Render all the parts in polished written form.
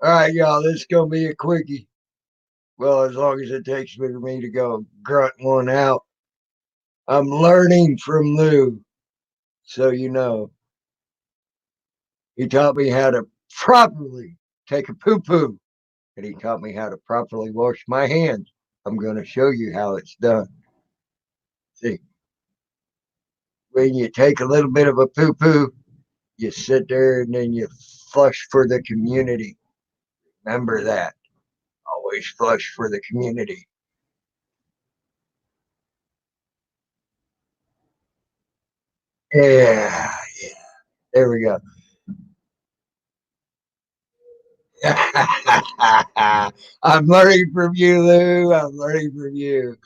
All right, y'all. This is gonna be a quickie. Well, as long as it takes for me to go grunt one out. I'm learning from Lou, so you know. He taught me how to properly take a poo poo, and he taught me how to properly wash my hands. I'm going to show you how it's done. See, when you take a little bit of a poo poo, you sit there and then you flush for the community. Remember that. Always flush for the community. Yeah, yeah. There we go. I'm learning from you, Lou. I'm learning from you.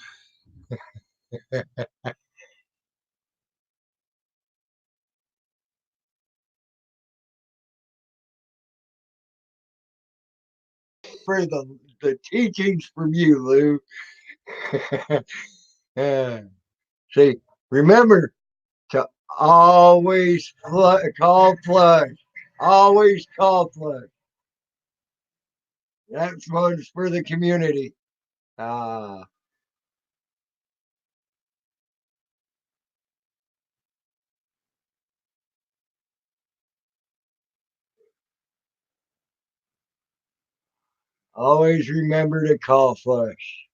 For the teachings from you, Lou. Yeah. See, remember to always call flush. Always call flush. That's one's for the community. Ah, always remember to call flush.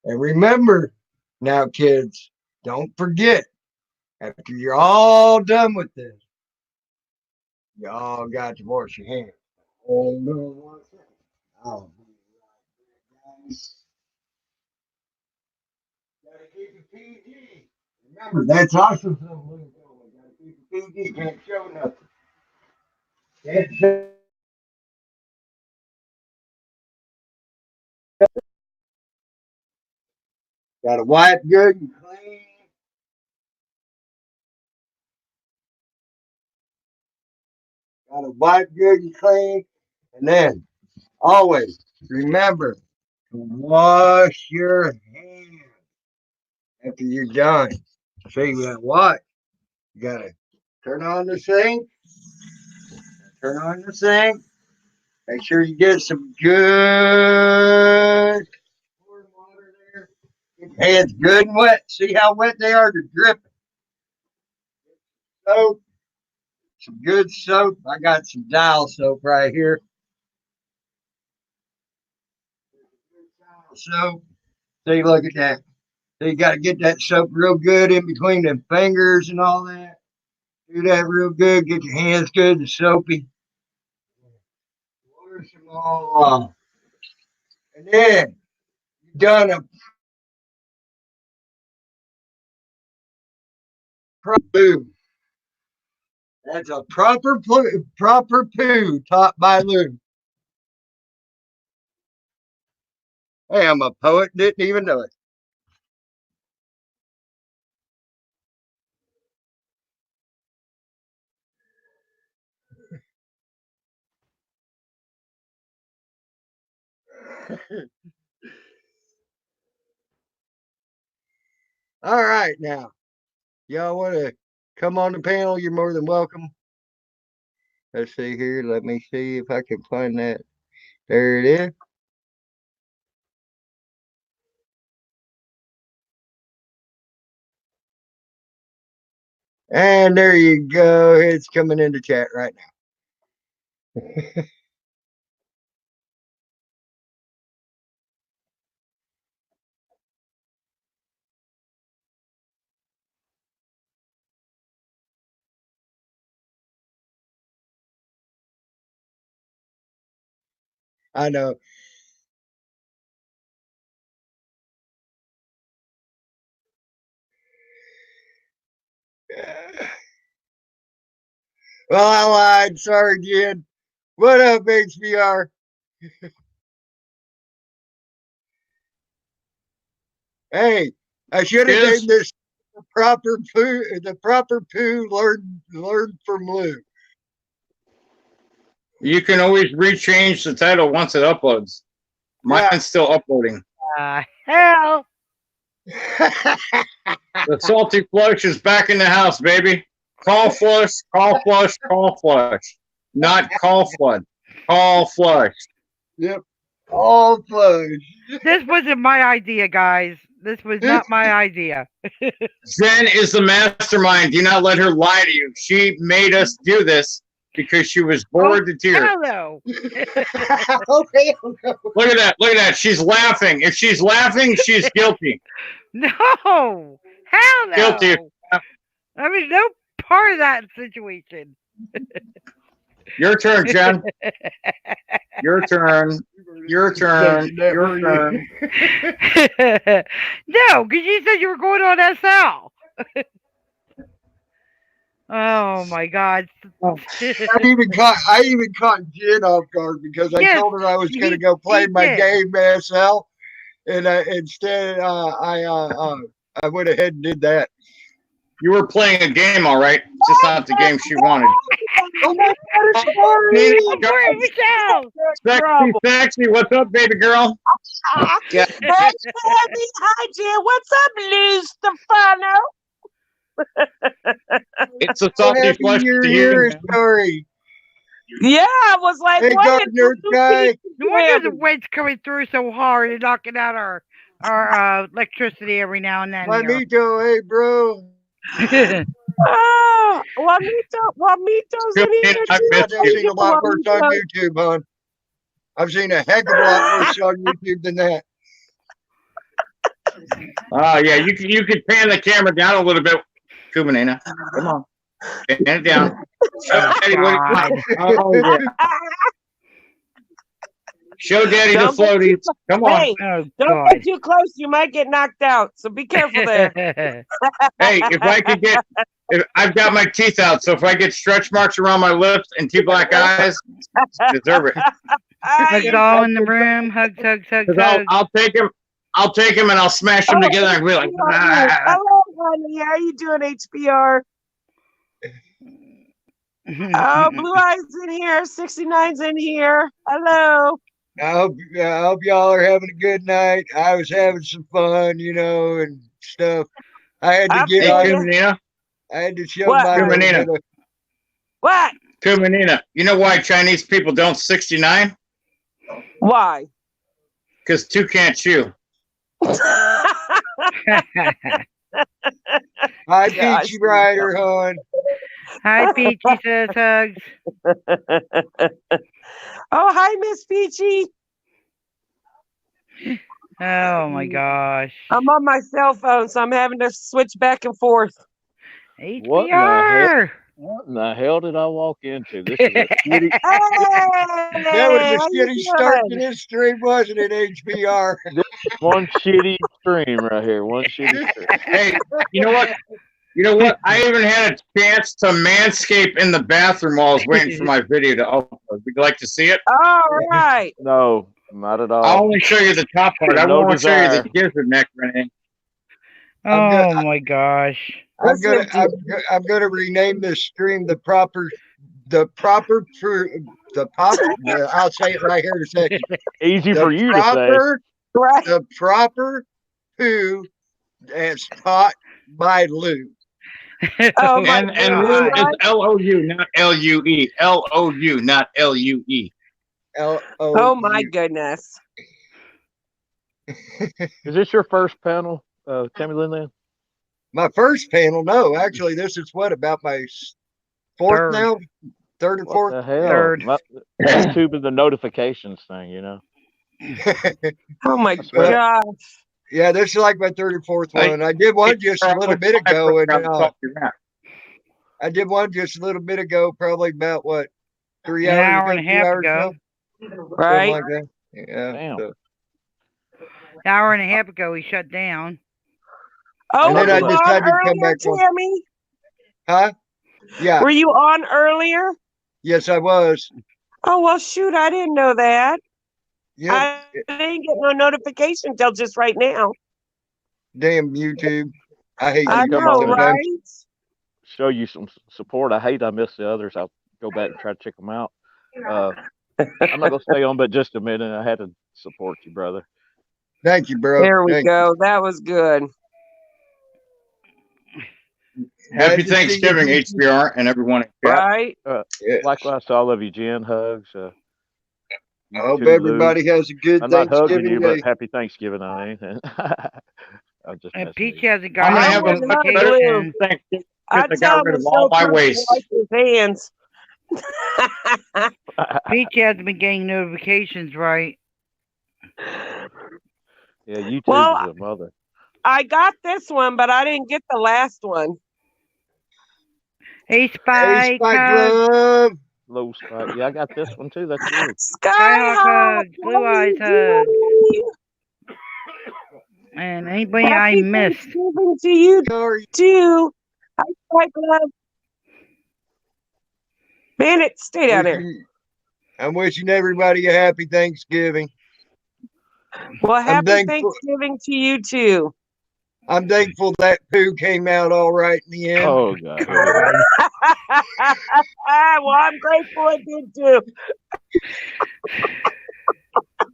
And remember now, kids, don't forget after you're all done with this, y'all got to wash your hands. Hold on one second. I'll be right back, guys. Gotta keep it PG. Remember, that's awesome. Gotta keep it PG. Can't show nothing. Can't show. Gotta wipe good and clean. Gotta wipe good and clean. And then always remember to wash your hands after you're done. So you gotta what? You gotta turn on the sink. Turn on the sink. Make sure you get some good warm water there. Get your hands good and wet. See how wet they are? They're dripping. Soap, some good soap. I got some dial soap right here. Soap. See, look at that. So you got to get that soap real good in between them fingers and all that. Do that real good. Get your hands good and soapy. Wash them all off. And then you done a poo. That's a proper poo taught by Lou. Hey, I'm a poet. Didn't even know it. All right, now y'all want to come on the panel? You're more than welcome. Let's see here. Let me see if I can find that. There it is. And there you go. It's coming into chat right now. I know. Well, I lied. Sorry, Jen. What up, HBR? Hey, I should have Yes, named this proper poo. The proper poo learned from Lou. you can always rechange the title once it uploads. Yeah. Mine's still uploading. Hell. The salty flush is back in the house, baby. Call flush, call flush, call flush. Not call flood. Call flush. Yep. All flush. This wasn't my idea, guys. This was not my idea. Jen is the mastermind. Do not let her lie to you. She made us do this because she was bored to tears. Hello. Okay. Look at that. Look at that. She's laughing. If she's laughing, she's guilty. No. Hell no. Guilty. I mean, no part of that situation. Your turn, Jen. Your turn. Your turn. Your turn. No, because you said you were going on SL. Oh my God. I even caught Jen off guard because I Yes, told her I was going to he- go play he my did. game SL, and instead I went ahead and did that. You were playing a game, all right. It's just not the game she wanted. Oh my God, it's Nina, Where is Michelle? Sexy, sexy. What's up, baby girl? Yeah. Hi, Jen. What's up, Lou Stefano? It's a salty happy flush you're to here, you. Story. Yeah, I was like, Hey, what Gardner guy. No wonder the wind's coming through so hard and knocking out our electricity every now and then. here. Juanito, hey, bro. Oh, Juanito's in here. I too. missed I've you. seen a lot worse on YouTube, hon. I've seen a heck of a lot worse on YouTube than that. Oh, yeah. You could pan the camera down a little bit. Kubanina. Come on. Pan it down. Show Daddy God. oh, yeah. Show Daddy the Don't get floaties. Come on. Hey, Oh don't God. get too close. You might get knocked out. So be careful there. Hey, if I could get, I've got my teeth out, so if I get stretch marks around my lips and two black eyes, deserve it. Hugs all in the room. Hugs, hugs, hugs, Because hugs. I'll take him and I'll smash them together and be like, ah. Hello, honey. How you doing, HBR? Oh, Blue Eyes in here. 69's in here. Hello. I hope y'all are having a good night. I was having some fun, and stuff. I had to I'm get Hey, on on. Kumanina, I had to show What? my little Kumanina. bit of- What? Kumanina, you know why Chinese people don't 69? Why? Because two can't chew. Hi, Gosh, Peachy Rider, hon. Hi, Peachy says hugs. Oh, hi, Miss Peachy. Oh my gosh. I'm on my cell phone, so I'm having to switch back and forth. What in the hell? HBR. What in the hell did I walk into? This is a shitty, That was Hey, a how you shitty start to doing? this stream, wasn't it, HBR? one shitty stream right here. One shitty stream. Hey, you know what? You know what? I even had a chance to manscape in the bathroom while I was waiting for my video to upload. Would you like to see it? All right. No, not at all. I'll only show you the top part. I No won't show you desire. the gizzard neck or anything. Oh my gosh. I'm Listen gonna rename this stream the proper. I'll say it right here in a second. Easy for you to say. Right. The proper poo as taught by Lou. Oh my And Lou God. is L-O-U, not L-U-E. L-O-U, not L-U-E. Oh my goodness. Is this your first panel, Tammy Lynn? Then My first panel, no, actually, this is about my fourth Third. now, third or what fourth. the hell? Third. YouTube is the notifications thing, Oh my Well, gosh. Yeah, this is like my third or fourth Hey, one. I did one just a little bit ago, and I did one just a little bit ago, probably about what, 3 An hours hour ago, and a 2 half hours ago. Something Right. like that. Yeah. Damn. so- An hour and a half ago, he shut down. Oh, And were then I you decided on to come earlier, back on. Tammy? Huh? Yeah. Were you on earlier? Yes, I was. Oh, well, shoot. I didn't know that. Yeah. I didn't get no notification till just right now. Damn YouTube. I hate I YouTube come know, on. sometimes. right? show you some support. I hate I missed the others. I'll go back and try to check them out. I'm not gonna stay on, but just a minute. I had to support you, brother. Thank you, bro. There we Thank go. That was good. Happy Glad to see you, Thanksgiving, Peachy. HBR, and everyone. Yeah. Right? Yeah. Likewise to all of you, Jen. Hugs. I You hope too, Lou. everybody has a good I'm not hugging Thanksgiving you, day. but happy Thanksgiving on anything. I'm just And messing Peach with you. hasn't I'm got gonna I have a wouldn't much hug better Lou. Thanksgiving I'd because I tell got him rid to of all show my proof to waste. wash his hands. Peach hasn't been getting notifications right. Yeah, YouTube Well, is a mother. I got this one, but I didn't get the last one. Hey, Hey, Spike, Spike hugs. Love. Low spike. Yeah, I got this one too. That's good. Skyhawk, hugs, Blue how Eyes you doing? And anybody I Happy missed. Thanksgiving to you How are you? too. Hi, Spike Love. Bandit, stay down there. I'm wishing everybody a happy Thanksgiving. Well, happy thankful- Thanksgiving to you too. I'm thankful that poo came out all right in the end. Oh God. Here we go. Well, I'm grateful it did too.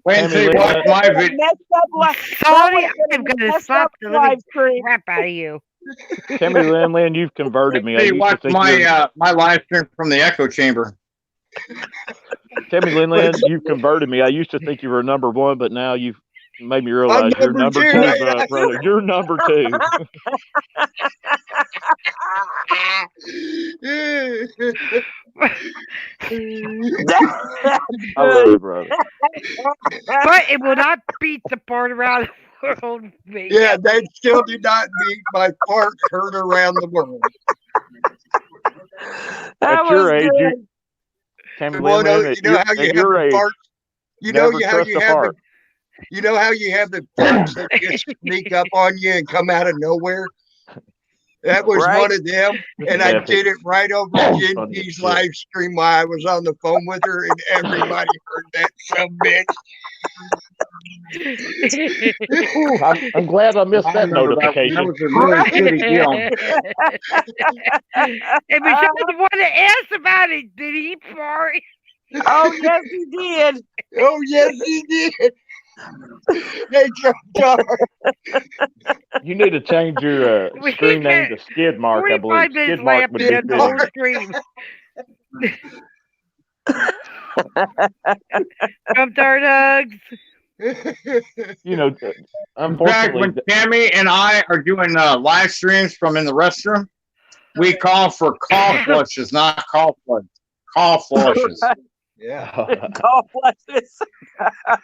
Wait until you Tammy watch Lynn, my video. Messed up Sorry, that was I'm gonna gonna mess slap up the live living stream. crap out of you. Tammy Lynn, you've converted me. I Wait until you used to watch think my you're my live stream from the echo chamber. Tammy Lynn, you've converted me. I used to think you were number one, but now you've made me realize you're number number two. two, brother. You're number two. I love you, brother. But it will not beat the part around the world. Me. Yeah, they still do not beat my fart heard around the world. That At was your age, good. Tammy Well, no, Lynn, you know how you at have your the age, farts. You know never how trust you a have fart. you know how you have the farts that just sneak up on you and come out of nowhere. That was Right. one of them, and I did it right over Jen Funny as P's shit. live stream while I was on the phone with her, and everybody heard that sumbitch. Ooh, I'm glad I missed that notification. That was a really shitty deal. And Michelle the one that asked about it. Did he fart? Oh, yes, he did. Oh yes, he did. Hey, Jar. You need to change your We stream name to spent Skid Mark, I 45 believe. minutes Skid Mark would laughing be at the whole fitting. stream. Come Dart Hugs. You know, In fact, unfortunately, when Tammy and I are doing live streams from in the restroom, we call for call flushes, not call floods. Call flushes. Yeah. God bless this.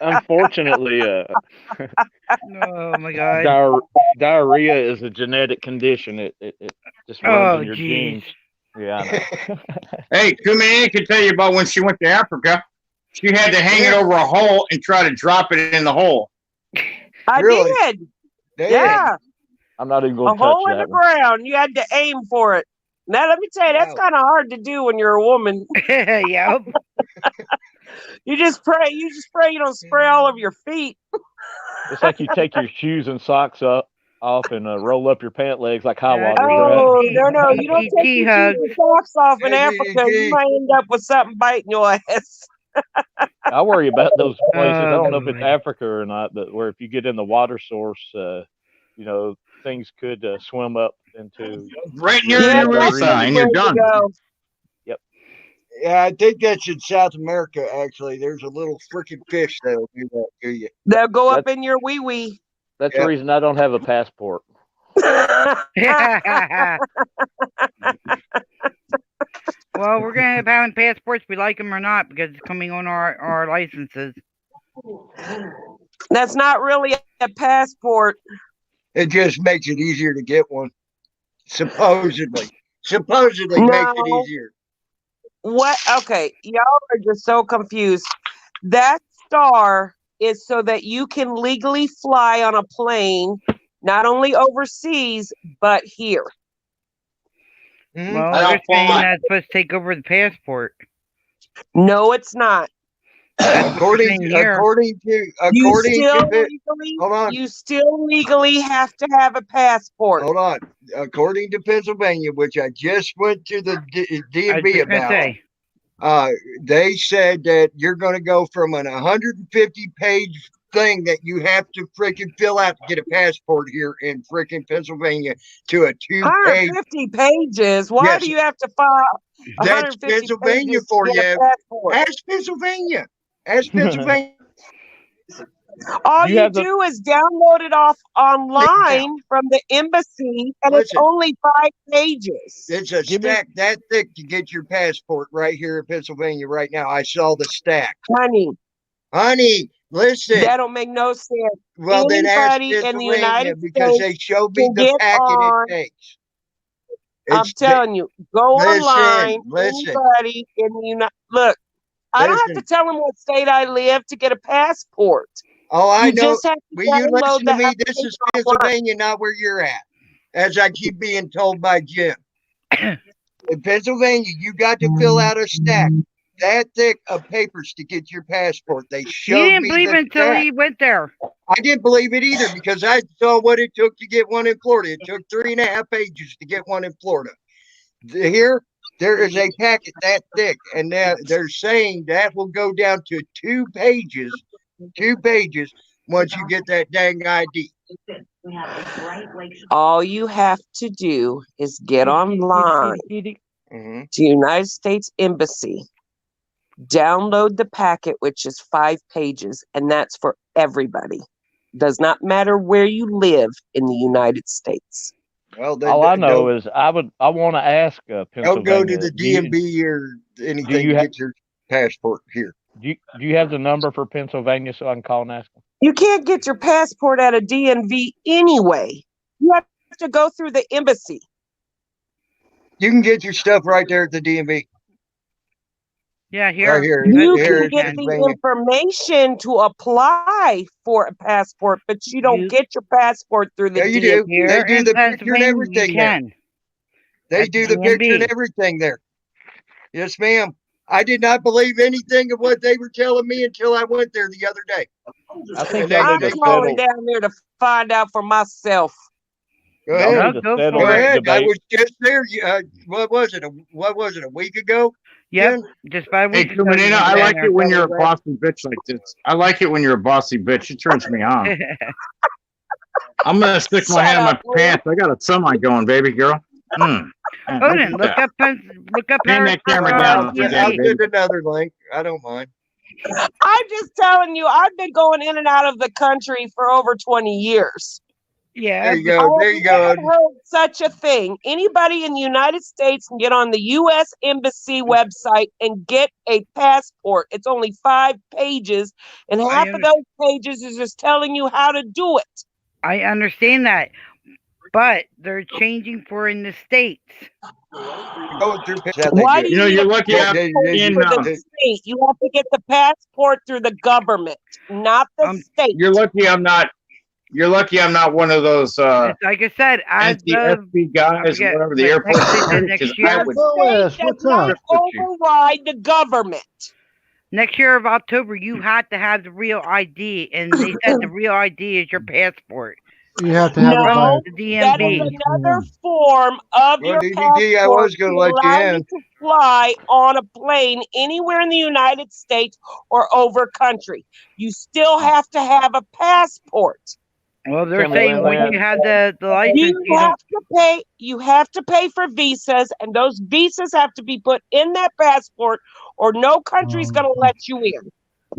unfortunately, Oh my god. diarrhea is a genetic condition. It just runs Oh in your jeez. genes. Yeah, I know. Hey, Kumini can tell you about when she went to Africa. She had to hang it over a hole and try to drop it in the hole. I Really? did. Damn. Yeah. I'm not even A going to touch hole in the that one. ground. You had to aim for it. Now, let me tell you, that's Wow. kind of hard to do when you're a woman. Yep. You just pray you don't spray all over your feet. It's like you take your shoes and socks off and roll up your pant legs like high waters, right? Oh, no, you don't take your Hug. shoes and socks off in Hey, Africa. You might end up with something biting your ass. I worry about those places. I don't know if it's boy. Africa or not, but where if you get in the water source, things could swim up into. Right near Yeah, your that's urethra, and you're Way to done. go. Yeah, I think that's in South America. Actually, there's a little freaking fish that'll do that to you. They'll go up in your wee wee. That's Yeah. the reason I don't have a passport. Well, we're gonna end up having passports, we like them or not, because it's coming on our licenses. That's not really a passport. It just makes it easier to get one. Supposedly makes it No. easier. What? Okay, y'all are just so confused. That star is so that you can legally fly on a plane, not only overseas, but here. Mhm. Well, I they're don't saying fly. that's supposed to take over the passport. No, it's not. According Thing here. Hold on. You still legally have to have a passport. Hold on. According to Pennsylvania, which I just went to the I was DMV just gonna about, say. they said that you're going to go from an 150-page thing that you have to freaking fill out to get a passport here in freaking Pennsylvania to a 2-page. 150 pages. Why Yes. do you have to file That's 150 Pennsylvania pages for to get a you. passport? Ask Pennsylvania. Ask Pennsylvania. All You you have the- do is download it off online from the embassy, and it's Listen. only 5 pages. It's a Give me- stack that thick to get your passport right here in Pennsylvania right now. I saw the stack. Honey, Listen. that don't make no sense. Well, then ask anybody in the Pennsylvania United because they States showed me can the get packet on. it takes. I'm It's telling you, go listen, online. listen. Anybody in the United Look, I don't have Listen. to tell them what state I live to get a passport. Oh, I You know. just have to Will you download listen the to me? This is application online. Pennsylvania, not where you're at. As I keep being told by Jim. In Pennsylvania, you got to fill out a stack that thick of papers to get your passport. They He showed didn't me believe the it until stack. he went there. I didn't believe it either because I saw what it took to get one in Florida. It took 3.5 pages to get one in Florida. Here, there is a packet that thick, and now they're saying that will go down to 2 pages. 2 pages once you get that dang ID. All you have to do is get online Mhm. to United States Embassy, download the packet, which is 5 pages, and that's for everybody. Does not matter where you live in the United States. Well, then All I know don't, is I want to ask Pennsylvania. don't go to the do you- DMV or anything you to ha- get your passport here. Do you have the number for Pennsylvania so I can call and ask them? You can't get your passport at a DMV anyway. You have to go through the embassy. You can get your stuff right there at the DMV. Yeah, here. Right here. You Here can in get the Pennsylvania. information to apply for a passport, but you don't You- get your passport through the Yeah, you DMV. do. Here They do in the picture and Pennsylvania, everything you there. can. They At do the the picture and DMV. everything there. Yes, ma'am. I did not believe anything of what they were telling me until I went there the other day. I think And y'all I'm need to going settle. down there to find out for myself. Go Y'all ahead. need to Go settle for Go it. this ahead. I debate. was just there. What was it? A week ago? Yep, Jen? just 5 Hey, weeks ago. Kumanina, you I went like down it when you're a Right. bossy bitch like this. I like it when you're a bossy bitch. It turns me on. there. I'm gonna stick my hand in my Shut up, pants. I got a semi going, baby girl. Man, Odin, look at that. look up Hand her. that camera her, down. uh, Yeah, I'll DMV. send another link. I don't mind. I'm just telling you, I've been going in and out of the country for over 20 years. Yeah, There you but- go. There you go. I've heard such a thing. Anybody in the United States can get on the U.S. Embassy website and get a passport. It's only 5 pages, and half of those pages is just telling you how to do it. I understand that, but they're changing for in the States. Going through how they Why do do it. You know, you you're need a lucky I'm passport in, for the state? You have to get the passport through the government, not the state. You're lucky I'm not. You're lucky I'm not one of those It's like I said, as of anti-FB guys, forget, whatever the but airport next- they said security, next 'cause year- I The would. state Lois, does what's not up? override the government. next year of October, you had to have the real ID, and they said the real ID is your passport. You have to have it by. No, The that is DMV. another form of Well, your DDD, I passport was gonna to let you allow in. you to fly on a plane anywhere in the United States or over country. You still have to have a passport. Well, they're Tell me saying when when you have the license, You you have don't. to pay. You have to pay for visas, and those visas have to be put in that passport, or no country's going to let you in.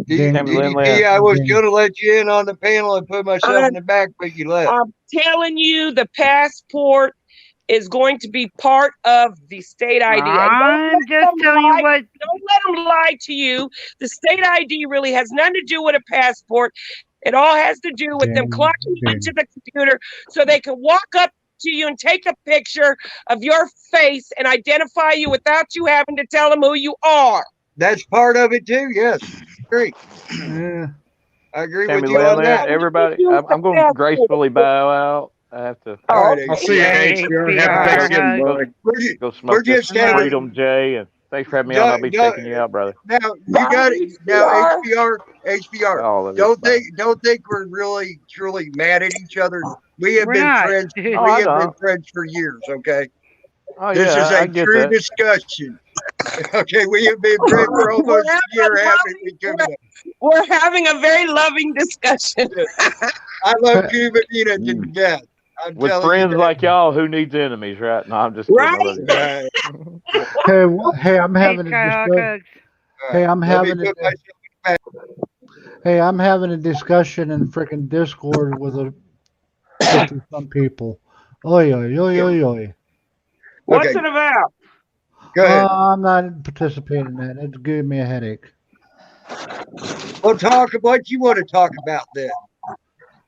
DDD, I was gonna let you in on the panel and put myself in the back, but you left. I'm telling you, the passport is going to be part of the state ID. And I'm just telling you what. don't let them lie to you. The state ID really has nothing to do with a passport. It all has to do with them clocking you into the computer so they can walk up to you and take a picture of your face and identify you without you having to tell them who you are. That's part of it too. Yes, agree. Yeah. I agree Tammy with you on Lynn, that. everybody, I'm going to gracefully bow out. I have to All right, I'll see you, HBR. Have a Thanksgiving, brother. We're go smoke this just having- Freedom J, and thanks for having me on. I'll be taking you out, brother. now. You got it. Now, HBR. All of it. Don't think we're really truly mad at each other. We have We're been not. friends. We Oh, I have been know. friends for years. Okay. Oh, This yeah, is I a get true that. discussion. Okay, we have been friends for almost a year, haven't we, Cuba? We're having a very loving discussion. I love Cuba Nina to death. I'm With telling friends you like y'all, who needs enemies, right? No, I'm just kidding. I love you. that. Hey, I'm Hey, having a Skyhawk discussion. Hugs. Hey, I'm Let me having a put myself hey, I'm having a discussion in freaking Discord with 50 some people. Oi, oi, oi, oi, oi. What's Okay. it about? Go ahead. I'm not participating in that. It's giving me a headache. Well, talk about what you want to talk about then.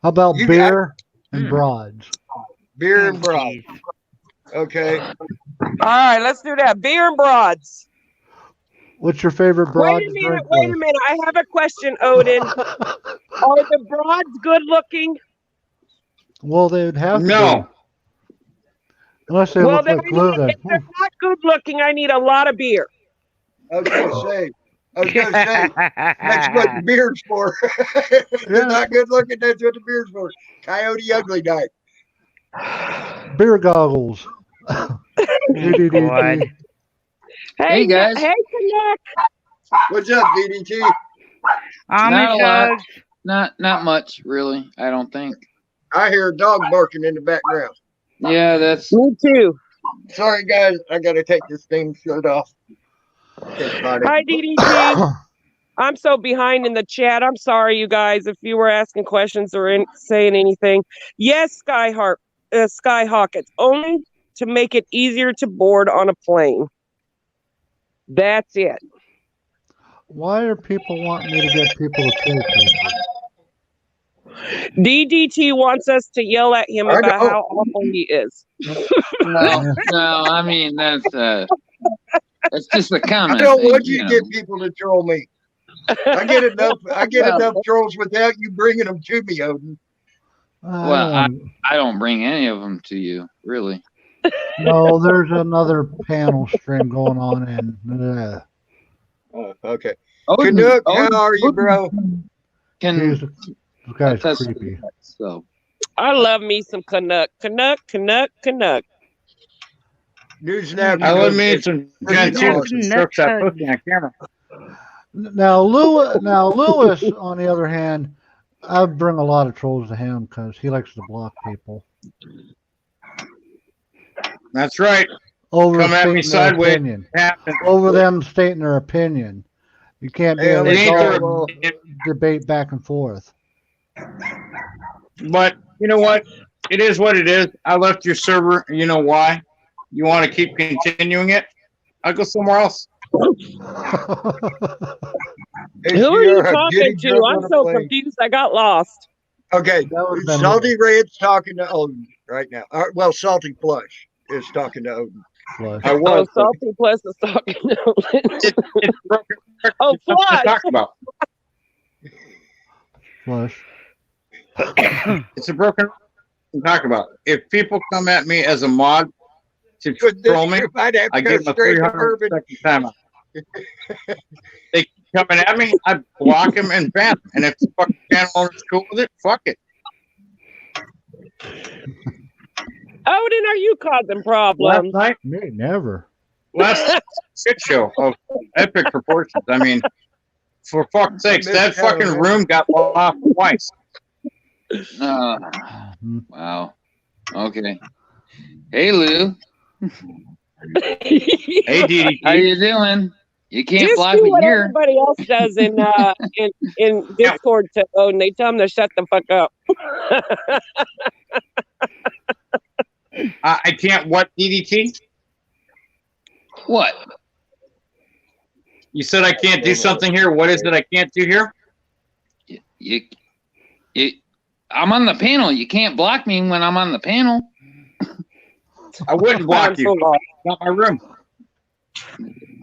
How about You beer and Hmm. broads? Beer Oh, and broad. jeez. Okay. All right, let's do that. Beer and broads. What's your favorite Wait broad a to minute. drink Wait a with? minute. I have a question, Odin. Are the broads good looking? Well, they would have to No. be. Unless they Well, look then like I glue, need, then. if they're not good looking, I need a lot of beer. I was gonna say. That's what the beard's for. They're not good looking. That's what the beard's for. Coyote Ugly Night. Beer goggles. God. DDDD. Hey, guys. Hey, Connect. What's up, DDT? Amish Not a lot. Hugs. Not much, really. I don't think. I hear a dog barking in the background. Yeah, that's Me too. Sorry, guys. I gotta take this thing shirt off. Okay, got it. Hi, DDT. I'm so behind in the chat. I'm sorry, you guys, if you were asking questions or saying anything. Yes, Skyhawk. It's only to make it easier to board on a plane. That's it. Why are people wanting me to get people to kill people? DDT wants us to yell at him I about know. how awful he is. no. I mean that's just a I comment. don't thing, want you to know. get people to troll me. I get enough. I get Well- enough trolls without you bringing them to me, Odin. Well, I don't bring any of them to you, really. no, there's another panel stream going on, and Oh, okay. Odin, Canuck, how are you, bro? Can this guy's attest to creepy. that, so I love me some Canuck. Canuck. News now. I Canuck. would mean some genteel Awesome. strokes that pussy on camera. Now, Lewis, on the other hand, I would bring a lot of trolls to him because he likes to block people That's right. over Come at me stating their sideways. opinion. Happen. Over them stating their opinion. You can't be Hey, able It to ain't go their- and debate back and forth. But you know what? It is what it is. I left your server. You know why? You want to keep continuing it? I'll go somewhere else. Hey, Who are you Sierra, get talking him to? drunk I'm on a so plane. confused. I got lost. Okay, That would've been Salty Red's talking to Odin right now. Well, Salty Flush is talking to Odin. Flush. I Oh, was. but Salty Plus is talking to it's broken. Oh, It's something to Flush. talk about. Flush. It's a broken to talk about. If people come at me as a mod to But this troll me, trip, I'd have I to go give them a straight to 300 Bourbon. second timeout. They keep coming at me, I block them and ban them. And if the fucking channel owner's cool with it, fuck it. Odin, are you causing Last problems? night, Me, never. last shit show of epic proportions. I mean, for fuck's sakes, that fucking room got locked twice. Mhm. wow. Okay. Hey Lou, Hey, how DDT. you doing? You can't Just block do me what here. everybody else does in Discord to Odin. They tell him to shut the fuck up. I can't what, DDT? What? You said I can't do something here. What is it I can't do here? You, I'm on the panel. You can't block me when I'm on the panel. I wouldn't block I'm you. so lost. It's not my room.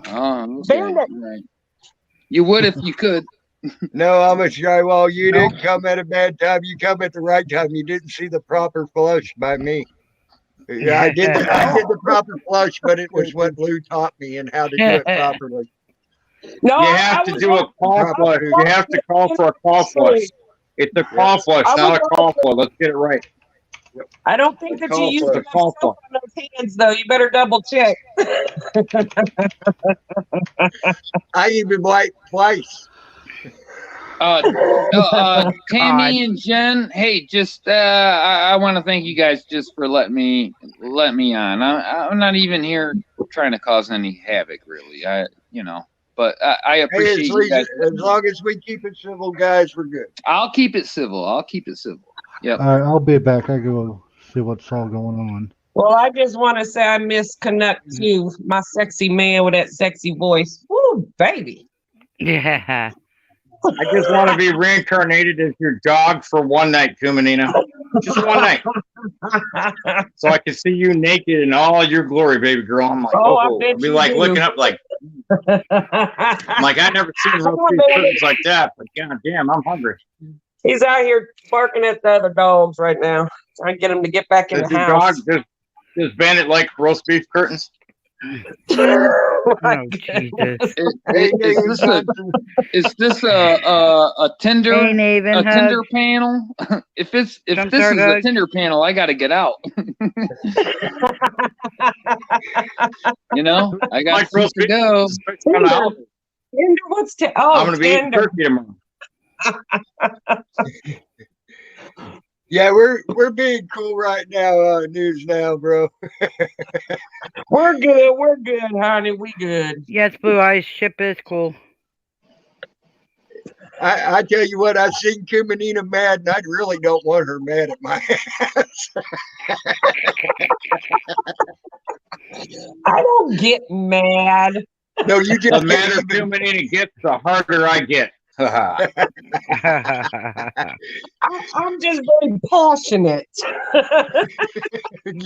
Oh, okay. Bandit. Right. You would if you could. No, I'm a Shywall. You didn't come at a bad time. You come at the right time. You didn't see the proper flush by me. Yeah, I did the proper flush, but it was what Lou taught me and how to do it properly. No, You I have to was do a call flush. You have to call for a call flush. It's a call flush, I not was a call flush. Let's get it right. I don't think The that you use call enough soap on those hands, though. You better double check. I even wiped twice. Tammy and Jen, hey, just I want to thank you guys just for letting me on. I'm not even here trying to cause any havoc, really. But I Hey, appreciate you guys. as long as we keep it civil, guys, we're good. I'll keep it civil. Yep. All right, I'll be back. I go see what's all going on. Well, I just want to say I miss Canuck too, my sexy man with that sexy voice. Woo, baby. Yeah. I just want to be reincarnated as your dog for one night, Kumanina. Just one night. So I can see you naked in all your glory, baby girl. I'm like, Oh, I oh, bet I'll be you like do. looking up like, I'm like, I never seen roast beef curtains like that, but god damn, I'm hungry. He's out here barking at the other dogs right now, trying to get him to get back in Does the your house. dog, does Bandit like roast beef curtains? Oh, Jesus. Is this a Tinder Hey, Naven, hug. Tinder panel? If this Some is sort a of- Tinder panel, I got to get out. I got Like roast to beef? go. Tinder, what's I'm gonna be eating Tinder? turkey tomorrow. Yeah, we're being cool right now. News now, bro. We're good, honey. We good. Yes, Blue Eyes ship is cool. I tell you what, I've seen Kumanina mad, and I really don't want her mad at my ass. I don't get mad. No, you The just madder get even. Kumanina gets, the harder I get. I'm just very passionate. There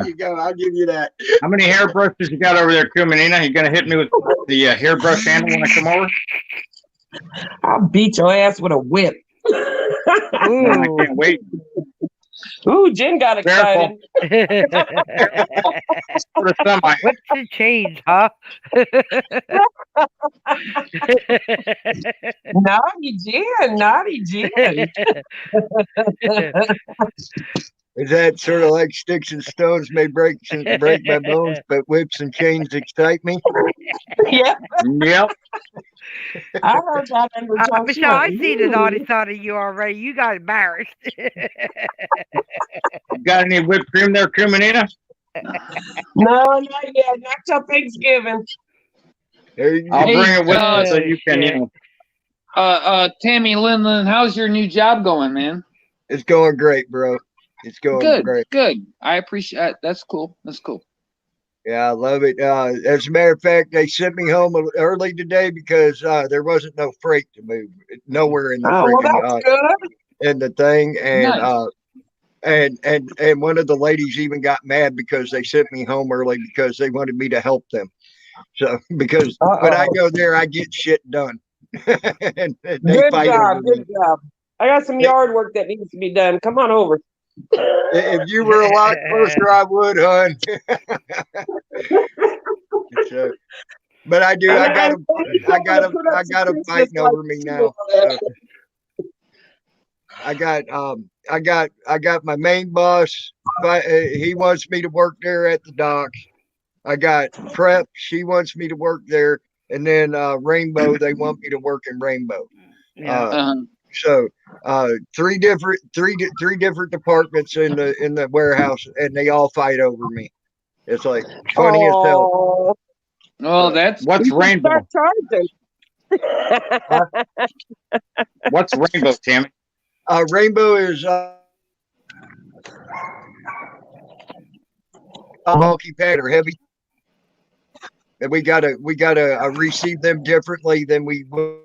you go. I'll give you that. How many hairbrushes you got over there, Kumanina? You gonna hit me with the hairbrush handle when I come over? I'll beat your ass with a whip. I Ooh. can't wait. Ooh, Jen got excited. For the semi. What's the change, huh? Naughty Jen. Is that sort of like sticks and stones may break my bones, but whips and chains excite me? Yeah, Yep. I heard that under Joe Michelle, I Schmidt. see the naughty side of you already. You got embarrassed. Got any whipped cream there, Kumanina? No, not yet. Not till Thanksgiving. There you I'll go. bring it with Oh, me so you can, shit. Tammy Linlin, how's your new job going, man? It's going great, bro. It's going great. Good. I appreciate that's cool. Yeah, I love it. As a matter of fact, they sent me home early today because there wasn't no freight to move. Nowhere in the Oh, well, freaking that's good. in the thing, and Nice. and one of the ladies even got mad because they sent me home early because they wanted me to help them. So because when I go there, I get shit done. And they Good fight job. over me. Good job. I got some yard work that needs to be done. Come on over. If you were a lot closer, I would, hon. So, but I do. I got them fighting over me now. So, I got my main boss. He wants me to work there at the docks. I got Prep. She wants me to work there, and then Rainbow. They want me to work in Rainbow. Yeah. So three different departments in the warehouse, and they all fight over me. It's like funny as hell. Oh, that's What's Rainbow? Start charging. What's Rainbow, Tammy? Rainbow is bulky pad or heavy, and we gotta receive them differently than we would.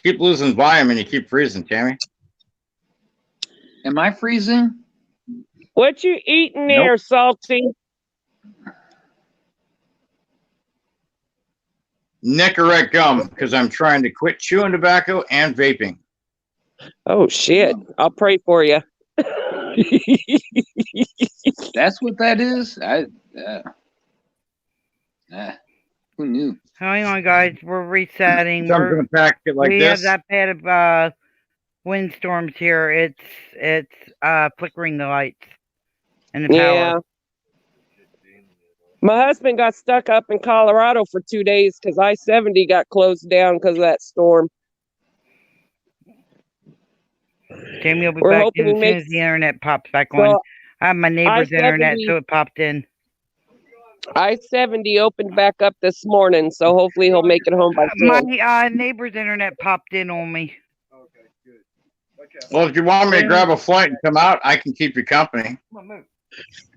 Keep losing volume and you keep freezing, Tammy. Am I freezing? What you eating there, Salty? Nicorette gum because I'm trying to quit chewing tobacco and vaping. Oh shit! I'll pray for you. That's what that is. Who knew? Hang on, guys. We're resetting. So I'm gonna pack it like we this. have that bad of windstorms here. It's flickering the lights and the power. Yeah. My husband got stuck up in Colorado for 2 days because I-70 got closed down because of that storm. Jamie will be We're back hoping in he as soon as makes- the internet pops back So, on. I have my neighbor's internet, I-70 so it popped in. I-70 opened back up this morning, so hopefully he'll make it home by 10. My neighbor's internet popped in on me. Well, if you want me to grab a flight and come out, I can keep you company.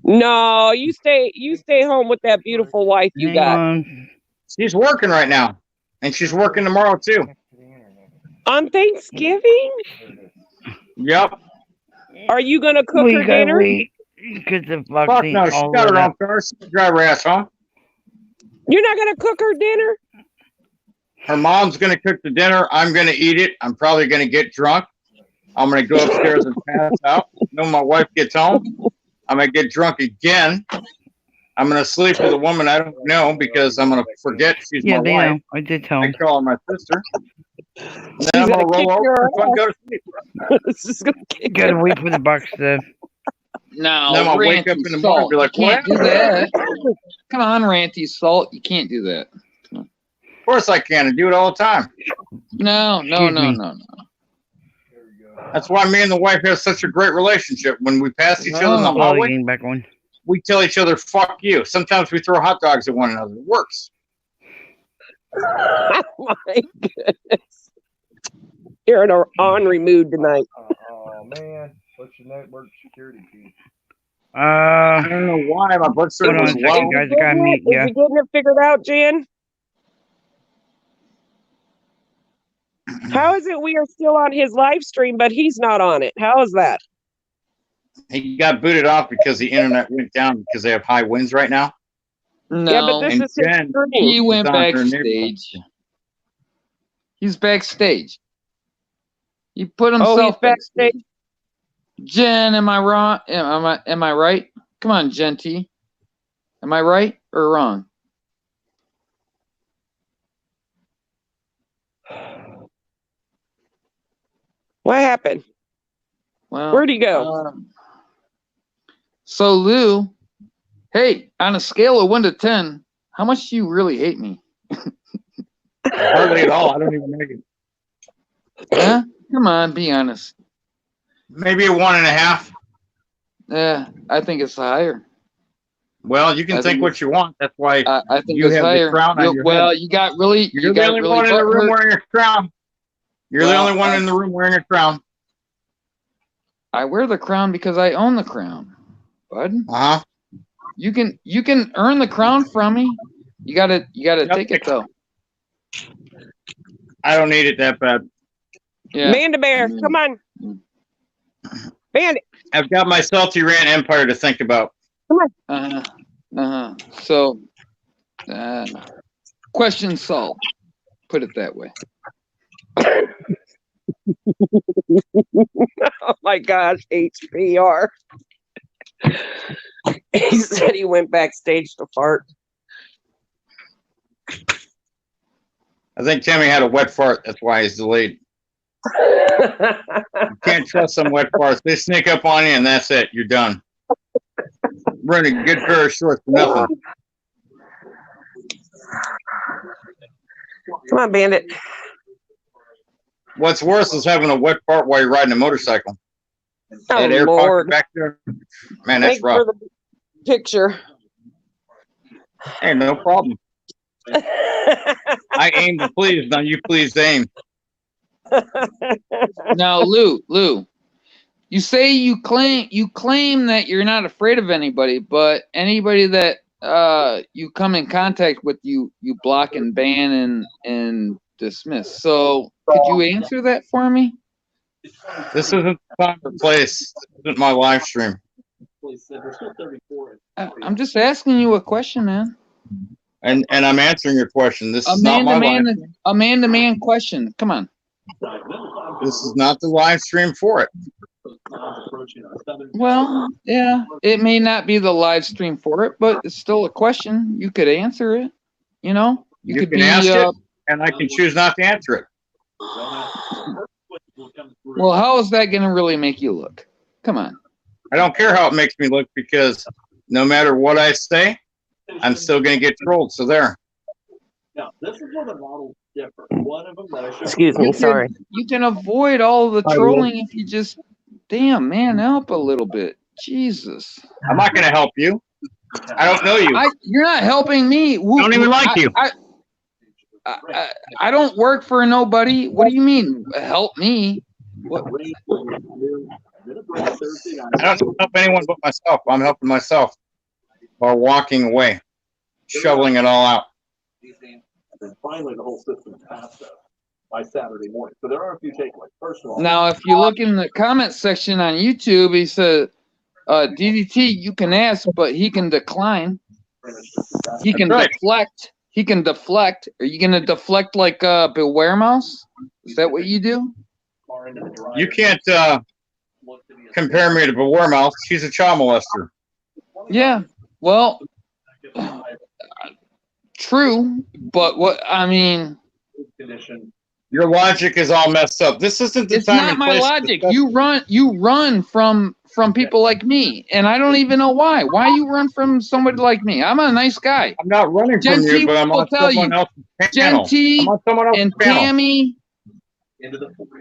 No, you stay home with that beautiful wife you Hang got. on. She's working right now, and she's working tomorrow too. On Thanksgiving? Yep. Are you gonna cook We her gotta dinner? wait because of Fuck vaccine no, she all got lit her up. own car. She can drive her ass home. You're not gonna cook her dinner? Her mom's gonna cook the dinner. I'm gonna eat it. I'm probably gonna get drunk. I'm gonna go upstairs and pass out. When my wife gets home, I'm gonna get drunk again. I'm gonna sleep with a woman I don't know because I'm gonna forget she's Yeah, my they wife. know. I did tell I them. call her my sister. And She's then I'm gonna gonna kick roll over your and go to sleep. She's gonna kick Gotta your wait for the bucks to. No, Then I'll wake Ranty up in the morning and Salt. be like, You can't do "What?" that. Come on, Ranty Salt. You can't do that. Of course I can. I do it all the time. No. Excuse me. That's why me and the wife have such a great relationship. When we pass each other in the Oh. Oh, hallway, getting back on. we tell each other, "Fuck you." Sometimes we throw hot dogs at one another. It works. Oh my goodness. You're in an ornery mood tonight. Oh man, what's your network security key? I don't know why my blood sugar Hold on was a low. second, guys. I gotta mute Is ya. he getting it figured out, Jen? How is it we are still on his live stream, but he's not on it? How is that? He got booted off because the internet went down because they have high winds right now. No. Yeah, but this and is his Jen- stream. He went It's on her backstage. He's backstage. He put himself Oh, he's backstage. Jen, am I wrong? Am I right? Come on, Genty. Am I right or wrong? What happened? Well, Where'd he go? So Lou, hey, on a scale of 1 to 10, how much do you really hate me? Hardly at all. I don't even know you. Huh? Come on, be honest. Maybe a 1.5. Yeah, I think it's higher. Well, you can I think think what you want. That's why I think You it's have the higher. crown on You- your well, head. you got really. you're You the got only really one in the room butthurt. wearing a crown. You're the Well, only one in the room wearing a crown. I wear the crown because I own the crown, bud. Uh huh. You can earn the crown from me. You gotta Yep. take it though. I don't need it that bad. Yeah. Manda Bear, come on. Bandit. I've got my salty rant empire to think about. So, question solved. Put it that way. Oh my gosh, HPR. He said he went backstage to fart. I think Timmy had a wet fart. That's why he's delayed. You can't trust some wet farts. They sneak up on you, and that's it. You're done. Running a good pair of shorts for nothing. Come on, Bandit. What's worse is having a wet fart while you're riding a motorcycle. Oh, That air Lord. pocket back there, man, that's Thanks rough. for the picture. Hey, no problem. I aim to please, now you please aim. Now, Lou, you say you claim that you're not afraid of anybody, but anybody that you come in contact with, you block and ban and dismiss. So, could you answer that for me? This isn't the time or place. This isn't my live stream. I'm just asking you a question, man. And I'm answering your question. This A is not my live. man to man question. Come on. This is not the live stream for it. Well, yeah, it may not be the live stream for it, but it's still a question. You could answer it, you know? You could can be. ask it, and I can choose not to answer it. Well, how is that going to really make you look? Come on. I don't care how it makes me look because no matter what I say, I'm still going to get trolled. So there. Now, this is where the models differ. One of them that I showed Excuse me, sorry. You can avoid all the I will. trolling if you just, damn, man, help a little bit. Jesus. I'm not going to help you. I don't know you. You're not helping me. I don't even like you. I don't work for nobody. What do you mean, help me? What? I don't help anyone but myself. I'm helping myself while walking away, shoveling it all out. And then finally, the whole system passed us by Saturday morning. So there are a few takeaways. First of all, Now, if you look in the comment section on YouTube, he said, DDT, you can ask, but he can decline. He can That's right. deflect. He can deflect. Are you going to deflect like Beware Mouse? Is that what you do? You can't compare me to Beware Mouse. She's a child molester. Yeah. Well, true, but what I mean, Your logic is all messed up. This isn't the it's time not and my place to logic. discuss- You run from people like me, and I don't even know why. Why you run from somebody like me? I'm a nice guy. I'm not running from Genty you, but I'm will on tell someone you. else's panel. Genty I'm on someone else's and panel. Tammy,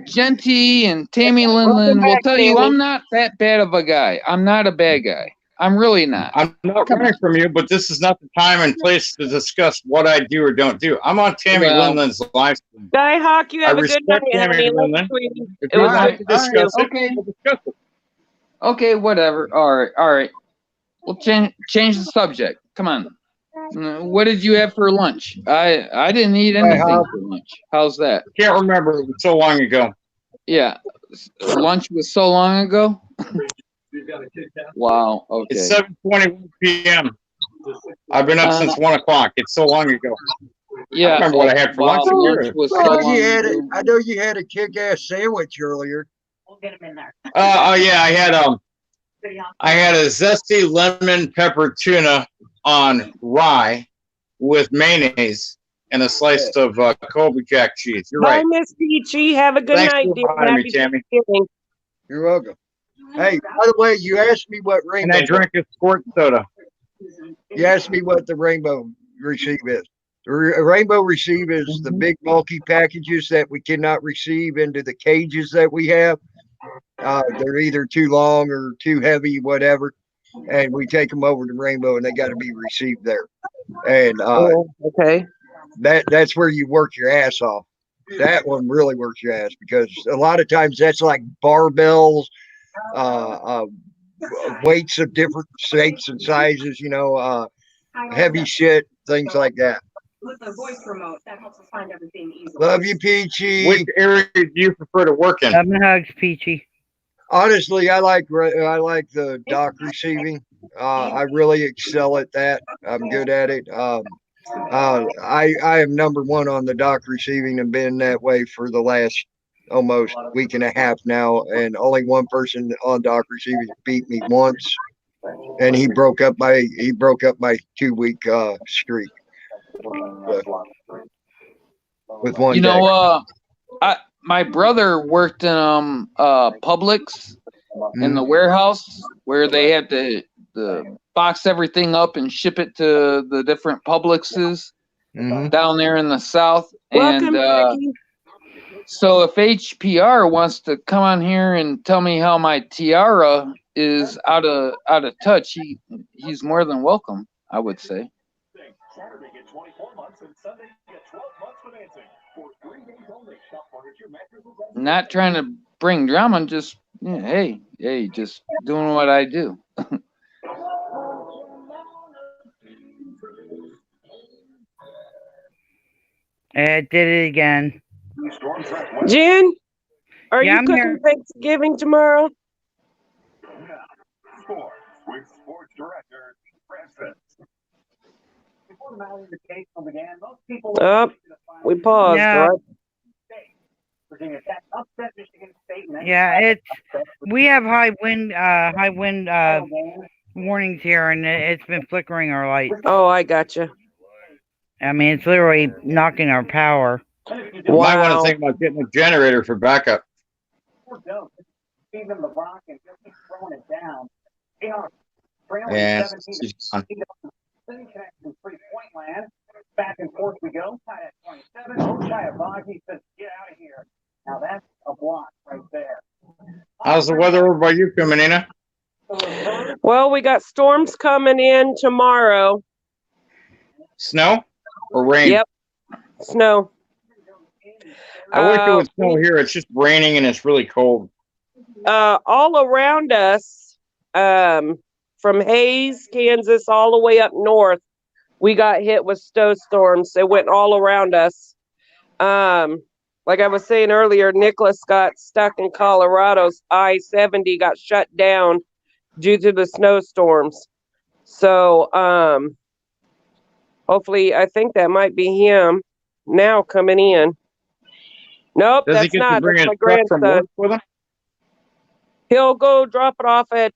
Genty and Tammy Linlin will tell you I'm not that bad of a guy. I'm not a bad guy. I'm really not. I'm not running from you, but this is not the time and place to discuss what I do or don't do. I'm on Tammy Well- Linlin's live stream. Skyhawk, you have I a good night, respect Tammy honey. Love Linlin. you, sweetie. If It you was want Alright, to discuss alright, okay. it, we'll discuss it. Okay, whatever. All right. We'll change the subject. Come on. What did you have for lunch? I didn't eat anything for lunch. How's that? Can't remember. It was so long ago. Yeah, lunch was so long ago. Wow. Okay. It's 7:21 p.m. I've been up since 1 o'clock. It's so long ago. Yeah. I remember what I had for wow, lunch. lunch was so I know long you had ago. I know you had a kick-ass sandwich earlier. Oh yeah, I had a zesty lemon pepper tuna on rye with mayonnaise and a slice of Colby Jack cheese. You're Bye, right. Miss Peachy. Have a good Thanks night, for dear. reminding me, Happy Tammy. Thanksgiving. You're welcome. Hey, by the way, you asked me what And rainbow. I drank a squirt soda. You asked me what the rainbow receive is. The rainbow receive is the big bulky packages that we cannot receive into the cages that we have. They're either too long or too heavy, whatever, and we take them over to Rainbow, and they got to be received there. And Okay. that's where you work your ass off. That one really works your ass because a lot of times that's like barbells, weights of different shapes and sizes, heavy shit, things like that. With the voice remote, that helps us find everything easily. Love you, Peachy. Which area do you prefer to work in? Love and hugs, Peachy. Honestly, I like the dock receiving. I really excel at that. I'm good at it. I am number one on the dock receiving and been that way for the last almost week and a half now. And only one person on dock receiving beat me once, and he broke up my 2-week streak with one You day. know, my brother worked in Publix in the warehouse where they had to box everything up and ship it to the different Publixes down there in the South. Welcome, And Becky. so if HPR wants to come on here and tell me how my tiara is out of touch, he's more than welcome, I would say. Saturday get 24 months and Sunday get 12 months financing for 3 days only. Shop furniture, mattresses, and Not trying to bring drama, I'm just hey, just doing what I do. It did it again. storm track. Jen, are Yeah, you I'm cooking here. Thanksgiving tomorrow? Sports with sports director Francis. Before the Maladication began, most people Oh, we paused, Yeah. right? Virginia Tech upset Michigan State. Yeah, we have high wind warnings here, and it's been flickering our lights. Oh, I gotcha. I mean, it's literally knocking our power. You might want to think about getting a generator for backup. Yeah, she's gone. Back and forth we go. Tied at 27. Chiavazi says, get out of here. Now that's a block right there. How's the weather over by you, Kumanina? Well, we got storms coming in tomorrow. Snow or rain? Yep. Snow. I wish it would snow here. It's just raining and it's really cold. All around us, from Hayes, Kansas, all the way up north, we got hit with snowstorms. It went all around us. Like I was saying earlier, Nicholas got stuck in Colorado's I-70 got shut down due to the snowstorms. So, hopefully, I think that might be him now coming in. Nope, Does he that's get to not. bring That's his my truck from grandson. work with him? He'll go drop it off at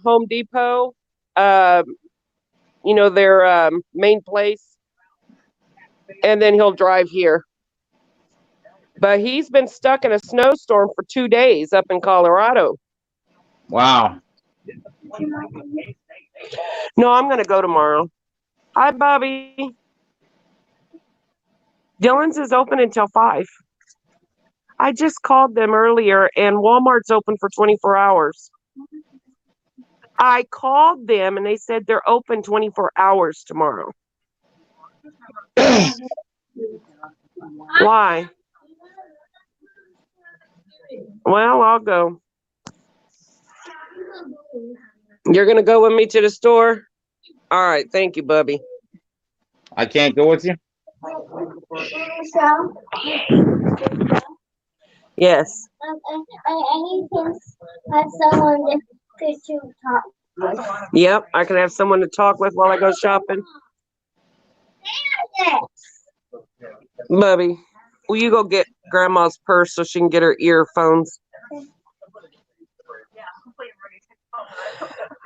Home Depot. You know, their main place. And then he'll drive here. But he's been stuck in a snowstorm for 2 days up in Colorado. Wow. No, I'm going to go tomorrow. Hi, Bobby. Dylan's is open until 5. I just called them earlier, and Walmart's open for 24 hours. I called them, and they said they're open 24 hours tomorrow. Why? Well, I'll go. You're going to go with me to the store? All right. Thank you, Bubby. I can't go with you? Yes. I can have someone to talk with. Yep, I can have someone to talk with while I go shopping. Bubby, will you go get Grandma's purse so she can get her earphones?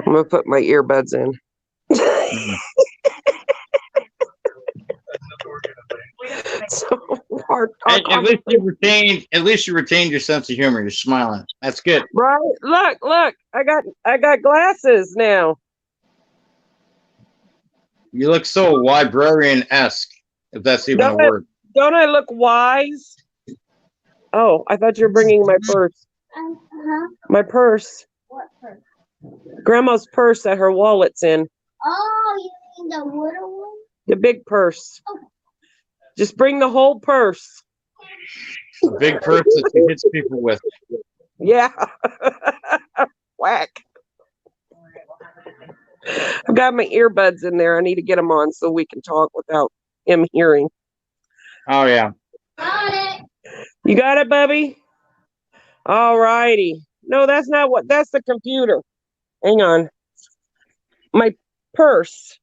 I'm going to put my earbuds in. So At least you retained your sense of humor. You're smiling. That's good. Right? Look. I got glasses now. You look so librarian-esque, if that's even a word. Don't I look wise? Oh, I thought you were bringing my purse. My purse. What purse? Grandma's purse that her wallet's in. Oh, you mean the little one? The big purse. Just bring the whole purse. The big purse that she hits people with. Yeah. Whack. I've got my earbuds in there. I need to get them on so we can talk without him hearing. Oh, yeah. Got it. You got it, Bubby? All righty. No, that's not what. That's the computer. Hang on. My purse.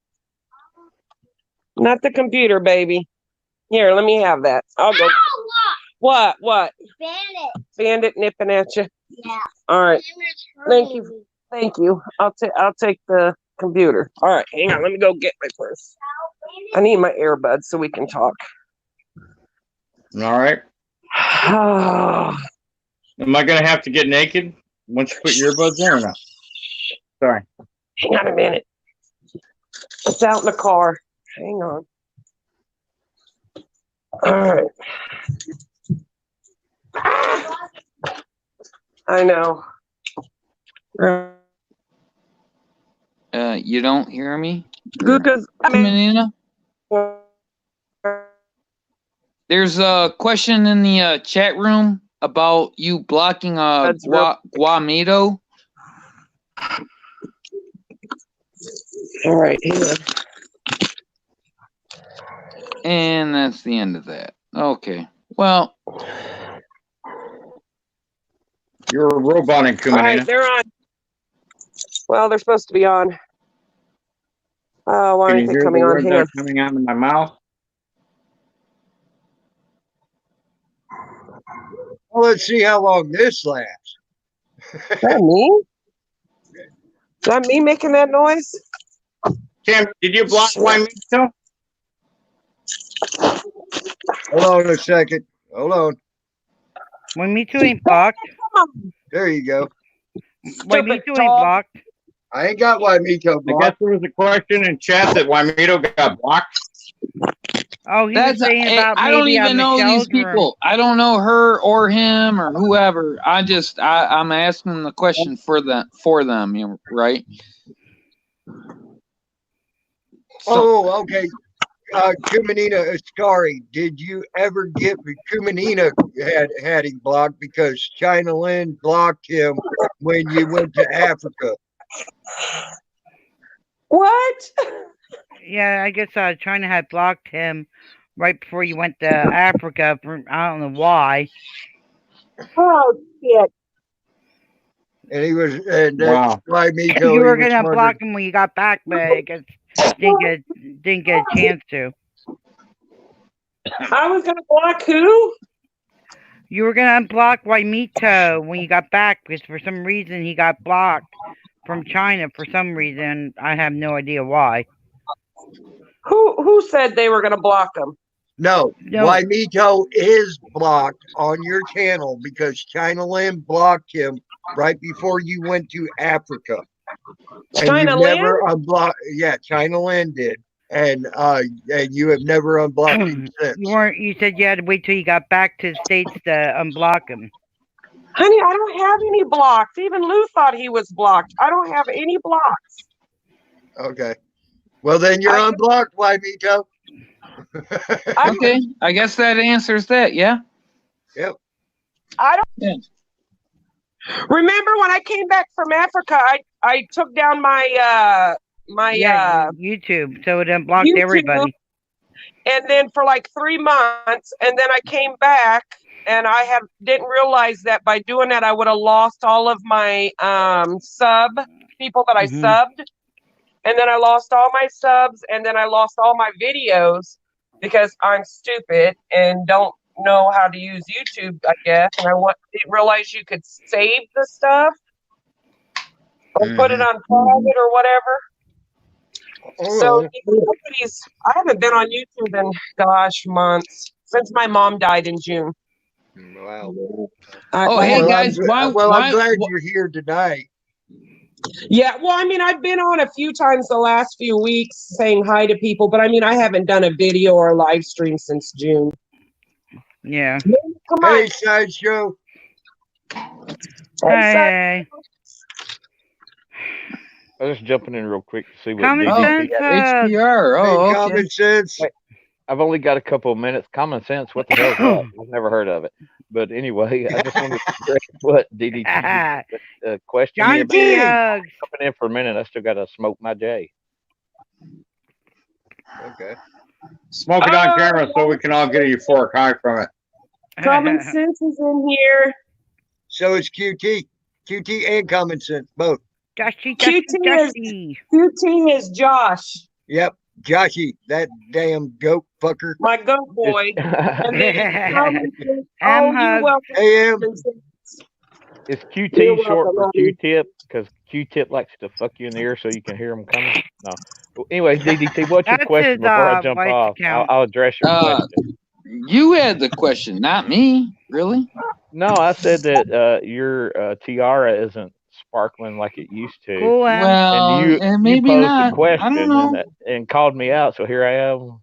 Not the computer, baby. Here, let me have that. I'll go. What? Bandit nipping at you. Yeah. All right. Thank you. I'll take the computer. All right. Hang on. Let me go get my purse. I need my earbuds so we can talk. All right. Am I going to have to get naked once you put your earbuds in or not? Sorry. Hang on a minute. It's out in the car. Hang on. All right. I know. You don't hear me? Because Manina? There's a question in the chat room about you blocking Guamito. All right, hang on. And that's the end of that. Okay. Well, you're a robot in All right, they're on. Well, they're supposed to be on. Why aren't they coming on? Hang on. Coming out of my mouth. Well, let's see how long this lasts. Is that me? Is that me making that noise? Tim, did you block Guamito? Hold on a second. Hold on. Juanito ain't blocked. There you go. Juanito ain't dog. blocked. I ain't got Juanito I guess blocked. there was a question in chat that Juanito got blocked. Oh, he was That's saying about I don't maybe on even know these Michelle's room. people. I don't know her or him or whoever. I'm asking the question for them, you know, right? Oh, okay. Kumanina Ascari, did you ever get Kumanina had him blocked because China Lynn blocked him when you went to Africa? What? Yeah, I guess China had blocked him right before you went to Africa. I don't know why. Oh shit! And he was, and that's Wow. why Miko. You he were was gonna wondering- block him when you got back, but I guess didn't get a chance to. I was gonna block who? You were gonna unblock Juanito when you got back because for some reason he got blocked from China for some reason. I have no idea why. Who said they were gonna block him? No, No. Juanito is blocked on your channel because China Lynn blocked him right before you went to Africa. And China you've Lynn? never unblocked. Yeah, China Lynn did, and you have never unblocked him since. You said you had to wait till you got back to the States to unblock him. Honey, I don't have any blocks. Even Lou thought he was blocked. I don't have any blocks. Okay, well then you're unblocked, Juanito. Okay, I guess that answers that. Yeah. Yep. I don't. Yeah. Remember when I came back from Africa, I took down my YouTube, so it unblocked YouTube. everybody. And then for like 3 months, and then I came back, and I didn't realize that by doing that I would have lost all of my sub people that I subbed, and then I lost all my subs, and then I lost all my videos because I'm stupid and don't know how to use YouTube, I guess, and I didn't realize you could save the stuff or put it on private or whatever. So I haven't been on YouTube in months since my mom died in June. Wow. Hey guys, I'm glad you're here tonight. Yeah, well, I mean, I've been on a few times the last few weeks saying hi to people, but I mean, I haven't done a video or a live stream since June. Yeah. Come on. Hey, Sideshow. Hey. I was just jumping in real quick to see what Common DDT sense. HDR. Oh, Hey, okay. Common sense. I've only got a couple of minutes. Common sense. What the hell is that? I've never heard of it. But anyway, I just wanted to address what DDT question John here. T. Hugs. Jumping in for a minute. I still got to smoke my J. Okay. Smoke it on camera so we can all get a euphoric high from it. Common sense is in here. So is QT. QT and Common Sense, both. Joshy, QT is Josh. Yep. Joshy, that damn goat fucker. My goat boy. And then Common Sense. Hug. welcome. Hey, Em. Is You're QT short welcome, for honey. Q-tip? Because Q-tip likes to fuck you in the ear so you can hear them coming. No. Well, anyway, DDT, what's your That's question his, before I jump voice off? account. I'll address your question. You had the question, not me. Really? No, I said that your tiara isn't sparkling like it used to. Cool. Well, And you maybe posed not. a question I don't know. and called me out, so here I am.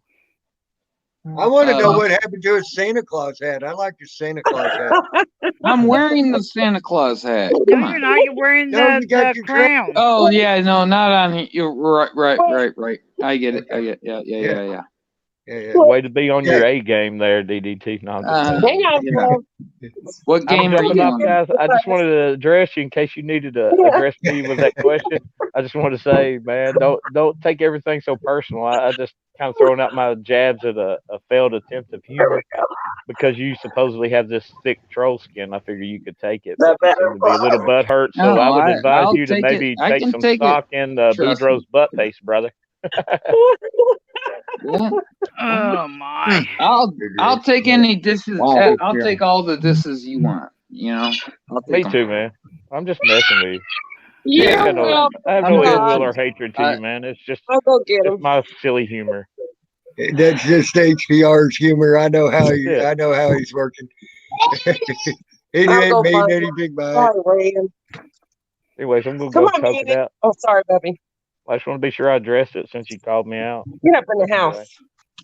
I want to know what happened to his Santa Claus hat. I like your Santa Claus hat. I'm wearing the Santa Claus hat. No, you're not. You're wearing No, you got the your crown. Oh yeah, no, not on here. You're right. I get it. I get. Yeah. Yeah, yeah. Way to be on your A game there, DDT. No, I'm just Hang on, Phil. What game are you jumping off, on? guys. I just wanted to address you in case you needed to address me with that question. I just want to say, man, don't take everything so personal. I just kind of throwing out my jabs at a failed attempt of humor because you supposedly have this thick troll skin. I figure you could take it, but you seem to be a little butt hurt. So No, I would advise I'll you to take maybe it. I take can some take it. stock in Trust Boudreaux's butt paste, brother. Yeah. Oh my. I'll take any disses. Wow. I'll Yeah. take all the disses you want. You know. I'll take Me 'em. too, man. I'm just messing with you. Yeah, I have no well, I have I'm no good. ill will or hatred to you, man. It's just I'll go get it's him. my silly humor. That's just HPR's humor. I know how Yeah. I know how he's working. He I'll didn't go mean find him. anything by it. Sorry, Rand. Anyways, I'm gonna Come go on, toke it Danny. out. Oh, sorry, baby. I just want to be sure I addressed it since you called me out. Get up in the Anyway. house.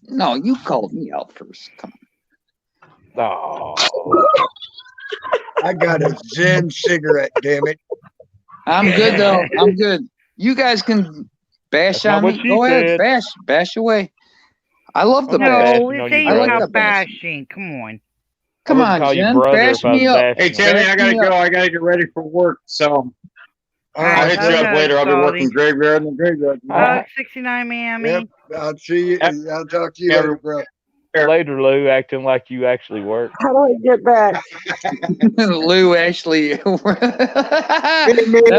No, you called me out first. Come Oh, I got a Zen cigarette, damn it. on. I'm good though. I'm good. You guys can bash That's not on what me. she Go ahead, said. bash away. I love the I'm not bash. bashing No, on this you, ain't I like brother. about the bash. bashing. Come on. I Come wouldn't on, call you Jen. brother Bash if I was me up. Hey, bashing on Tammy, you. I Bash gotta me go. up. I gotta get ready for work. So All I'll right. hit Hug, you up hug, later. I'll be working Salty. graveyard in the graveyard tomorrow. Hug 69 Miami. Yep. I'll see you. Yep. I'll talk to you Every- later, bro. Later, Lou, acting like you actually work. How do I get back? Lou actually. That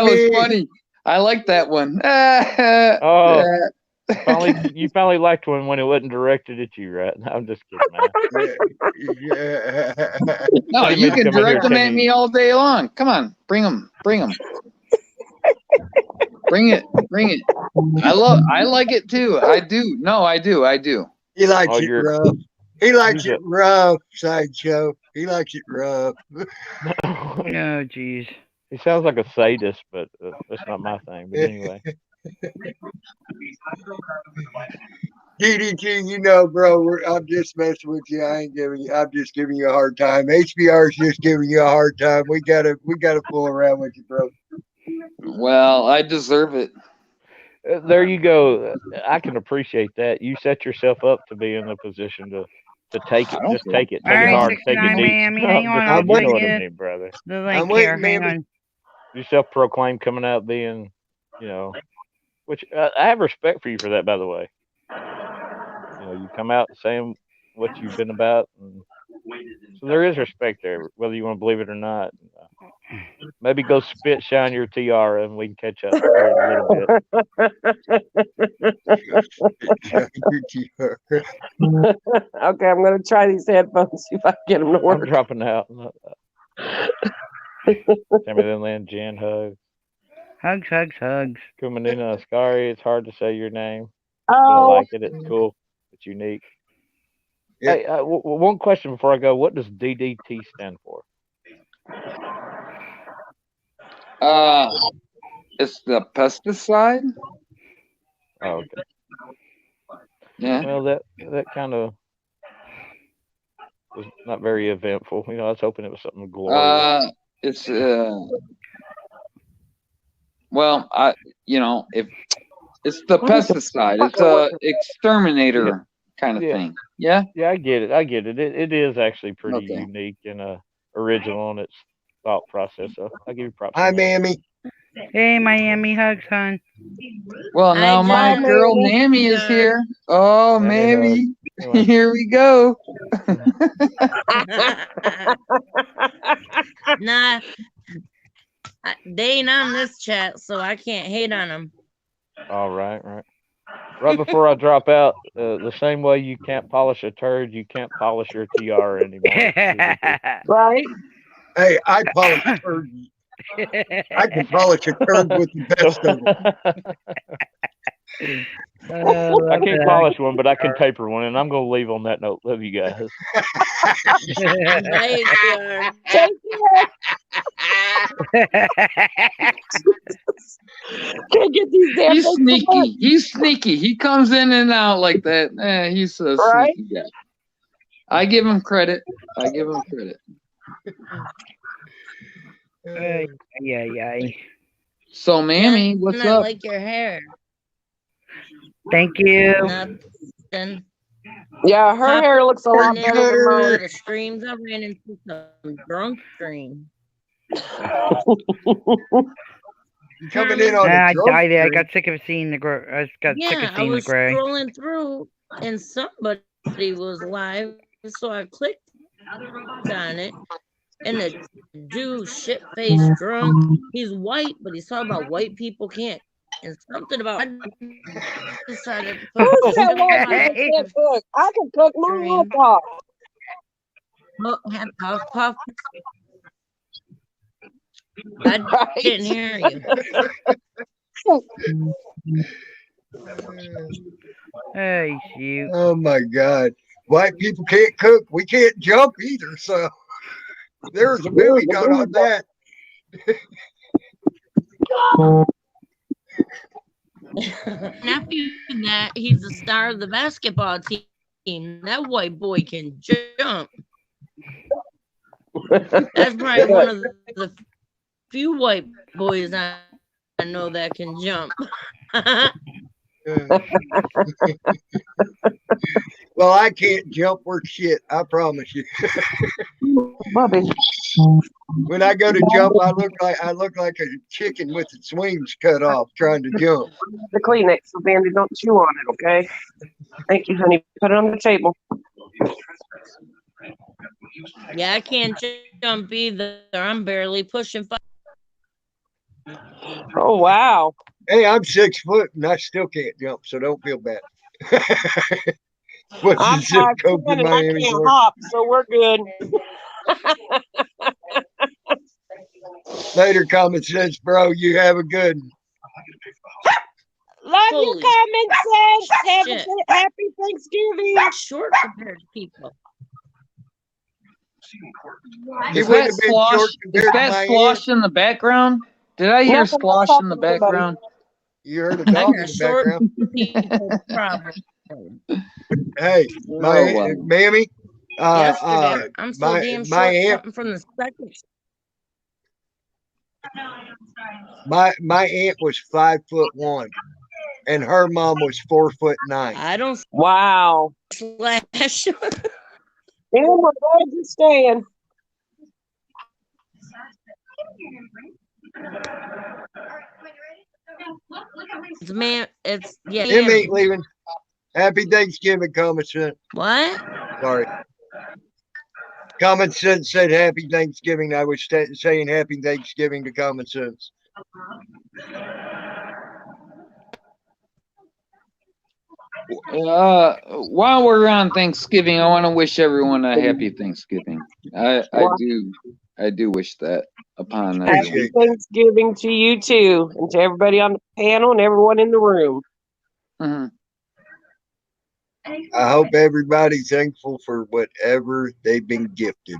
was funny. I like that one. Oh, you finally liked one when it wasn't directed at you, right? No, I'm just kidding, man. No, I didn't you mean to can come in here direct them at telling me you. all day long. Come on, bring them. Bring it. I like it too. I do. No, I do. He likes Oh, it you're. rough. He likes He's it rough, Sideshow. He likes it rough. Oh, jeez. He sounds like a sadist, but that's not my thing. But anyway, DDT, you know, bro, I'm just messing with you. I'm just giving you a hard time. HBR's just giving you a hard time. We gotta fool around with you, bro. Well, I deserve it. there you go. I can appreciate that. You set yourself up to be in a position to take it. I don't Just care. take it. All Take it right, hard. Take it 69 deep. Miami. Hang on. I'll I'm You send know what I you mean, brother. the I'm link waiting, here. Hang Mammy. on. You self-proclaimed coming out being, which I have respect for you for that, by the way. You come out saying what you've been about, and so there is respect there, whether you want to believe it or not. Maybe go spit shine your tiara, and we can catch up here in a little bit. Okay, I'm gonna try these headphones, see if I can get them to I'm work. dropping out. Tammy Linland, Jen, hugs. Hugs. Kumanina Ascari, it's hard to say your name, but I Oh, like it. It's cool. It's unique. Yeah. Hey, one question before I go. What does DDT stand for? It's the pesticide. Oh, okay. Yeah. Well, that kind of was not very eventful. I was hoping it was something glorious. It's well, if it's the pesticide, it's a exterminator kind of thing. Yeah. Yeah, I get it. It is actually pretty Okay. unique and original in its thought process. So I give you props. Hi, on that. Mammy. Hey, Miami. Hugs, hon. Well, Hi, now my Jen. girl Mammy is here. Oh, Mammy Mammy, Anyway. here we go. Nah, they ain't on this chat, so I can't hate on them. All right. Right before I drop out, the same way you can't polish a turd, you can't polish your tiara anymore. right. Hey, I polish turd. I can polish a turd with the best of them. I can't polish one, but I can taper one, and I'm going to leave on that note. Love you guys. Bye, HBR. Take Can't get these damn He's things to work. sneaky. He's sneaky. He comes in and out like that. He's a Right? sneaky guy. I give him credit. Yeah. So, Mammy, Jen, what's I up? like your hair. Thank you. Nothing. Yeah, her hair looks a lot better than For mine. the streams, I ran into some drunk stream. Coming in on I a drunk died. I stream. got sick of seeing the gray. I got sick Yeah, of I seeing the was gray. scrolling through and somebody was live, so I clicked on it. And the dude, shit faced drunk, he's white, but he's talking about white people can't. And something about I decided to Who put said some white on my people can't cook? I can cook my stream. ass off. Puff, puff. I Right? didn't hear you. Hey, shoot. Oh my God. White people can't cook. We can't jump either. So there's a movie done on that. Nephew, that he's the star of the basketball team. That white boy can jump. That's probably one of the few white boys I know that can jump. Well, I can't jump worth shit. I promise you. Bubby. When I go to jump, I look like a chicken with its wings cut off trying to jump. The Kleenex, so Bandy, don't chew on it, okay? Thank you, honey. Put it on the table. Yeah, I can't jump either. I'm barely pushing 5. Oh, wow. Hey, I'm 6 foot and I still can't jump, so don't feel bad. What's I'm the zip 5'10" code for and I Miami? can't Florida? hop, so we're good. Later, common sense, bro. You have a good one. Love Holy your common sense. shit. Happy Thanksgiving. Short compared to people. You Is wouldn't that have been slosh? short Is compared to that my slosh in the background? Did I hear Nothing, slosh I'm in the talking to somebody. background? You heard a I dog in got the short background. people problem. Hey, my Oh, wow. mammy, Yesterday, I'm so my damn my short aunt something from the second. my aunt was 5'1", and her mom was 4'9". I don't Wow. slash. Yeah, we're glad you're staying. It's man. It's yeah. Him Miami. ain't leaving. Happy Thanksgiving, common sense. What? Sorry. Common sense said happy Thanksgiving. I was saying happy Thanksgiving to common sense. While we're on Thanksgiving, I want to wish everyone a happy Thanksgiving. I do wish that upon Happy everyone. Appreciate that. Thanksgiving to you too, and to everybody on the panel and everyone in the room. Mhm. I hope everybody's thankful for whatever they've been gifted.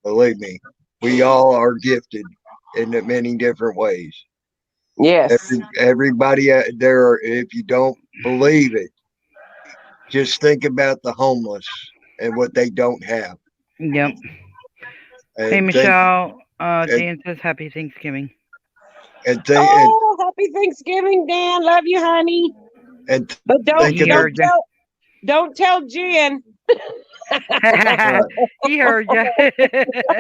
Believe me, we all are gifted in many different ways. Yes. Everybody there, if you don't believe it, just think about the homeless and what they don't have. Yep. And Hey, think, Michelle. Dan says happy Thanksgiving. and think, Oh, happy Thanksgiving, Dan. Love you, honey. and But think He about heard ya. don't tell Jen. He heard you.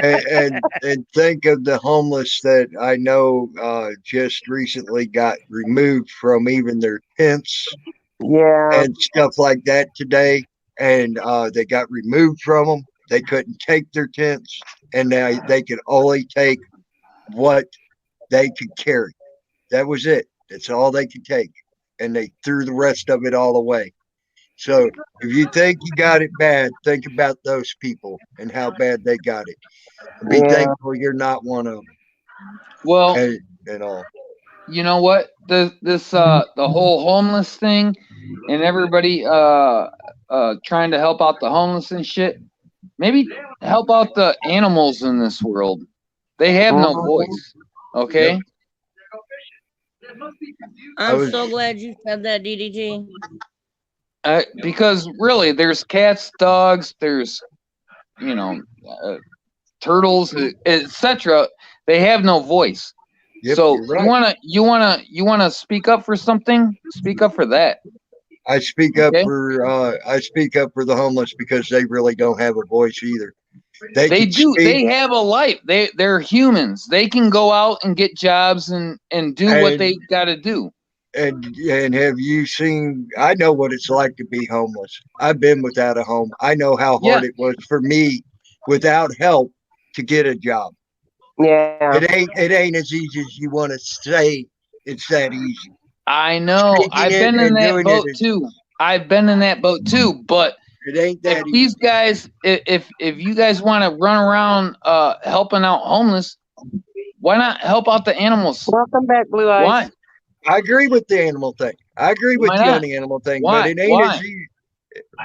and think of the homeless that I know just recently got removed from even their tents Yeah. and stuff like that today, and they got removed from them. They couldn't take their tents, and now they could only take what they could carry. That was it. That's all they could take, and they threw the rest of it all away. So if you think you got it bad, think about those people and how bad they got it. Be Yeah. thankful you're not one of them. Well, And all. you know what? The whole homeless thing and everybody trying to help out the homeless and shit. Maybe help out the animals in this world. They have no voice. Okay? I'm so glad you said that, DDT. Because really, there's cats, dogs, there's turtles, etc. They have no voice. Yep, So you're right. you wanna speak up for something? Speak up for that. I speak up Okay. for the homeless because they really don't have a voice either. They can do. speak, They have a life. They're humans. They can go out and get jobs and do what they got to do. and have you seen? I know what it's like to be homeless. I've been without a home. I know how hard it was for me without help to get a job. Yeah. It ain't as easy as you want to say. It's that easy. I know. I've been in that boat too. I've been in that boat too. But it ain't that easy. These guys, if you guys want to run around helping out homeless, why not help out the animals? Welcome back, Blue Eyes. Why? I agree with the animal thing. I agree with Why you on not? the animal thing, Why? but it ain't Why? as you.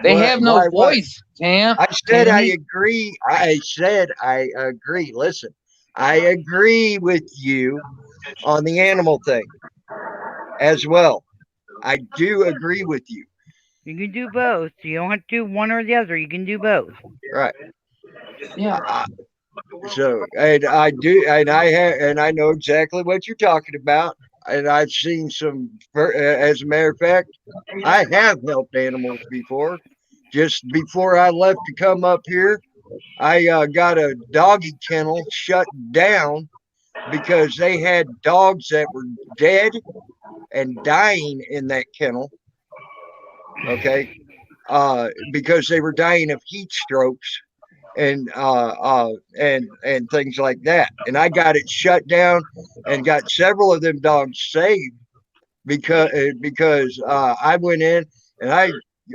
They What? have no Why? What? voice, Tam. I said I Tammy. agree. I said I agree. Listen, I agree with you on the animal thing as well. I do agree with you. You can do both. You don't have to do one or the other. You can do both. Right. Yeah. So, and I do, and I have, and I know exactly what you're talking about. And I've seen some, as a matter of fact, I have helped animals before. Just before I left to come up here, I got a doggy kennel shut down because they had dogs that were dead and dying in that kennel. Okay. Because they were dying of heat strokes and things like that. And I got it shut down and got several of them dogs saved because I went in and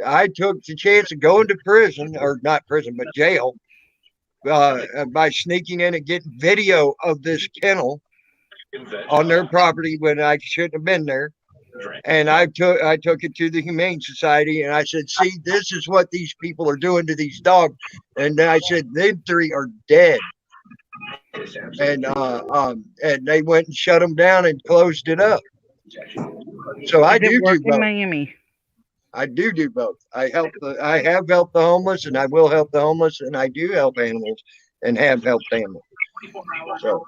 I took the chance of going to prison, or not prison but jail, by sneaking in and getting video of this kennel on their property when I shouldn't have been there. And I took it to the Humane Society, and I said, "See, this is what these people are doing to these dogs." And then I said, "Them three are dead." And they went and shut them down and closed it up. So I Does it do work in both. Miami? I do both. I have helped the homeless, and I will help the homeless, and I do help animals, and have helped animals. So,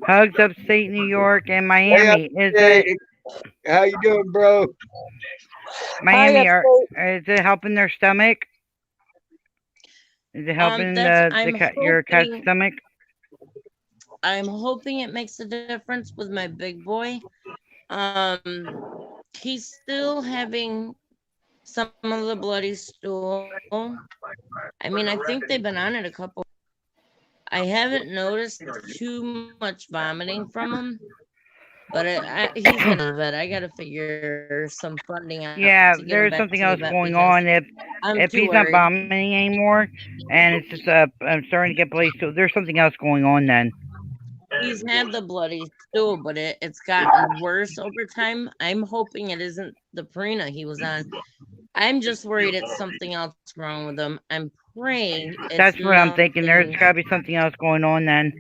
Hugs upstate New York and hey, Miami. Is it how you doing, bro? Miami? Hi, Is it helping their stomach? Is it helping I'm your cat's hoping stomach? I'm hoping it makes a difference with my big boy. He's still having some of the bloody stool. I mean, I think they've been on it a couple. I haven't noticed too much vomiting from him, but he's gonna the vet. I gotta figure some funding out Yeah, to get him there's back something to the else vet going because on. I'm If too he's not worried. vomiting anymore, and it's just I'm starting to get bloody stool. There's something else going on then. He's had the bloody stool, but it's gotten worse over time. I'm hoping it isn't the Purina he was on. I'm just worried it's something else wrong with him. I'm praying it's That's what I'm thinking. There's nothing. got to be something else going on then.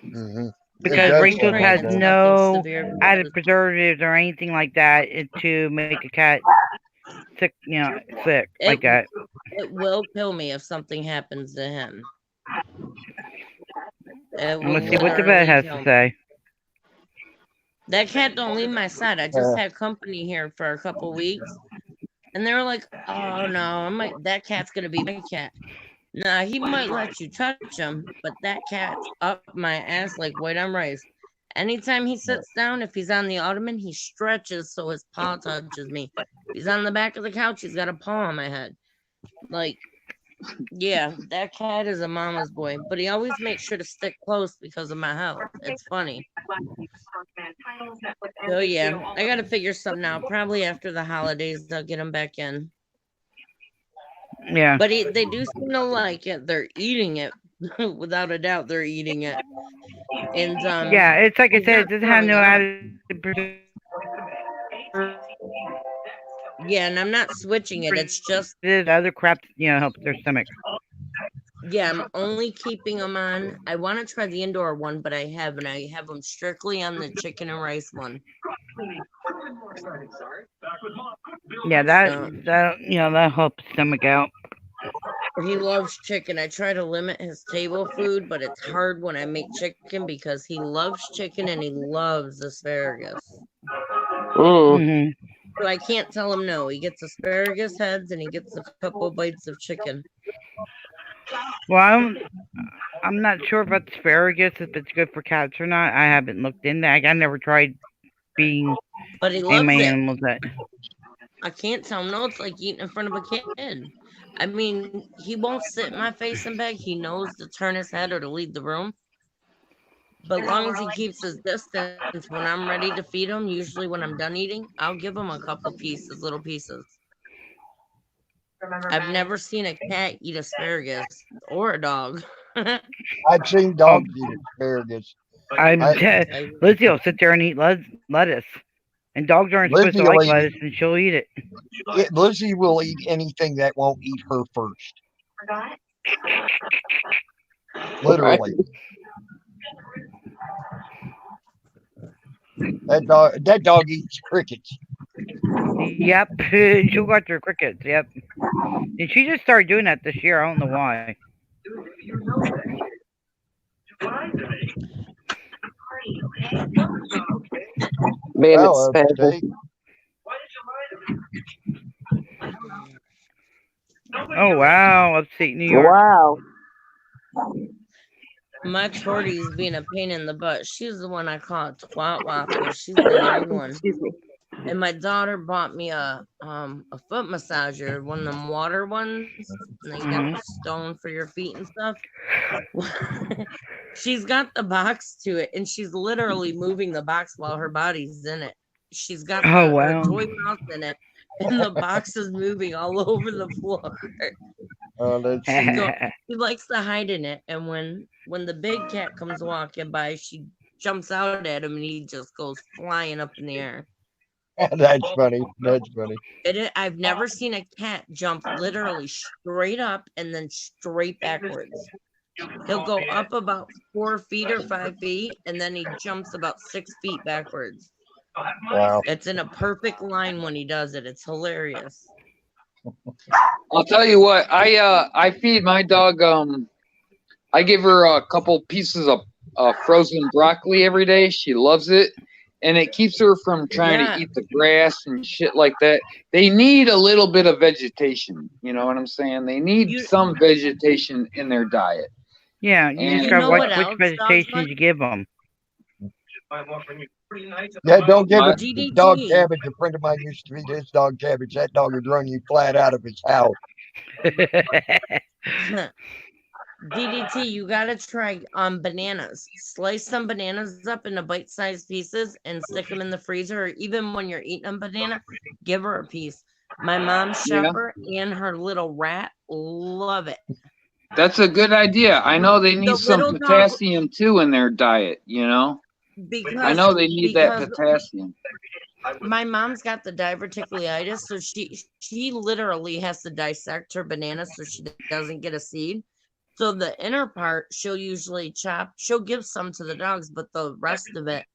Mm-hmm. Because does Rachel's sound has like that. no severe added preservatives or anything like that to make a cat sick, sick like that. It will kill me if something happens to him. It will Let's see what the vet literally has kill to me. say. That cat don't leave my side. I just had company here for a couple weeks, and they were like, "Oh no, that cat's gonna be my cat." Nah, he might let you touch him, but that cat's up my ass like white on rice. Anytime he sits down, if he's on the ottoman, he stretches so his paw touches me. If he's on the back of the couch, he's got a paw on my head. Like, yeah, that cat is a mama's boy, but he always makes sure to stick close because of my health. It's funny. So yeah, I gotta figure something out. Probably after the holidays, they'll get him back in. Yeah. But they do seem to like it. They're eating it. Without a doubt, they're eating it. And yeah, it's like I said, it doesn't have no added. Yeah, and I'm not switching it. It's just the other crap, helps their stomach. Yeah, I'm only keeping them on. I want to try the indoor one, but I haven't. I have them strictly on the chicken and rice one. Yeah, that helps stomach out. He loves chicken. I try to limit his table food, but it's hard when I make chicken because he loves chicken and he loves asparagus. Mm-hmm. So I can't tell him no. He gets asparagus heads and he gets a couple bites of chicken. Well, I'm not sure about asparagus, if it's good for cats or not. I haven't looked into that. I never tried being but he loves my it. animals that. I can't tell him no. It's like eating in front of a kid. I mean, he won't sit in my face and beg. He knows to turn his head or to leave the room. But as long as he keeps his distance, when I'm ready to feed him, usually when I'm done eating, I'll give him a couple pieces, little pieces. I've never seen a cat eat asparagus or a dog. I've seen dogs eat asparagus. Lizzie will sit there and eat lettuce. And dogs aren't supposed to Lizzie will like eat- lettuce, and she'll eat it. Lizzie will eat anything that won't eat her first. Forgot? Literally. That dog eats crickets. Yep, she'll go after crickets. Yep, and she just started doing that this year. I don't know why. Man, Well, it's special. steak. Oh wow, upstate New York. Wow. My Torty's being a pain in the butt. She's the one I call a twat whopper. She's the young one. Excuse me. And my daughter bought me a foot massager, one of them water ones. And they got the stone for your feet and stuff. She's got the box to it, and she's literally moving the box while her body's in it. She's got Oh, her wow. toy mouth in it, and the box is moving all over the floor. Oh, that's She likes to hide in it, and when the big cat comes walking by, she jumps out at him, and he just goes flying up in the air. that's funny. That's funny. I've never seen a cat jump literally straight up and then straight backwards. He'll go up about 4 feet or 5 feet, and then he jumps about 6 feet backwards. Wow. It's in a perfect line when he does it. It's hilarious. I'll tell you what, I feed my dog. I give her a couple pieces of frozen broccoli every day. She loves it, and it keeps her from trying Yeah. to eat the grass and shit like that. They need a little bit of vegetation. You know what I'm saying? They need some vegetation in their diet. Yeah, you And just You gotta know watch what which else dogs vegetation like? you give them. Yeah, don't give a DDT. dog cabbage. A friend of mine used to feed his dog cabbage. That dog would run you flat out of his house. DDT, you gotta try bananas. Slice some bananas up into bite-sized pieces and stick them in the freezer. Or even when you're eating a banana, give her a piece. My mom's Yeah. shepherd and her little rat love it. That's a good idea. I know they need The some little dog- potassium too in their diet. You know, Because I know they need that because potassium. my mom's got the diverticulitis, so she literally has to dissect her banana so she doesn't get a seed. So the inner part she'll usually chop. She'll give some to the dogs, but the rest of it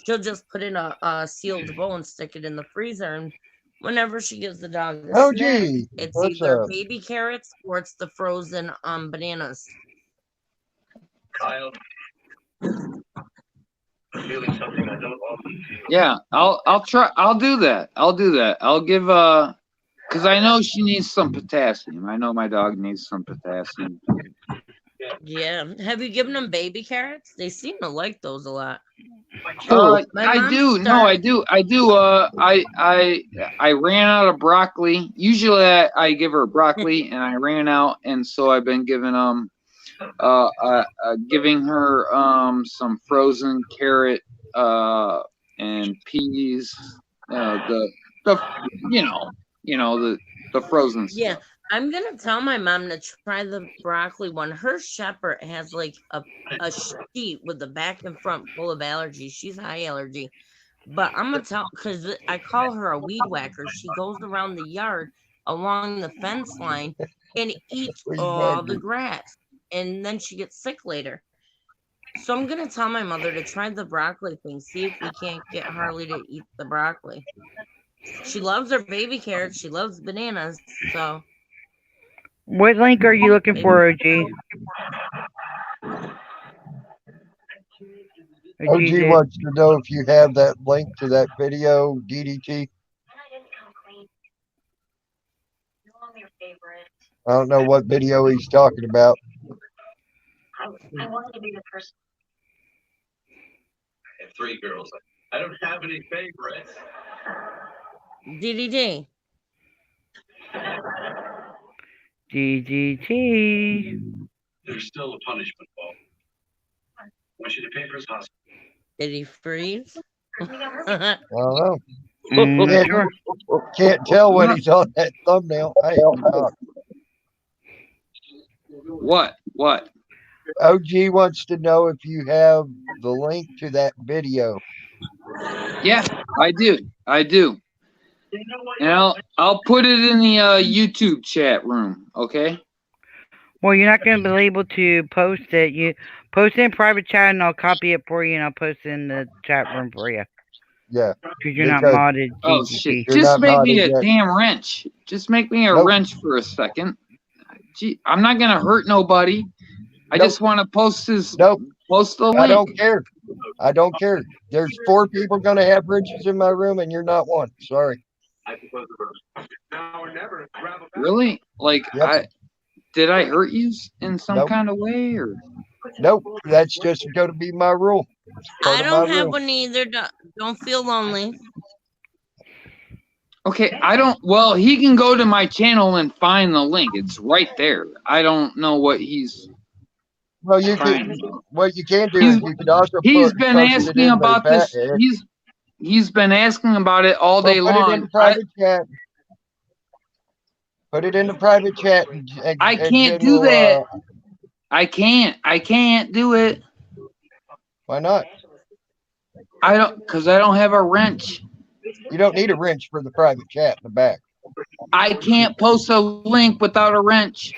she'll just put in a sealed bowl and stick it in the freezer. And whenever she gives the dog a Oh, snack, gee. it's What's either up? baby carrots or it's the frozen bananas. Kyle. Feeling something I don't often feel. Yeah, I'll try. I'll do that. I'll give because I know she needs some potassium. I know my dog needs some potassium. Yeah. Have you given them baby carrots? They seem to like those a lot. I mom do. No, started- I do. I ran out of broccoli. Usually I give her broccoli, and I ran out, and so I've been giving giving her some frozen carrot and peas. The frozen stuff. Yeah, I'm gonna tell my mom to try the broccoli one. Her shepherd has like a sheet with the back and front full of allergies. She's high allergy. But I'm gonna tell because I call her a weed whacker. She goes around the yard along the fence line and eats Weed all the whacker. grass. And then she gets sick later. So I'm gonna tell my mother to try the broccoli thing, see if we can't get Harley to eat the broccoli. She loves her baby carrots, she loves bananas, so What link are you looking for, OG? OG wants to know if you have that link to that video, DDT. I don't know what video he's talking about. I wanted to be the person. I have 3 girls. I don't have any favorites. DDD. DDT. There's still a punishment, Paul. I want you to pay for his hospital. Did he freeze? I don't know. Mm, Can't tell when he's on that thumbnail. I have to talk. What? OG wants to know if you have the link to that video. Yeah, I do. I do. And I'll put it in the YouTube chat room. Okay. Well, you're not going to be able to post it. You post it in private chat, and I'll copy it for you, and I'll post it in the chat room for you. Yeah. Because you're not Because- modded. Oh GGG. shit! You're Just not make me a modded yet. damn wrench. Just make me a Nope. wrench for a second. Gee, I'm not gonna hurt nobody. I Nope. just want to post this. Nope. Post the link. I don't care. I don't care. There's 4 people going to have wrenches in my room, and you're not one. Sorry. Really? Like Yep. did I hurt you in some Nope. kind of way or? Nope. That's just going to be my rule. It's part I of don't my have rule. one either. Don't feel lonely. Okay, I don't. Well, he can go to my channel and find the link. It's right there. I don't know what he's Well, you trying. can. What you can do He's- is you could also He's post been it asking in the about this. chat. He's been asking about it all day Well, put it in long. the private chat. Put it in the private chat. I and can't Jen do will, that. I can't do it. Why not? I don't, because I don't have a wrench. You don't need a wrench for the private chat in the back. I can't post a link without a wrench.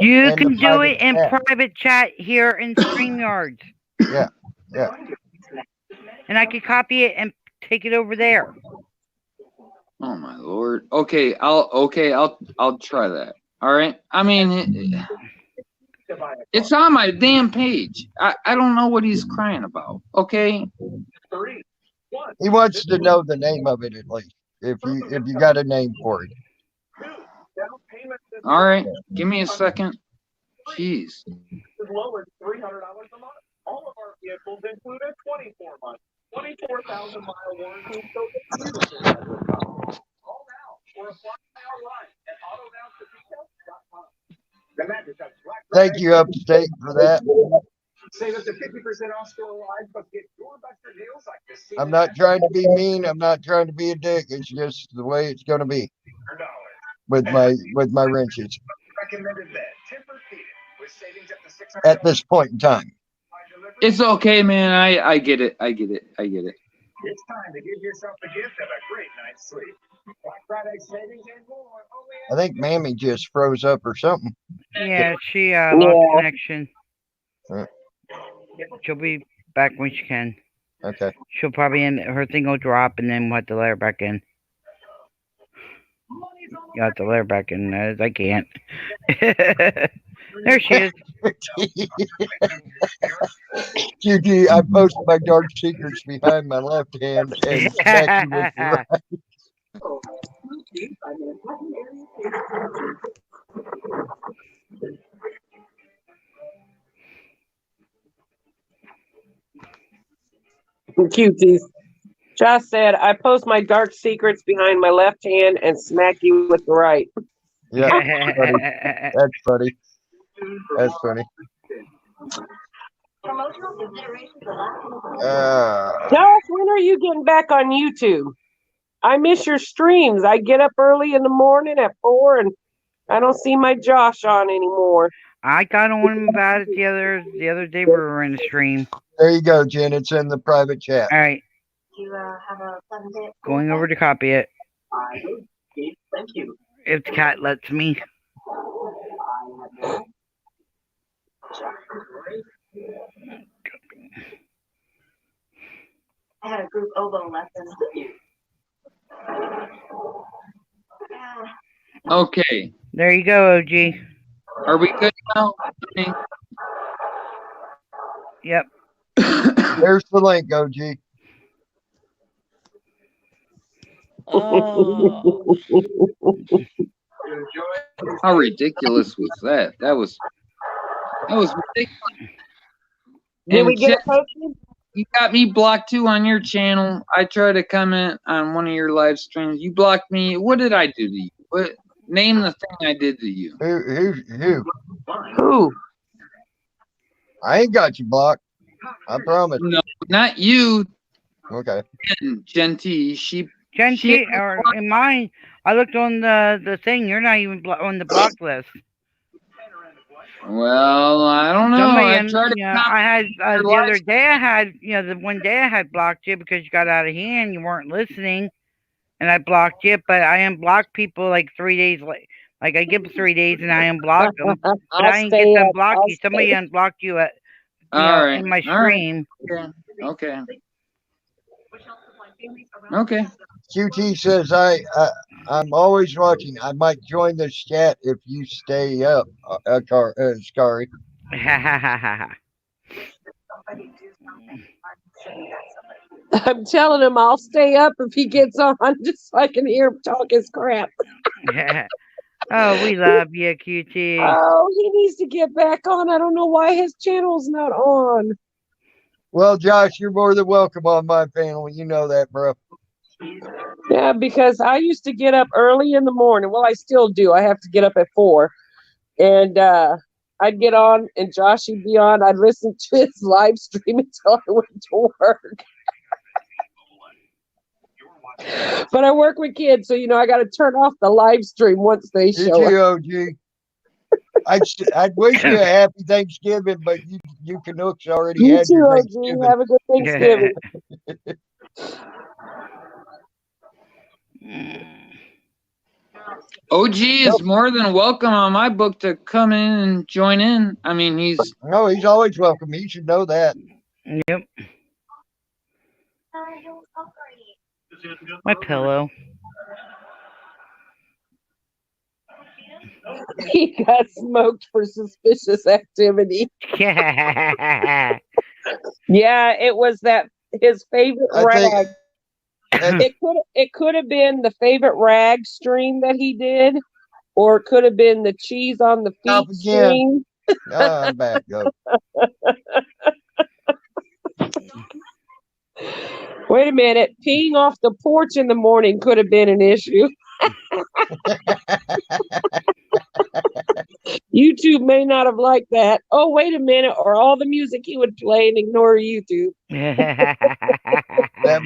You And the can do private it in chat. private chat here in StreamYard. Yeah. And I can copy it and take it over there. Oh my lord. Okay, I'll try that. All right. I mean, it's on my damn page. I don't know what he's crying about. Okay. He wants to know the name of it at least. If you got a name for it. All right. Give me a second. Jeez. As low as $300 a month. All of our vehicles include a 24-month, 24,000-mile warranty. So call now or apply online at autonow.com. The Magic has Black Thank you, Upstate, for that. Save up to 50% off store wide, but get doorbuster deals like this. I'm not trying to be mean. I'm not trying to be a dick. It's just the way it's going to be with my wrenches Recommended bed, Tempur-Pedic, with savings up to $600 at this point in time. It's okay, man. I get it. I get it. It's time to give yourself the gift of a great night's sleep. Black Friday savings and more. I think Mammy just froze up or something. Yeah, she lost connection. Right. She'll be back when she can. Okay. She'll probably end. Her thing will drop, and then we'll have to let her back in. You have to let her back in. I can't. There she is. QG, I posted my dark secrets behind my left hand and smacked you with the right. Cuties. Josh said, I post my dark secrets behind my left hand and smack you with the right. Yeah, that's funny. That's funny. Josh, when are you getting back on YouTube? I miss your streams. I get up early in the morning at 4 and I don't see my Josh on anymore. I got on him about it the other day. We were in the stream. There you go, Jen. It's in the private chat. All right. You have a pleasant day. Going over to copy it. Thank you. If the cat lets me. I had a group oboe lesson. Okay. There you go, OG. Are we good now? Yep. There's the link, OG. Oh. How ridiculous was that? That was ridiculous. Did And we get it Jen, posted? you got me blocked too on your channel. I tried to comment on one of your live streams. You blocked me. What did I do to you? What? Name the thing I did to you. Who? Who? I ain't got you blocked. I promise. No, not you. Okay. Genty. She or in mine, I looked on the thing. You're not even on the block list. Well, I don't know. Somebody, I tried to I had your the live other day. I had, the one day I had blocked you because you got out of hand. You weren't listening, and I blocked you. But I unblocked people like 3 days late. Like I give them 3 days and I unblock them, but I'll I didn't get stay to up. unblock I'll you. Somebody stay. unblocked you at, All right. in my All right. stream. Okay. Okay. QT says I'm always watching. I might join this chat if you stay up, Scary. I'm telling him I'll stay up if he gets on, just so I can hear him talk his crap. Oh, we love you, QT. Oh, he needs to get back on. I don't know why his channel's not on. Well, Josh, you're more than welcome on my panel. You know that, bro. Yeah, because I used to get up early in the morning. Well, I still do. I have to get up at 4. And I'd get on, and Josh would be on. I'd listen to his live stream until I went to work. But I work with kids, so I got to turn off the live stream once they Did show you, up. OG? I'd wish you a happy Thanksgiving, but you Canucks already You had too, your OG. Thanksgiving. Have a good Thanksgiving. OG is more than welcome on my book to come in and join in. I mean, he's always welcome. He should know that. Yep. My pillow. He got smoked for suspicious activity. Yeah. Yeah, it was his favorite rag. It could have been the favorite rag stream that he did, or it could have been the cheese on the feet stream. I'm back up. Wait a minute. Peeing off the porch in the morning could have been an issue. YouTube may not have liked that. Oh, wait a minute. Or all the music he would play and ignore YouTube. That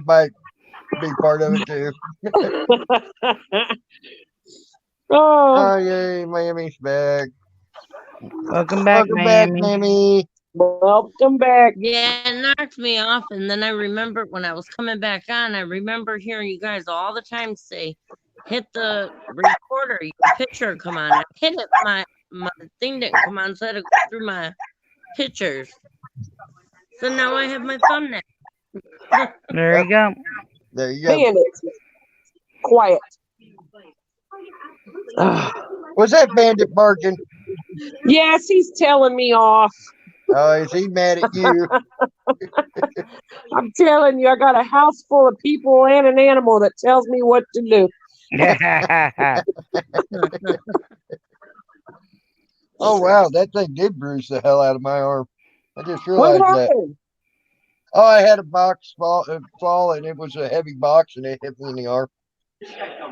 might be part of it too. Oh, yay, Miami's back. Welcome back, Miami. Welcome back. Yeah, it knocked me off, and then I remember when I was coming back on, I remember hearing you guys all the time say, hit the recorder, your picture come on. I hit it, my thing didn't come on, so I had to go through my pictures. So now I have my thumbnail. There you go. There you go. Bandit. Quiet. Was that Bandit barking? Yes, he's telling me off. Oh, is he mad at you? I'm telling you, I got a house full of people and an animal that tells me what to do. Oh, wow. That thing did bruise the hell out of my arm. I just What realized that. happened? Oh, I had a box fall, and it was a heavy box, and it hit me in the arm.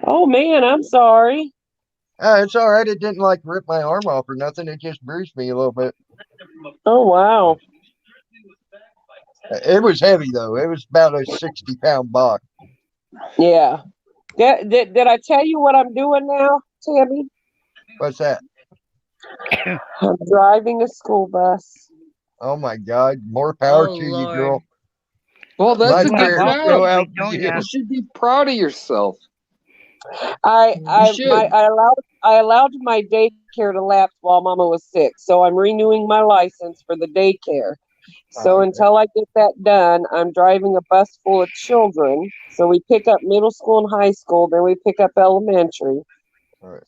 Oh, man, I'm sorry. It's all right. It didn't like rip my arm off or nothing. It just bruised me a little bit. Oh, wow. It was heavy, though. It was about a 60-pound box. Yeah. Did I tell you what I'm doing now, Tammy? What's that? I'm driving a school bus. Oh, my God. More power Oh, to you, Lord. girl. well. That's a My good prayers go job. out Don't to ya? you. You should be proud of yourself. I should. allowed my daycare to lapse while Mama was sick, so I'm renewing my license for the daycare. So Okay. until I get that done, I'm driving a bus full of children. So we pick up middle school and high school, then we pick up elementary. All right.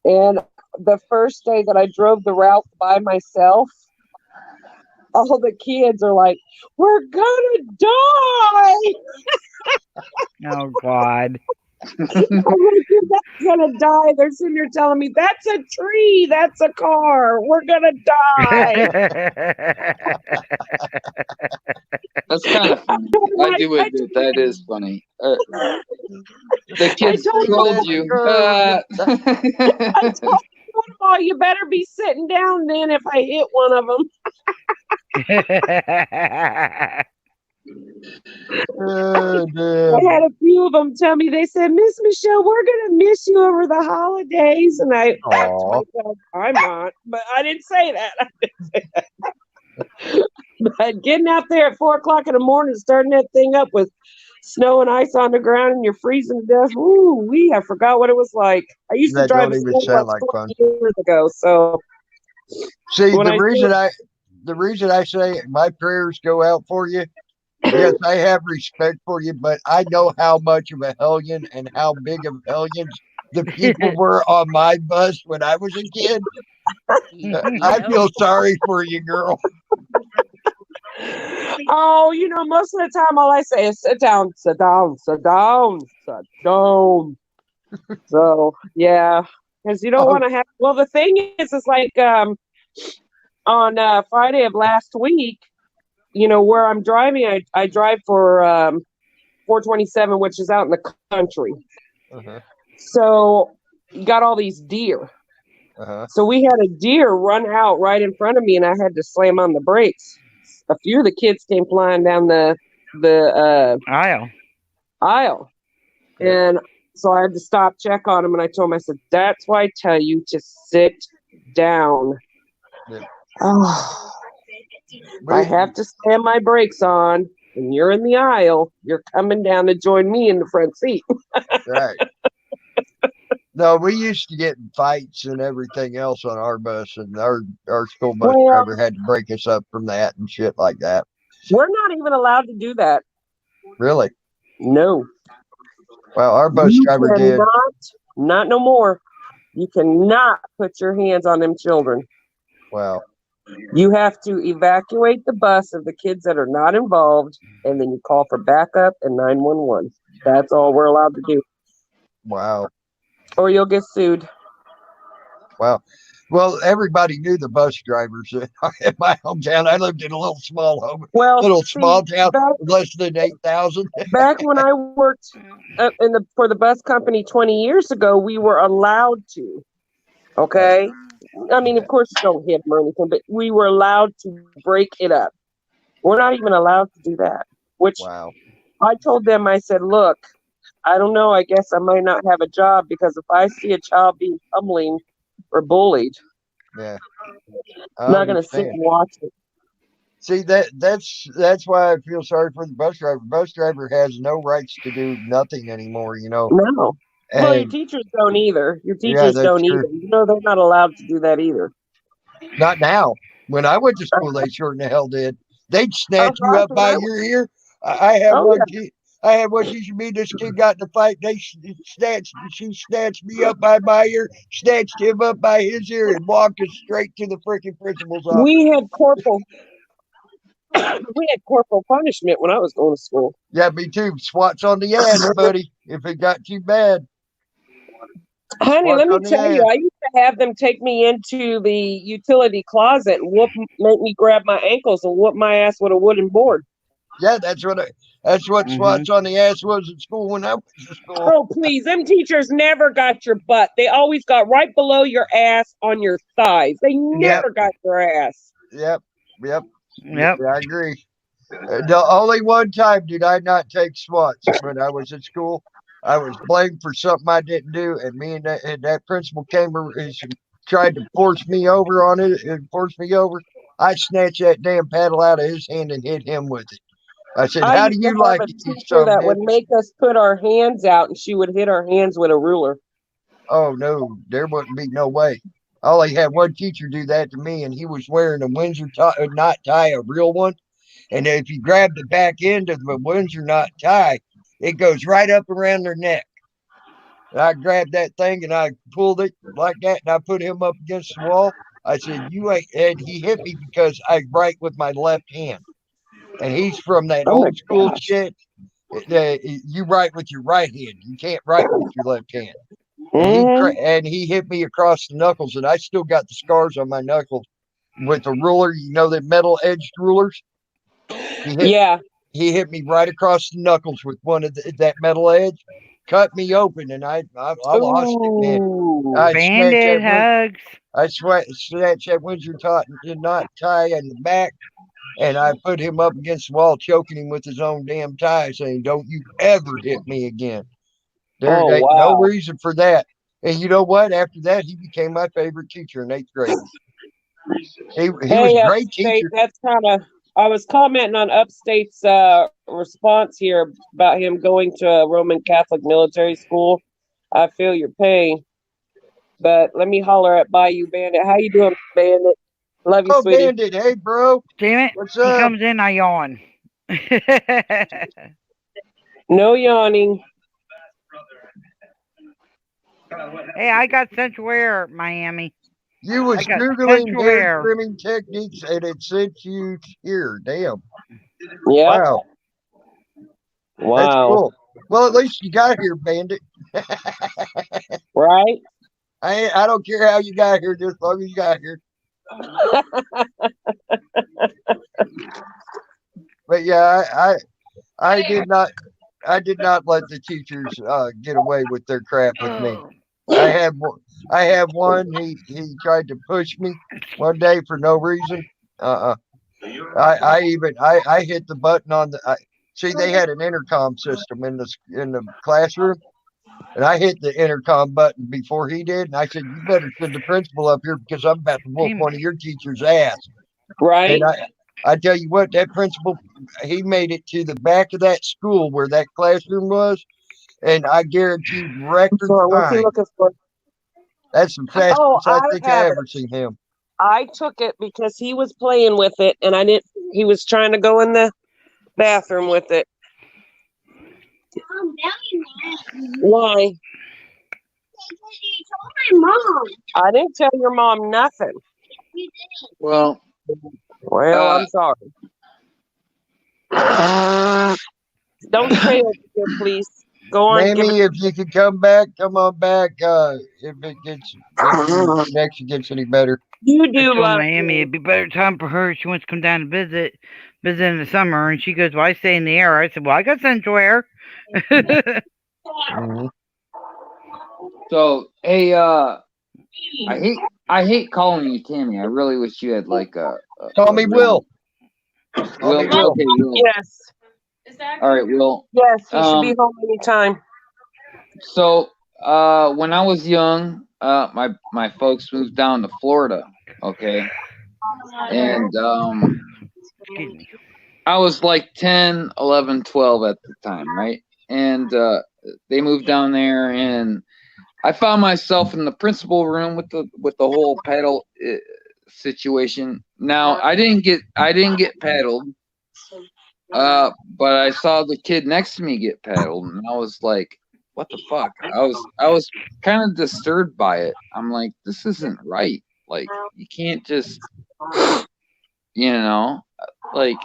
And the first day that I drove the route by myself, all the kids are like, "We're gonna die!" Oh, God. I'm like, "You're not gonna die." They're sitting there telling me, "That's a tree. That's a car. We're gonna die." That's kind of funny. I do admit that is funny. The kids told told you. I told them all, "You better be sitting down then if I hit one of them." Oh, I damn. had a few of them tell me, they said, Miss Michelle, we're going to miss you over the holidays. And I thought to Aw. myself, I'm not, but I didn't say that. But getting out there at 4 o'clock in the morning, starting that thing up with snow and ice on the ground and you're freezing to death. Ooh, I forgot what it was like. I used to That drive don't a even school sound bus like fun. 20 years ago. So See, when the I reason I say my prayers go out for you, yes, I have respect for you, but I know how much of a hellion and how big of hellions the people were on my bus when I was a kid. I Yep. feel sorry for you, girl. oh, most of the time all I say is sit down, sit down, sit down, sit down. So yeah, because you don't Oh, want to have. Well, the thing is like on Friday of last week, where I'm driving, I drive for 427, which is out in the country. uh-huh, So you got all these deer. uh-huh. So we had a deer run out right in front of me, and I had to slam on the brakes. A few of the kids came flying down the Aisle. and so I had to stop, check on them, and I told him, I said, "That's why I tell you to sit down." Yeah. Oh, I We, have to slam my brakes on, and you're in the aisle. You're coming down to join me in the front seat. right. No, we used to get in fights and everything else on our bus, and our school bus Well, driver had to break us up from that and shit like that. we're not even allowed to do that. Really? No, Well, our bus you driver did. cannot. Not no more. You cannot put your hands on them children. Well, You have to evacuate the bus of the kids that are not involved, and then you call for backup and 911. That's all we're allowed to do, wow. or you'll get sued. Wow. Well, everybody knew the bus drivers in my hometown. I lived in a little small Well, small see, town with less than 8,000. back when I worked for the bus company 20 years ago, we were allowed to. Okay, I mean, of course, you don't hit them or anything, but we were allowed to break it up. We're not even allowed to do that. Which Wow. I told them, I said, look, I don't know. I guess I might not have a job because if I see a child being pummeling or bullied, Yeah. I'm not going to sit and watch it. See, that's why I feel sorry for the bus driver. Bus driver has no rights to do nothing anymore, No. And, Well, your teachers don't either. Your yeah, teachers that's don't true. either. They're not allowed to do that either. Not now. When I went to school, they sure in the hell did. They'd snatch you up by your ear. I had one kid. I had one teacher. Me, this kid got in a fight. She snatched me up by my ear, snatched him up by his ear, and walked us straight to the freaking principal's office. We had corporal punishment when I was going to school. Yeah, me too. Swats on the ass, buddy. If it got too bad. Honey, let me tell you, I used to have them take me into the utility closet and make me grab my ankles and whoop my ass with a wooden board. Yeah, that's what swats on the ass was at school when I went to school. Oh, please. Them teachers never got your butt. They always got right below your ass on your thighs. They never got your ass. Yep. Yeah, I agree. The only one time did I not take swats when I was at school. I was blamed for something I didn't do, and me and that principal came and tried to force me over on it and force me over. I snatched that damn paddle out of his hand and hit him with it. I said, "How do you like it?" A teacher that would make us put our hands out, and she would hit our hands with a ruler. Oh no, there wouldn't be no way. I only had one teacher do that to me, and he was wearing a Windsor knot tie, a real one. And if you grab the back end of the Windsor knot tie, it goes right up around their neck. And I grabbed that thing and I pulled it like that, and I put him up against the wall. I said, "You ain't," and he hit me because I write with my left hand. And he's from that old school shit. You write with your right hand. You can't write with your left hand. And he hit me across the knuckles, and I still got the scars on my knuckles with a ruler. You know, the metal edged rulers. He hit me right across the knuckles with one of that metal edge, cut me open, and I lost it, man. Bandit hugs. I snatched that Windsor knot tie in the back, And I put him up against the wall, choking him with his own damn tie, saying, "Don't you ever hit me again." There Oh, ain't no wow. reason for that. And you know what? After that, he became my favorite teacher in 8th grade. He was Hey, a great Upstate, teacher. that's kind of, I was commenting on Upstate's response here about him going to a Roman Catholic military school. I feel your pain, but let me holler at Bayou Bandit. How you doing, Bandit? Love you, Oh, sweetie. Bandit, hey, bro. Damn it. What's He up? comes in, I yawn. No yawning. Hey, I got Central Air, Miami. You was I got Googling Central hair Air. trimming techniques and it sent you here. Damn. Yeah. Wow. That's Wow. cool. Well, at least you got here, Bandit. Right? I don't care how you got here, just as long as you got here. But yeah, I did not let the teachers get away with their crap with me. I have one. He tried to push me one day for no reason. I hit the button on the. See, they had an intercom system in the classroom, and I hit the intercom button before he did. And I said, "You better send the principal up here because I'm about to whoop one of your teachers' ass." Right. And I tell you what, that principal, he made it to the back of that school where that classroom was, and I guarantee record So what's he time. looking for? That's the fastest Oh, I I think I have ever it. seen him. I took it because he was playing with it, and I didn't. He was trying to go in the bathroom with it. Why? You told my mom. I didn't tell your mom nothing. You didn't. Well, Well, I'm sorry. Don't stay over here, please. Go on. Give Mamie, it. if you could come back, come on back. If your connection gets any better. You I do told love Miami me. it'd be better time for her. She wants to come down to visit in the summer, and she goes, "Well, I stay in the air." I said, "Well, I got Central Air." Mhm. so hey, I hate calling you Tammy. I really wish you had like a Call me Will. Call me Will. Okay, Will. Yes. All right, Will. Yes, he should be home anytime. So when I was young, my folks moved down to Florida. Okay, and Excuse me. I was like 10, 11, 12 at the time, right? And they moved down there, and I found myself in the principal room with the whole paddle situation. Now I didn't get paddled, but I saw the kid next to me get paddled, and I was like, "What the fuck?" I was kind of disturbed by it. I'm like, "This isn't right. Like, you can't just, like."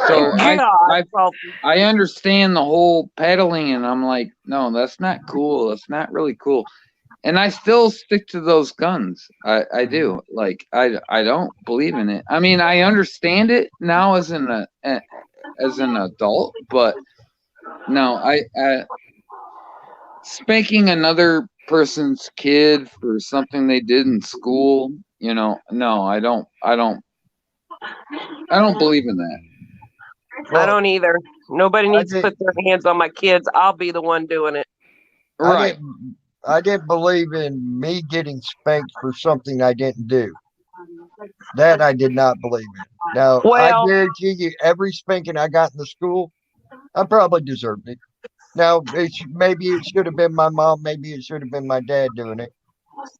So I understand the whole paddling, and I'm like, no, that's not cool. That's not really cool. And I still stick to those guns. I do. Like I don't believe in it. I mean, I understand it now as an adult, but no, I spanking another person's kid for something they did in school, no, I don't believe in that. I don't either. Nobody needs to put their hands on my kids. I'll be the one doing it. Right. I didn't believe in me getting spanked for something I didn't do. That I did not believe in. Now, I guarantee you, every spanking I got in the school, I probably deserved it. Now, maybe it should have been my mom, maybe it should have been my dad doing it.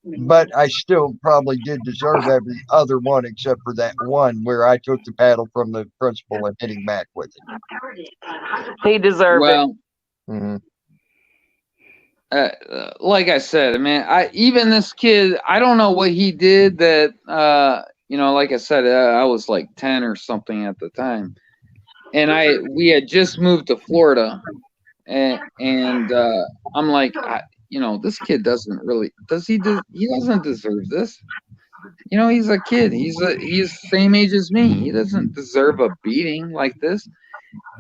But I still probably did deserve every other one except for that one where I took the paddle from the principal and hit him back with it. He deserved it. Mm-hmm. Like I said, I mean, even this kid, I don't know what he did that, like I said, I was like 10 or something at the time, and we had just moved to Florida, and I'm like, this kid doesn't really, he doesn't deserve this. He's a kid. He's the same age as me. He doesn't deserve a beating like this.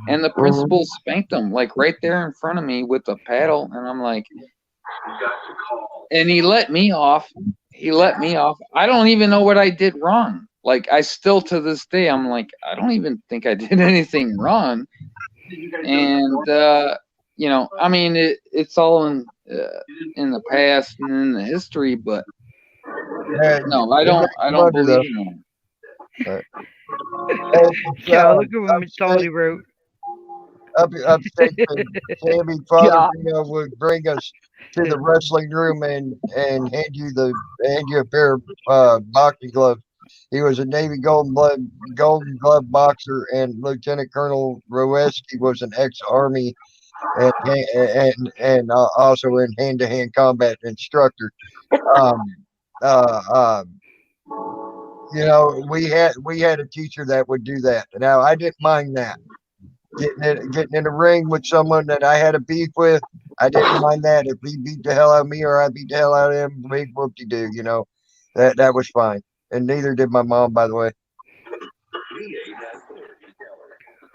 And the principal spanked him like right there in front of me with a paddle, and I'm like, and he let me off. I don't even know what I did wrong. like I still to this day, I'm like, I don't even think I did anything wrong. And you know, I mean, it's all in the past and in the history, but Yeah, no, I it don't. makes I you don't wonder though. believe in them. Joe, look at what Miss Salty upstate, wrote. upstate, Sammy God. Father would bring us to the wrestling room and hand you a pair of boxing gloves. He was a Navy Golden Glove boxer, and Lieutenant Colonel Roweski was an ex-Army and also in hand-to-hand combat instructor. Um, uh, you know, we had a teacher that would do that. Now I didn't mind that. Getting in a ring with someone that I had a beef with, I didn't mind that. If he beat the hell out of me or I beat the hell out of him, big whoop-de-doo, you know. That was fine. And neither did my mom, by the way.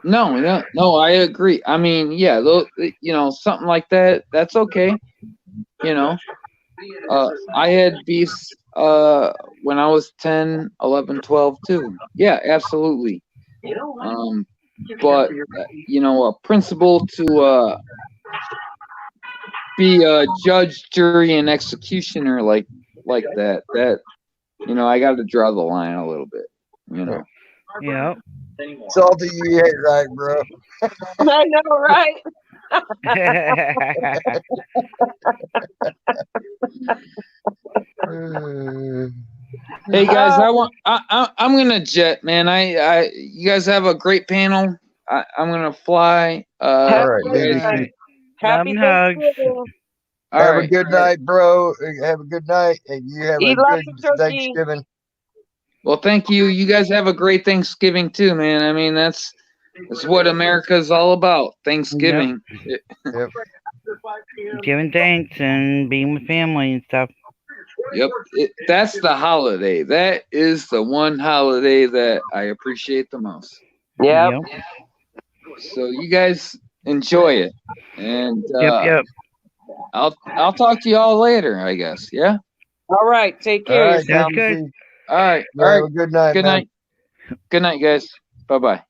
No, I agree. I mean, yeah, you know, something like that, that's okay. You know, I had beefs when I was 10, 11, 12 too. Yeah, absolutely. But you know, a principal to be a judge, jury, and executioner like that, you know, I got to draw the line a little bit. You know. Yep. Salty, you ain't right, bro. I know, right? Hey guys, I'm gonna jet, man. You guys have a great panel. I'm gonna fly. All right, you baby. guys- Happy Love and hugs. Thanksgiving. all Have a right. good night, bro. Have a good night, and you have Eat a lots good of turkey. Thanksgiving. Well, thank you. You guys have a great Thanksgiving too, man. I mean, that's what America's all about. Thanksgiving. Yep. Giving thanks and being with family and stuff. Yep. That's the holiday. That is the one holiday that I appreciate the most. Yep. Yep. So you guys enjoy it, and Yep. I'll talk to you all later, I guess. Yeah. All right. Take All care. right, of yourself. Sounds good. Steve. All right. You All have right. a good night, Good man. night. Good night, guys. Bye-bye.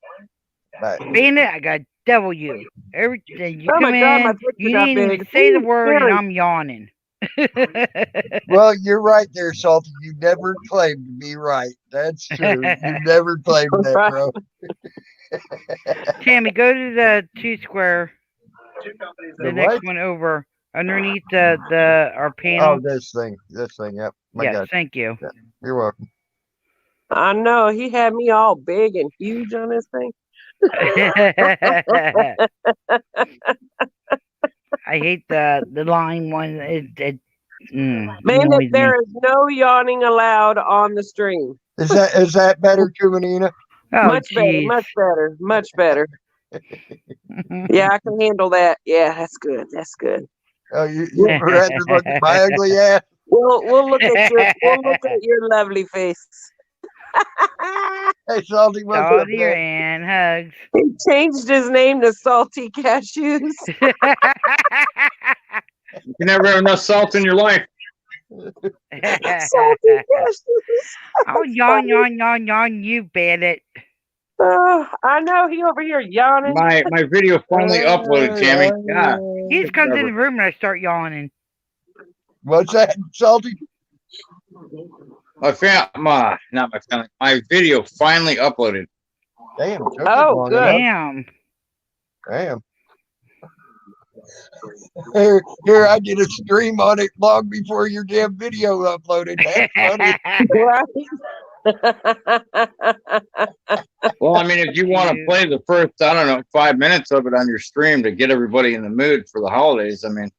Bye. Bandit, I got devil you. Every day you Oh come my God, my in, picture you got didn't even big. say the Ooh, word, and scary. I'm yawning. Well, you're right there, Salty. You never claimed to be right. That's true. You never claimed that, bro. Tammy, go to the 2 square, the The next what? one over, underneath our panel. Oh, this thing. Yep. I Yes, got you. thank you. Yeah, you're welcome. I know. He had me all big and huge on this thing. I hate the line one. It Man, annoys me. there is no yawning allowed on the stream. Is that better, Kumanina? Oh, Much better. jeez. Much better. Much better. Yeah, I can handle that. Yeah, that's good. That's good. Oh, you rather look at my ugly ass? We'll look at your lovely face. Hey, Salty, what's up, Salty man? and hugs. He changed his name to Salty Cashews. You can never have enough salt in your life. Salty Cashews. Oh, yawn, you bandit. I know he over here yawning. My video finally uploaded, Tammy. God. He just comes in the room and I start yawning. What's that, Salty? My video finally uploaded. Damn. Took it Oh, long good. enough. Damn. Here, I did a stream on it long before your damn video uploaded. That's funny. Well, I mean, if you want to play the first, 5 minutes of it on your stream to get everybody in the mood for the holidays, I mean,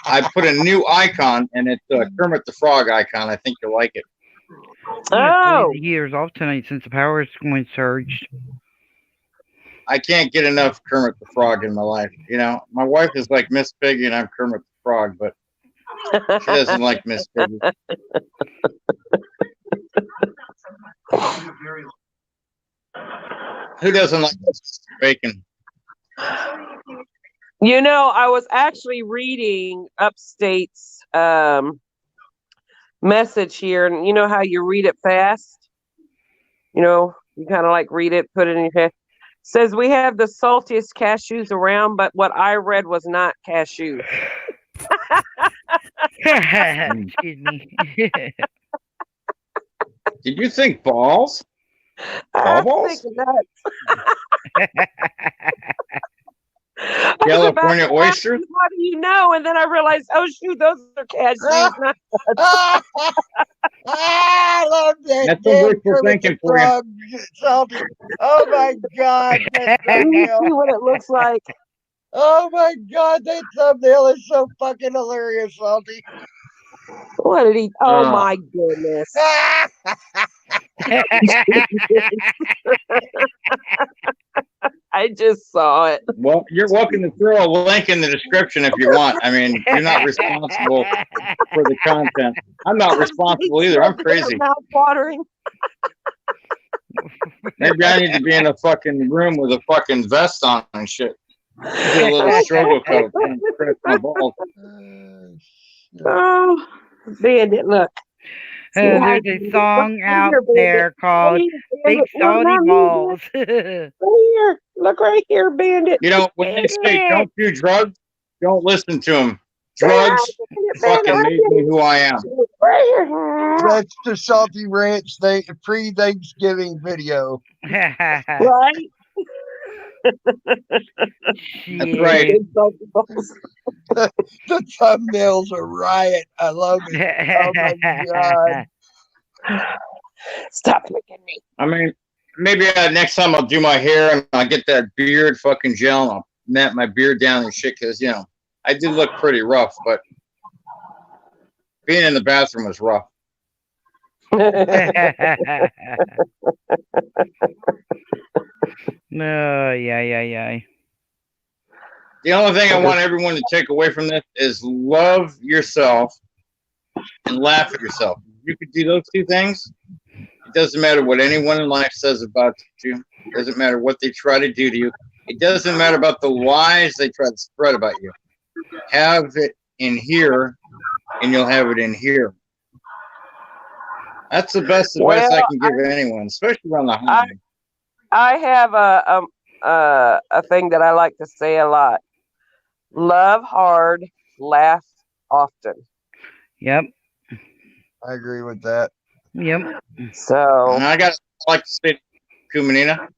I put a new icon, and it's Kermit the Frog icon. I think you'll like it. Oh. The heater's off tonight since the power's going surged. I can't get enough Kermit the Frog in my life. You know, my wife is like Miss Piggy, and I'm Kermit the Frog, but she doesn't like Miss Piggy. Who doesn't like bacon? You know, I was actually reading Upstate's message here, and you know how you read it fast? You know, you kind of like read it, put it in your head. Says we have the saltiest cashews around, but what I read was not cashews. Excuse me. Did you think balls? I'm Balls? thinking that. I was California about to ask oysters? you, how do you know? And then I realized, oh shoot, those are cashews. Not I love that. That's some damn wishful Kermit the thinking for you. Frog salty. Oh my God, that Can you thumbnail. see what it looks like? Oh my God, that thumbnail is so fucking hilarious, Salty. What did he? Oh Oh. my goodness! I just saw it. Well, you're welcome to throw a link in the description if you want. I mean, you're not responsible for the content. I'm not responsible either. I'm crazy. Mouth watering. Maybe I need to be in a fucking room with a fucking vest on and shit. Do a little struggle coat and press my balls. Oh, Bandit, look. There's a song out there called Big Salty Balls. Right here. Look right here, Bandit. You know, when they say don't do drugs, don't listen to them. Drugs fucking made me who I am. Right here. That's the Salty Ranch pre-Thanksgiving video. Right? That's right. The thumbnail's a riot. I love it. Oh my God. Stop looking at me. I mean, maybe next time I'll do my hair and I'll get that beard fucking gel and I'll mat my beard down and shit because, you know, I did look pretty rough, but being in the bathroom was rough. No, yeah. The only thing I want everyone to take away from this is love yourself and laugh at yourself. If you could do those two things, it doesn't matter what anyone in life says about you. It doesn't matter what they try to do to you. It doesn't matter about the lies they try to spread about you. Have it in here, and you'll have it in here. That's the best advice I can give anyone, especially around the holiday. I have a thing that I like to say a lot. Love hard, laugh often. Yep. I agree with that. Yep. So And I like to say, Kumanina,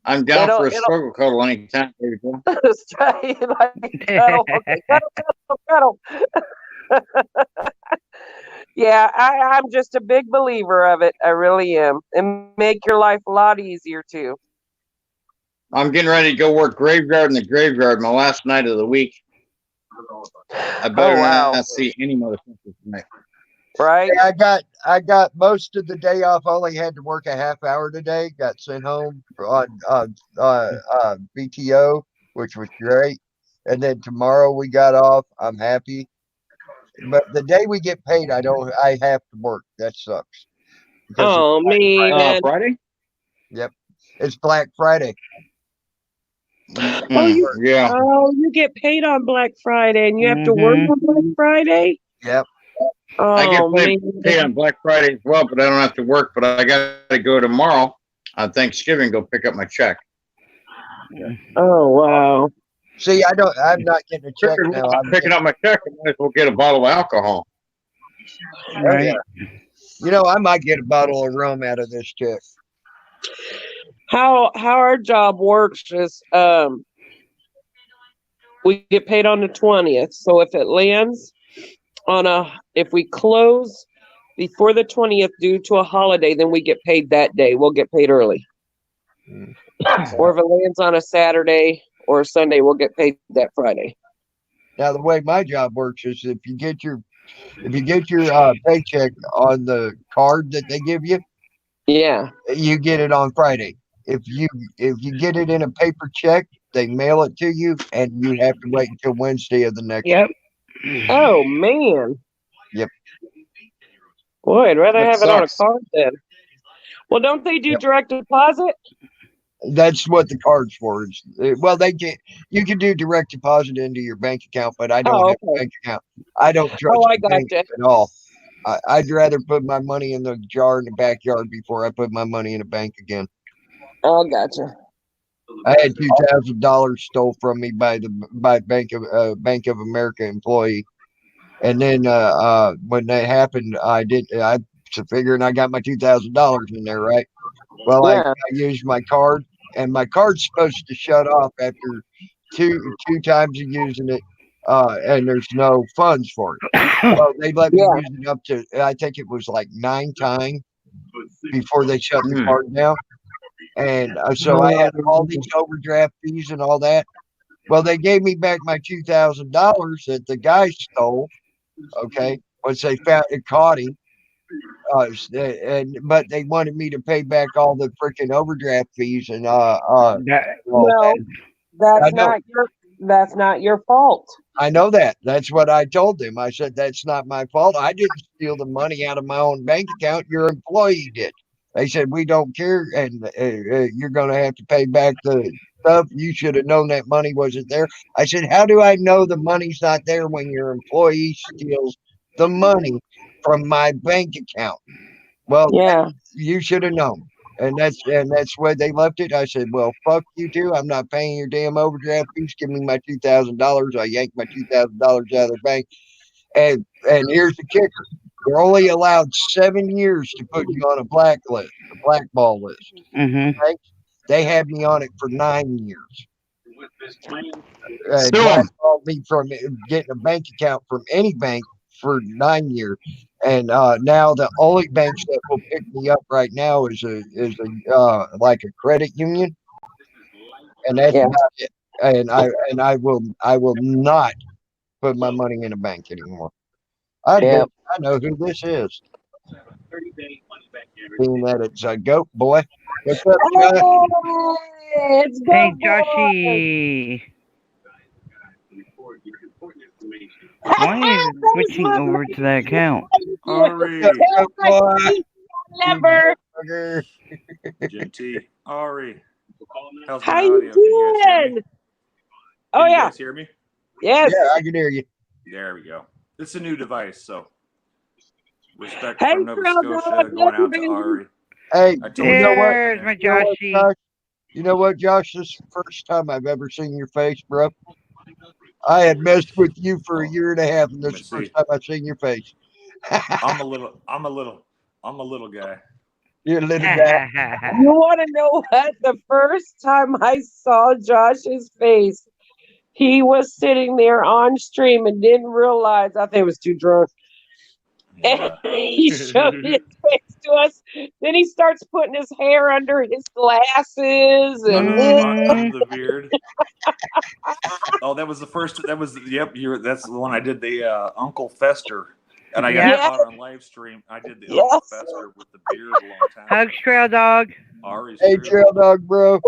I'm down for a struggle cuddle anytime, baby girl. Cuddle. Yeah, I'm just a big believer of it. I really am. And make your life a lot easier too. I'm getting ready to go work graveyard in the graveyard my last night of the week. I better not see any motherfuckers tonight. Right? Yeah, I got most of the day off. Only had to work a half hour today. Got sent home on BTO, which was great. And then tomorrow we got off. I'm happy. But the day we get paid, I have to work. That sucks. Oh man. Friday? Yep. It's Black Friday. Oh, you get paid on Black Friday and you have to work on Black Friday? Yep. Oh, I get paid on Black Friday as well, but I don't have to work. But I got to go tomorrow on Thanksgiving, go pick up my check. Oh, wow. See, I'm not getting a check now. I'm picking up my check. I might as well get a bottle of alcohol. Right. You know, I might get a bottle of rum out of this check. How our job works is we get paid on the 20th. So if it lands if we close before the 20th due to a holiday, then we get paid that day. We'll get paid early. Or if it lands on a Saturday or a Sunday, we'll get paid that Friday. Now the way my job works is if you get your paycheck on the card that they give you, yeah, you get it on Friday. If you get it in a paper check, they mail it to you, and you have to wait until Wednesday of the next. Yep. Oh man. Yep. Boy, I'd rather That have it on a sucks. card then. Well, don't they do direct deposit? That's what the card's for. You can do direct deposit into your bank account, but I don't have a bank account. I don't trust I the bank gotcha. at all. I'd rather put my money in the jar in the backyard before I put my money in a bank again. Oh, gotcha. I had $2,000 stole from me by Bank of America employee, and then when that happened, I figuring I got my $2,000 in there, right? Well, Yeah. I used my card, and my card's supposed to shut off after two times of using it, and there's no funds for it. Well, they let me Yeah. use it up to, I think it was like 9 times before they shut the Hmm. card down. And so I had all these overdraft fees and all that. Well, they gave me back my $2,000 that the guy stole. Okay, once they caught him, but they wanted me to pay back all the freaking overdraft fees and That- all Well, that. I that's not your fault. I know that. That's what I told them. I said that's not my fault. I didn't steal the money out of my own bank account. Your employee did. They said we don't care, and you're going to have to pay back the stuff. You should have known that money wasn't there. I said, how do I know the money's not there when your employee steals the money from my bank account? Well, Yeah. you should have known. And that's where they left it. I said, well, fuck you too. I'm not paying your damn overdraft fees. Give me my $2,000. I yanked my $2,000 out of the bank. And here's the kicker. You're only allowed 7 years to put you on a blackball list. Mhm. Okay? They had me on it for 9 years. Sue 'em. Blackballed me from getting a bank account from any bank for 9 years. And now the only banks that will pick me up right now is like a credit union, and that's Yeah. about it. And I will not put my money in a bank anymore. I Yep. know who this is. Being that it's a goat boy. What's up, Josh? Hey, it's Hey, Goat Boy. Joshy. Why is it switching over to that account? Ari, What's up, boy? Never. Bugger. Genty, Ari. How's How my you audio? Can you guys hear me? doing? Oh Can you yeah. guys hear me? Yes. Yeah, I can hear you. There we go. It's a new device, so respect Hey, from Nova Trail Scotia Dog, going out baby. to Ari. Hey, I told you know what? There's my You know what, Joshy. Josh? You know what, Josh? This is the first time I've ever seen your face, bro. I had messed with you for a year and a half, and this Let is me the first see. time I've seen your face. I'm a little guy. You're a little guy. You want to know what? The first time I saw Josh's face, he was sitting there on stream and didn't realize. I think he was too drunk. Yeah. And he showed his face to us. Then he starts putting his hair under his glasses and Under the beard. Oh, that was the first. That was yep. That's the one I did. The Uncle Fester, and I got Yeah. caught on live stream. I did the Yes. Uncle Fester with the beard a long time. Hugs, Trail Dog. Ari's Hey, true. Trail Dog, bro.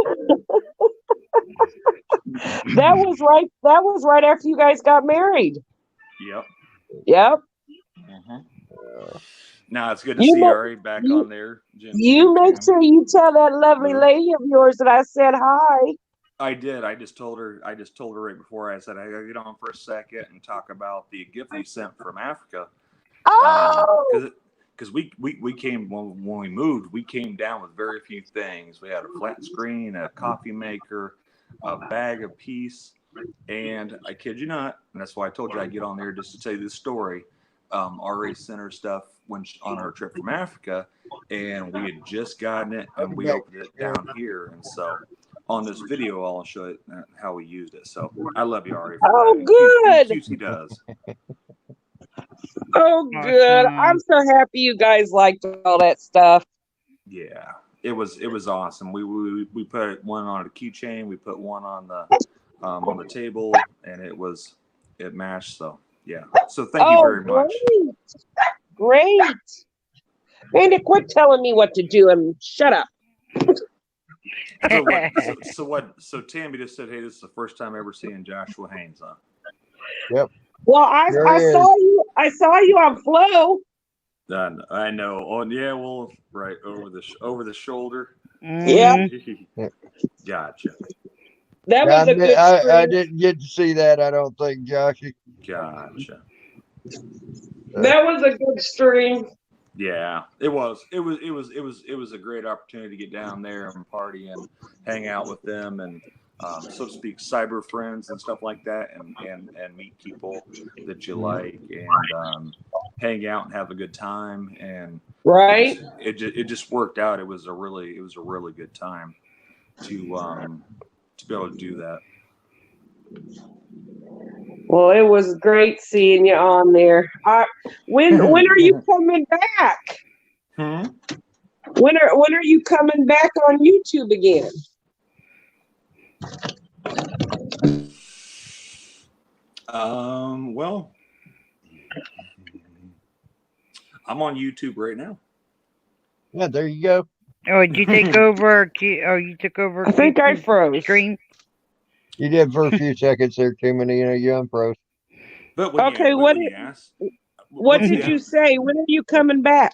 that was right after you guys got married. Yep. Yep. Now it's good to You see know- Ari back you- on there. Jim, You make sure you tell that lovely Blue. lady of yours that I said hi. I did. I just told her right before. I said I gotta get on for a second and talk about the gift we sent from Africa. Oh, Because we came when we moved, we came down with very few things. We had a flat screen, a coffee maker, a bag of peace, and I kid you not, and that's why I told you I'd get on there just to tell you this story. Ari sent her stuff on our trip from Africa, and we had just gotten it, and we opened it down here, and so on this video, I'll show you how we used it. So I love you, Ari. For Oh, that. And good. QC does. oh, good. I'm so happy you guys liked all that stuff. Yeah, it was awesome. We put one on a keychain, we put one on the table, and it matched. So yeah. So thank you very much. Great. Randy, quit telling me what to do and shut up. So Tammy just said, "Hey, this is the first time ever seeing Joshua Haynes on." Yep. Well, I saw you on Flow. I know. Oh yeah, well, right over the shoulder. Yeah. Gotcha. That was a good I didn't get to see that. I don't think, Joshy. Gotcha. That was a good stream. Yeah, it was. It was a great opportunity to get down there and party and hang out with them and, so to speak, cyber friends and stuff like that, and meet people that you like and hang out and have a good time. And Right. it just worked out. It was a really good time to be able to do that. Well, it was great seeing you on there. When are you coming back? Hmm? When are you coming back on YouTube again? Well, I'm on YouTube right now. Yeah, there you go. Oh, did you take over? You took over. I think I YouTube's froze. Screen. You did for a few seconds there, too many. You unfroze. But when Okay, you, what when you ask, what once did again, you say? When are you coming back?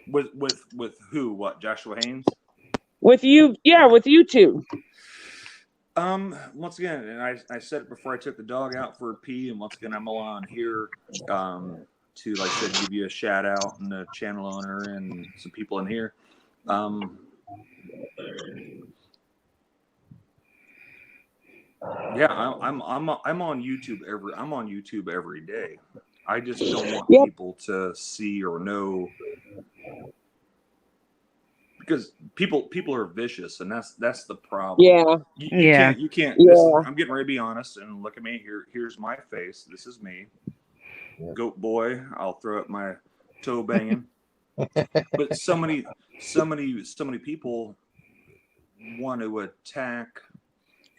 with who? What? Joshua Haynes? With you? Yeah, with YouTube. Once again, and I said it before I took the dog out for a pee, and once again, I'm on here to, like I said, give you a shout out and the channel owner and some people in here. Yeah, I'm on YouTube every day. I just don't want Yep. people to see or know, because people are vicious, and that's the problem. Yeah. You Yeah. can't. Yeah. I'm getting ready to be honest, and look at me here. Here's my face. This is me, goat boy. I'll throw up my toe banging. But so many people want to attack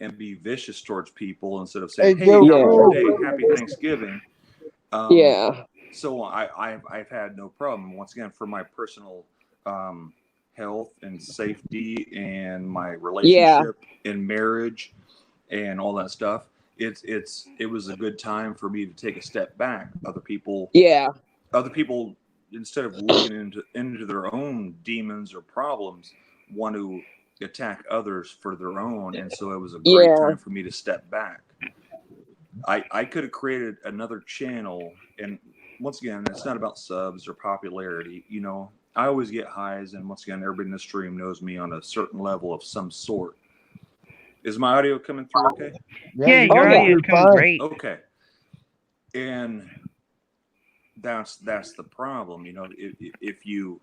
and be vicious towards people instead of saying, Hey, "Hey, Joe, how was Yeah. your day? Happy Thanksgiving." Yeah. So I've had no problem. Once again, for my personal health and safety and my relationship and marriage and all that stuff, it was a good time for me to take a step back. Other people, instead of looking into their own demons or problems, want to attack others for their own, and so it was a great time for me to step back. I could have created another channel, and once again, it's not about subs or popularity. You know, I always get highs, and once again, everybody in the stream knows me on a certain level of some sort. Is my audio coming through okay? Yeah, your audio is coming great. Okay. And that's the problem, you know, if you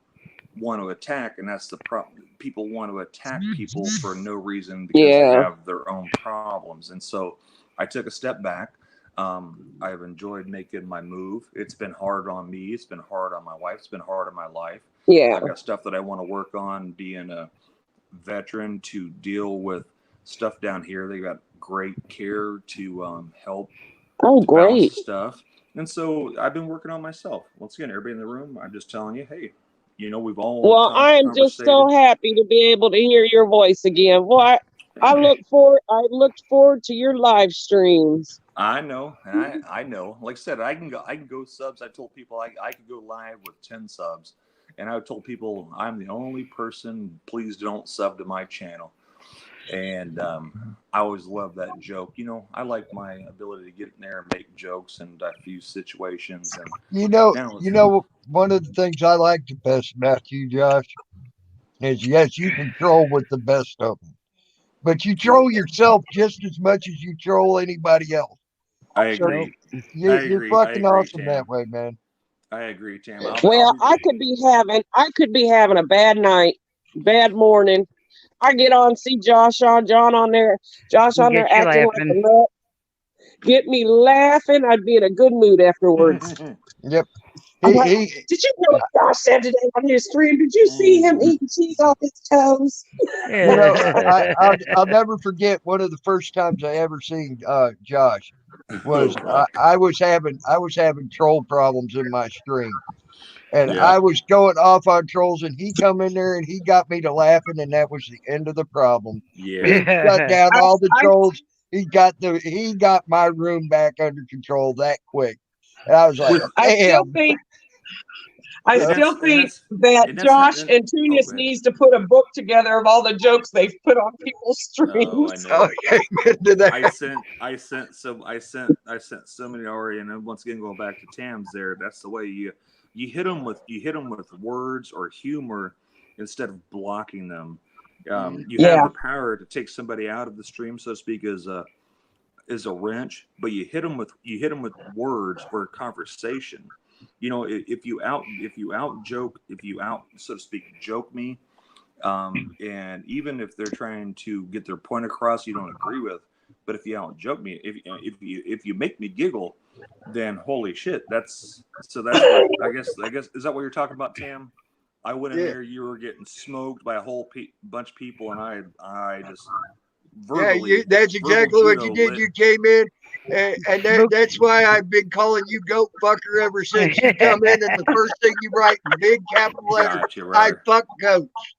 want to attack, and that's the problem. People want to attack people for no reason because they have their own problems. And so I took a step back. I've enjoyed making my move. It's been hard on me. It's been hard on my wife. It's been hard on my life. Yeah. I've got stuff that I want to work on, being a veteran, to deal with stuff down here. They got great care to help Oh, to great. balance stuff. And so I've been working on myself. Once again, everybody in the room, I'm just telling you, hey, you know, we've all Well, I am just so happy to be able to hear your voice again. Well, I looked forward to your live streams. I know. I know. Like I said, I can go subs. I told people I could go live with 10 subs. And I told people I'm the only person, please don't sub to my channel. And I always love that joke. You know, I like my ability to get in there and make jokes and diffuse situations. And You know, one of the things I like the best about you, Josh, is yes, you can troll with the best of them, but you troll yourself just as much as you troll anybody else. I agree. You're fucking awesome that way, man. I agree, Tam. Well, I could be having a bad night, bad morning. I get on, see Josh on there acting like a nut. Get me laughing. I'd be in a good mood afterwards. Yep. I'm like, did you know what Josh said today on his stream? Did you see him eating cheese off his toes? You know, I'll never forget one of the first times I ever seen Josh was I was having troll problems in my stream. And I was going off on trolls, and he come in there and he got me to laughing, and that was the end of the problem. Yeah. He shut down all the trolls. He got my room back under control that quick. And I was like, damn. I And still that's think and that that's Josh and and oh, Tunis go ahead. needs to put a book together of all the jokes they've put on people's Oh, I streams. know Oh, it. yeah, get to that. I sent so many already, and then once again going back to Tam's there. That's the way you hit them with words or humor instead of blocking them. You have Yeah. the power to take somebody out of the stream, so to speak, as a wrench, but you hit them with words or conversation. You know, if you out so to speak joke me, and even if they're trying to get their point across, you don't agree with. But if you out joke me, if you make me giggle, then holy shit, that's what, I guess is that what you're talking about, Tam? I went in Yeah. there, you were getting smoked by a whole bunch of people, and I just Yeah, verbally that's exactly what you judo did. lit. You came in, and that's why I've been calling you goat fucker ever since you come in. And the first thing you write in big capital letters, Gotcha, I brother. fuck goats.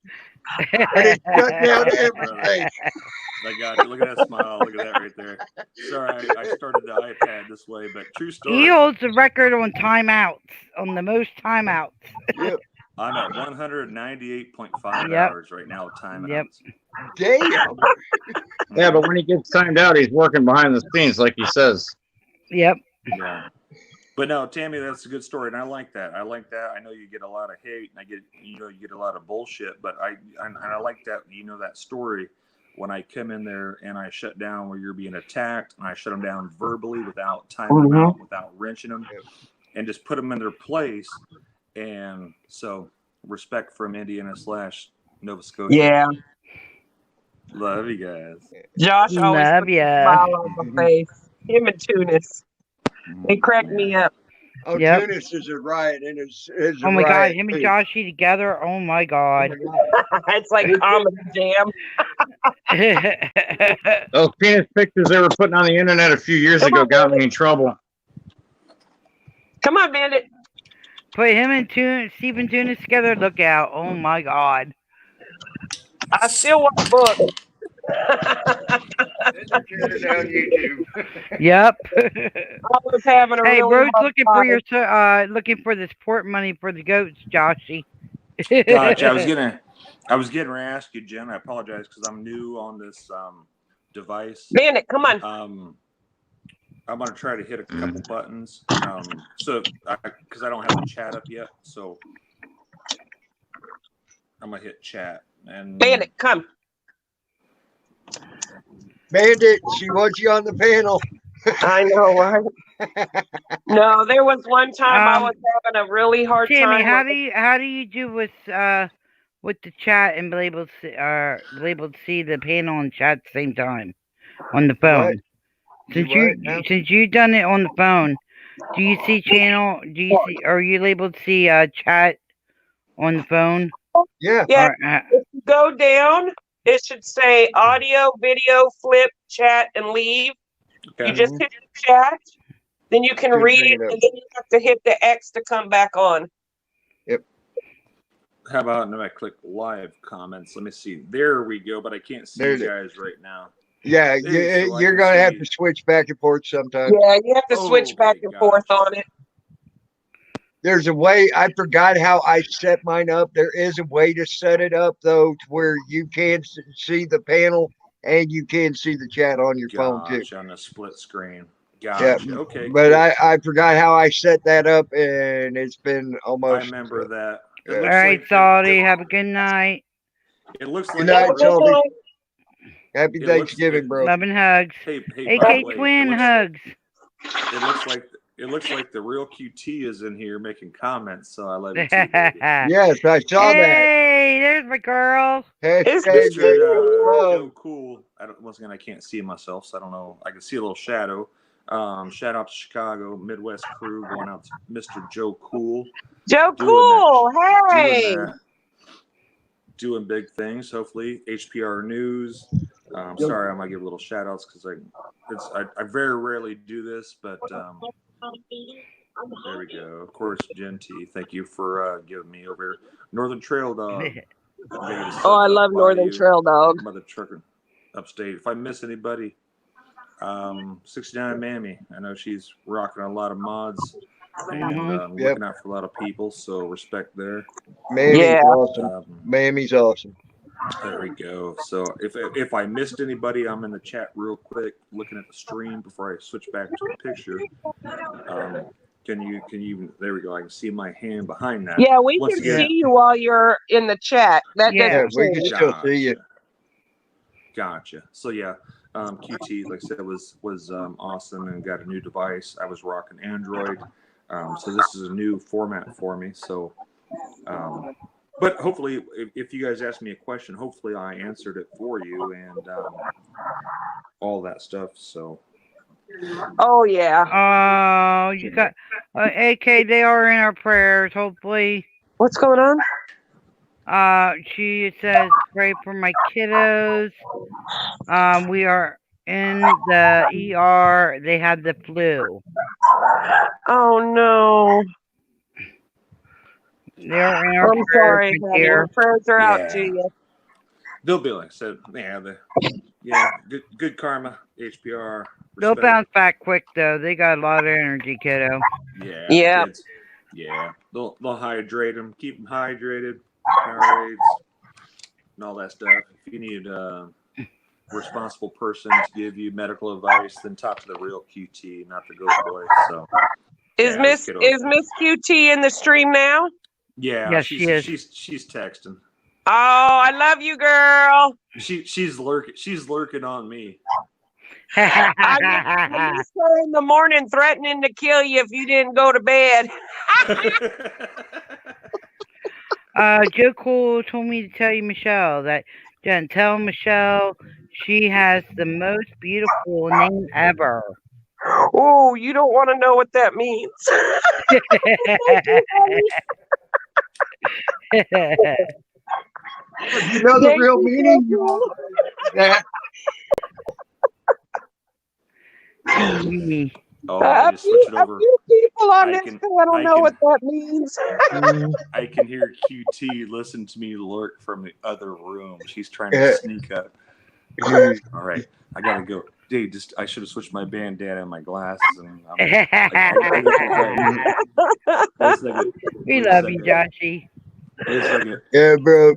And it shut down Gotcha, everything. I got you. Look at that smile. Look at that right there. Sorry, I started the iPad this way, but true He story. holds the record on timeouts, on the most timeouts. Yep. I'm at 198.5 Yep. hours right now. Timeouts. Yep. Damn. Yeah, but when he gets timed out, he's working behind the scenes, like he says. Yep. Yeah. But no, Tammy, that's a good story, and I like that. I know you get a lot of hate, and you get a lot of bullshit, but I like that. That story when I come in there and I shut down where you're being attacked, and I shut them down verbally without timing them out, without wrenching them, and just put them in their place. And so, respect from Indiana / Nova Scotia. Yeah. Love you guys. Josh always Love puts a ya. smile on my face. Him and Tunis. They crack me up. Oh, Yep. Tunis is a riot, and is a Oh my God, riot him and too. Joshy together. Oh my God. It's like comedy jam. Those penis pictures they were putting on the internet a few years Come ago on, got me Bandit. in trouble. Come on, Bandit. Put him and Stephen Tunis together. Look out. Oh my God. I still want a book. Turn it down YouTube. Yep. I was having a Hey, really Road's hard looking for time. looking for the support money for the goats, Joshy. Gotcha. I was getting ready to ask you, Jen. I apologize because I'm new on this device. Bandit, come on. I'm gonna try to hit a couple buttons. Because I don't have the chat up yet, so I'm gonna hit chat and Bandit, come. Bandit, she wants you on the panel. I know, right? No, there was one time I was having a really hard Tammy, time. how do you do with the chat and be able to see the panel and chat at the same time on the phone? Since you've done it on the phone, do you see channel? Are you able to see chat on the phone? Yeah. Yeah. If you go down, it should say audio, video, flip, chat, and leave. Okay. You just hit the chat, then you can read it, and then you have to hit the X to come back on. Yep. How about now I click live comments? Let me see. There we go, but I can't see you guys right now. Yeah, you're going to have to switch back and forth sometimes. Yeah, you have to switch back and forth on it. There's a way. I forgot how I set mine up. There is a way to set it up, though, to where you can see the panel and you can see the chat on your phone, too. On the split screen. Gotcha. Yeah, Okay. but cool. I forgot how I set that up, and it's been almost. I remember that. All right, Salty. Have a good night. It looks Good like night, Salty. Happy Thanksgiving, bro. Love and hugs. Hey, AK by the way, Twin hugs. It looks like the real QT is in here making comments, so I love you too, baby. Yes, I saw that. Hey, there's my girl. Hashtag Joe Cool. Once again, I can't see myself, so I don't know. I can see a little shadow. Shout out to Chicago Midwest crew, going out to Mr. Joe Cool. Joe Cool, hey. Doing big things. Hopefully, HPR News. Sorry, I might give a little shout outs because I very rarely do this, but there we go. Of course, Jen T. Thank you for giving me over here. Northern Trail Dog. Oh, I love Northern Trail Dog. Mother trucker upstate. If I miss anybody, 69 Mammy. I know she's rocking a lot of mods and looking out for a lot of people. So respect there. Mammy's awesome. Mammy's awesome. There we go. So if I missed anybody, I'm in the chat real quick, looking at the stream before I switch back to the picture. Can you? There we go. I can see my hand behind that. Yeah, we can see you while you're in the chat. That doesn't we can change. still see you. Gotcha. So yeah, QT, like I said, was awesome and got a new device. I was rocking Android, so this is a new format for me. So, but hopefully, if you guys ask me a question, hopefully I answered it for you and all that stuff. So. Oh yeah. Oh, you got AK. They are in our prayers. Hopefully. What's going on? She says pray for my kiddos. We are in the ER. They had the flu. Oh no. They're in our I'm sorry. Our prayers are out to you. They'll be like I said. Good karma. HPR. They'll bounce back quick though. They got a lot of energy, kiddo. Yeah. Kids. Yeah. They'll hydrate them. Keep them hydrated. Powerades and all that stuff. If you need a responsible person to give you medical advice, then talk to the real QT, not the Goat Boy. So. Is Miss QT in the stream now? Yeah. Yes, she is. She's texting. Oh, I love you, girl. She's lurking on me. I used her in the morning threatening to kill you if you didn't go to bed. Joe Cool told me to tell you, Michelle, that Jen, tell Michelle she has the most beautiful name ever. Oh, you don't want to know what that means. You know the real meaning? That. A few people on this channel know what that means. I can hear QT listen to me lurk from the other room. She's trying to sneak up. All right, I gotta go. Dude, I should have switched my bandana and my glasses. And we love you, Joshy. Wait a second. Yeah, bro.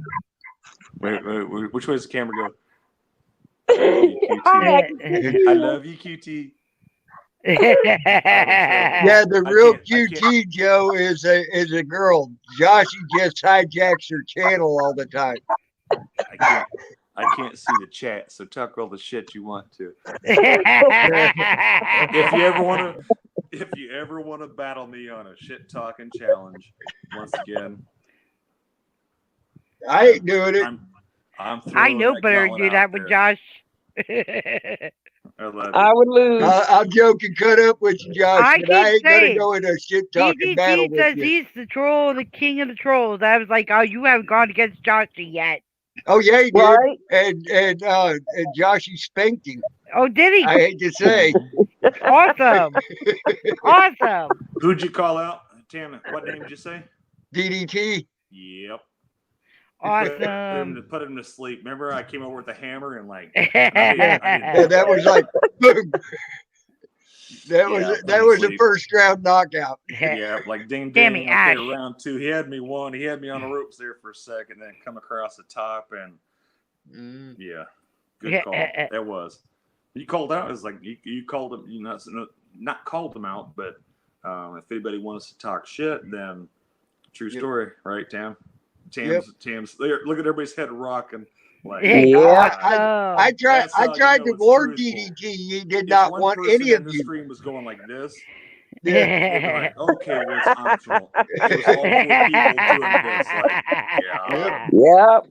Wait. Which way does the camera go? I love you, QT. Yeah, the real QT Joe is a girl. Joshy just hijacks her channel all the time. I can't see the chat, so talk all the shit you want to. If you ever want to battle me on a shit talking challenge, once again, I ain't doing it. I know better to do that with Josh. I would lose. I'm joking. Cut up with you, Josh. But I ain't gonna go in a shit talking battle with says you. He's the troll, the king of the trolls. I was like, oh, you haven't gone against Joshy yet. Oh yeah, he did. Right? And Joshy spanked him. Oh, did he? I hate to say. Awesome. Awesome. Who'd you call out? Tam, what name did you say? DDT. Yep. Awesome. Put him to sleep. Remember, I came over with a hammer and like. Yeah, that was like boom. That was a first round knockout. Yeah, like ding ding. Damn Ash. Round two, he had me one. He had me on the ropes there for a second, then come across the top and yeah, good call. That was. You called out. It's like you called him. You not called him out, but if anybody wants to talk shit, then true story, right, Tam? Tam's there. Look at everybody's head rocking. Like, I tried to warn DDT. He did not want any of you. The stream was going like this. Yeah. Like, okay, well, it's optional. It was all 4 people doing this. Like, Yep.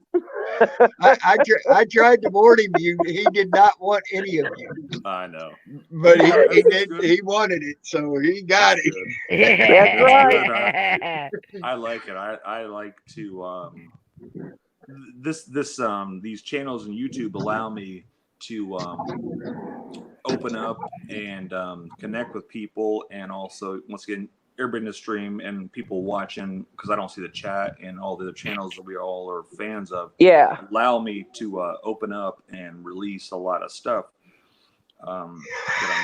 I tried to warn him. He did not want any of you. I know. But he wanted it, so he got it. That's right. I like it. I like to these channels on YouTube allow me to open up and connect with people, and also once again everybody in the stream and people watching, because I don't see the chat and all the other channels that we all are fans of. Yeah, allow me to open up and release a lot of stuff that I'm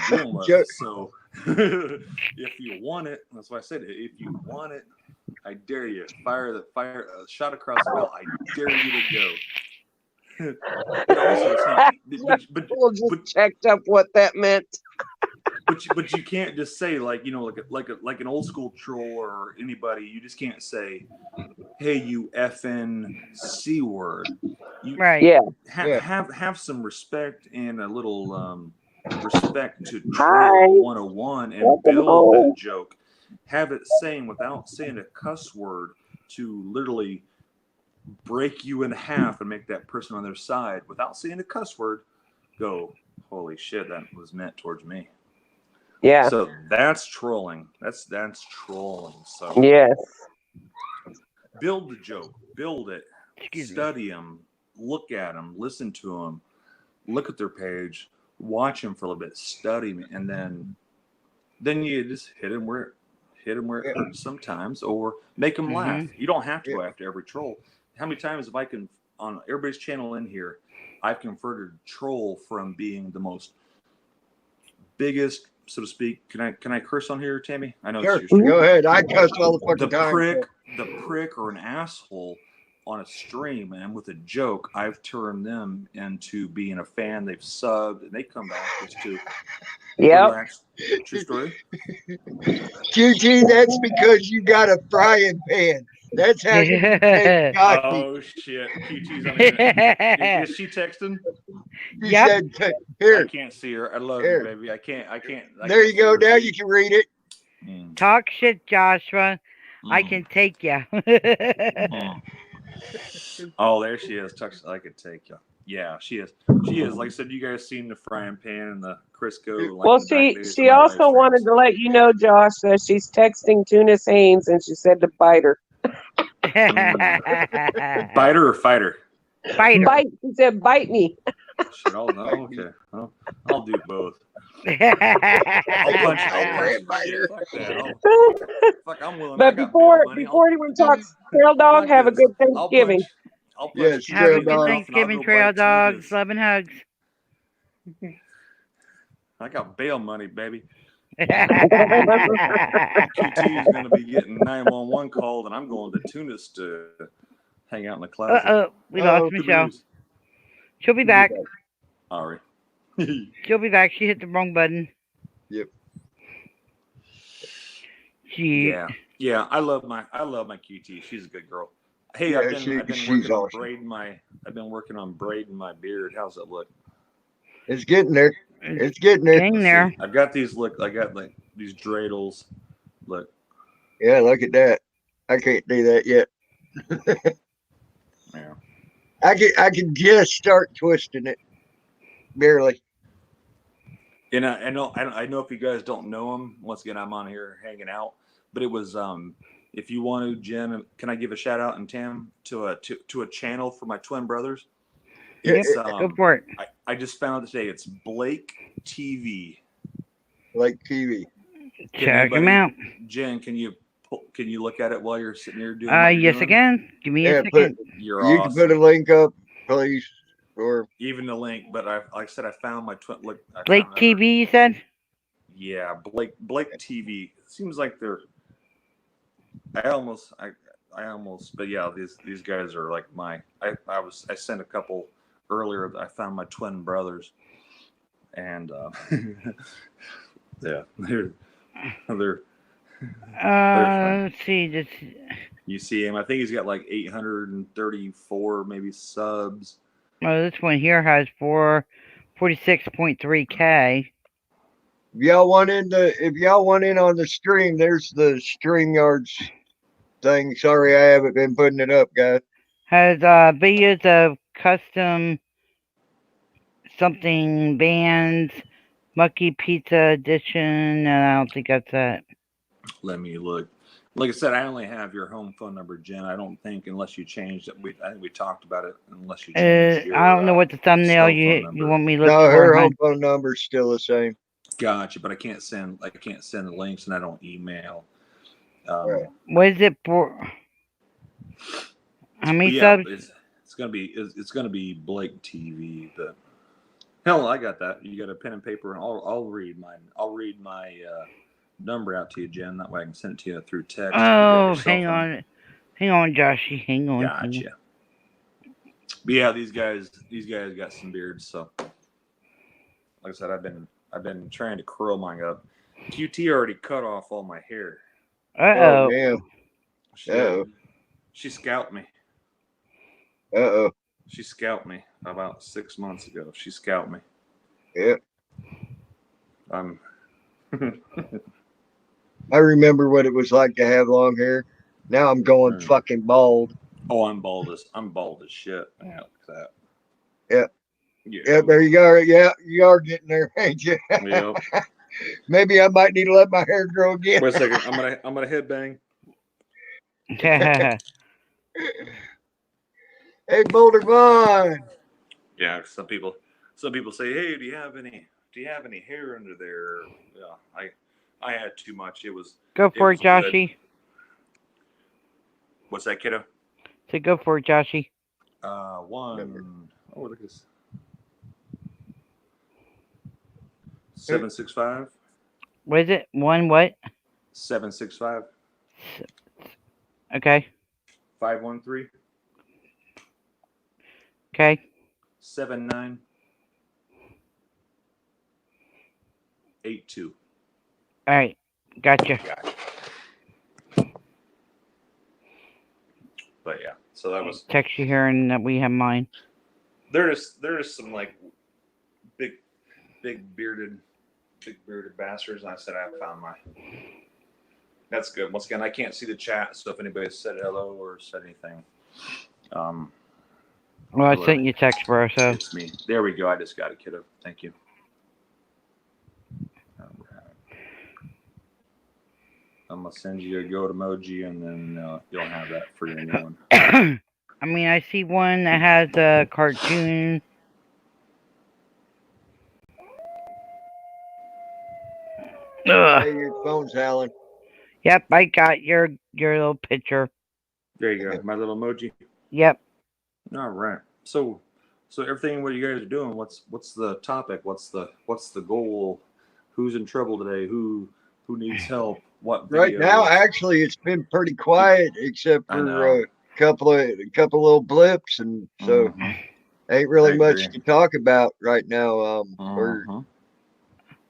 dealing with. So If you want it, that's why I said it. If you want it, I dare you. Fire shot across the bell. I dare you to go. But also, it's not. We'll just checked up what that meant. But you can't just say like like an old school troll or anybody. You just can't say, "Hey, you effing C word." You, Right. Yeah. Have some respect and a little respect to Hi. Troll 101 and Welcome build home. that joke. Have it saying without saying a cuss word to literally break you in half and make that person on their side without saying a cuss word go, holy shit, that was meant towards me. Yeah. So that's trolling. That's trolling. So Yes. build the joke, build it, Excuse me. study them, look at them, listen to them, look at their page, watch them for a little bit, study them, and then you just hit them where it hurts sometimes, or make them laugh. You don't have to go after every troll. How many times have I on everybody's channel in here, I've converted troll from being the most biggest, so to speak. Can I curse on here, Tammy? I know Sure. it's your stream. Go ahead. I cuss all the fucking time. The prick or an asshole on a stream, and with a joke, I've turned them into being a fan. They've subbed, and they come back just to relax. True story. QT, that's because you got a frying pan. That's how you make coffee. Oh shit, QT's on here. Is she texting? She said, "Here." I can't see her. I love you, baby. I can't. There you go. Now you can read it. Talk shit, Joshua. I can take ya. Oh, there she is. I could take you. Yeah, she is. She is. Like I said, you guys seen the frying pan and the Crisco. Well, she also wanted to let you know, Josh, that she's texting Tunis Haynes, and she said to bite her. Biter or fighter? Fighter. Bite. She said, "Bite me." Shit, okay. I'll do both. I'll punch. Fuck, I'm willing. But before anyone talks, Trail Dog, have a good Thanksgiving. Yes, have a Trail good Dog. Thanksgiving, Trail Dogs. Love and hugs. I got bail money, baby. QT is going to be getting 911 called, and I'm going to Tunis to hang out in the closet. We lost Michelle. She'll be back. All right. She'll be back. She hit the wrong button. Yep. Yeah. I love my QT. She's a good girl. Hey, Yeah, I've been working on awesome. braiding my my beard. How's that look? It's getting there. It's getting there. Getting there. I've got these these dreidels. Look. Yeah, look at that. I can't do that yet. Yeah. I can just start twisting it, barely. And I know if you guys don't know him. Once again, I'm on here hanging out. But it was if you want to, Jen, can I give a shout out and Tam to a channel for my twin brothers? It's go for it. I just found it today. It's Blake TV. Blake TV. Check him out. Jen, can you look at it while you're sitting here doing? Yes, again. Give me a second. You can put a link up, please, or even the link. But like I said, I found my twin. Look, Blake TV. You said. Yeah, Blake TV. It seems like they're. I almost. But yeah, these guys are like my. I sent a couple earlier. I found my twin brothers, and yeah, they're. Let's see. Just you see him. I think he's got like 834 maybe subs. Oh, this one here has 46.3K. If y'all want in on the stream, there's the StreamYards thing. Sorry, I haven't been putting it up, guys. Has videos of custom something bands, Mucky Pizza Edition, and I don't think that's it. Let me look. Like I said, I only have your home phone number, Jen. I don't think unless you changed it. I think we talked about it. Unless you changed I don't know what the thumbnail you want me to look for. No, her home phone number's still the same. Gotcha, but I can't send the links, and I don't email. Right. What is it for? How many subs? It's gonna be Blake TV, but Hell, I got that. You got a pen and paper, and I'll read mine. I'll read my number out to you, Jen. That way I can send it to you through text. Oh, hang on, Joshy, hang on. Gotcha. But yeah, these guys got some beards. So, like I said, I've been trying to curl mine up. QT already cut off all my hair. Uh-oh. She scalped me. She scalped me about 6 months ago. She scalped me. Yep. I remember what it was like to have long hair. Now I'm going fucking bald. Oh, I'm bald as shit. Yeah, look at that. Yeah. Yeah, there you go. Yeah, you are getting there, ain't you? Yep. Maybe I might need to let my hair grow again. Wait a second. I'm gonna headbang. Hey, Boulder Vaughn. Yeah, some people say, "Hey, do you have any hair under there?" Yeah, I had too much. Go for it, Joshy. Good. What's that, kiddo? So go for it, Joshy. One. Oh, look at this. 765. What is it? One what? 765. Okay. 513. Okay. 7982. All right. Gotcha. But yeah, so that was. Text you here, and that we have mine. There's some like big bearded bastards. And I said I found mine. That's good. Once again, I can't see the chat, so if anybody said hello or said anything, well, I sent you a text, bro. So it's me. There we go. I just got it, kiddo. Thank you. All right. I'm gonna send you a goat emoji, and then you'll have that for your new one. I mean, I see one that has a cartoon. Hey, your phone's howling. Yep, I got your little picture. There you go, my little emoji. Yep. All right. So everything. What you guys are doing? What's the topic? What's the goal? Who's in trouble today? Who needs help? What? Right videos? now, actually, it's been pretty quiet, except for a couple little blips, and so ain't really much to talk about right now.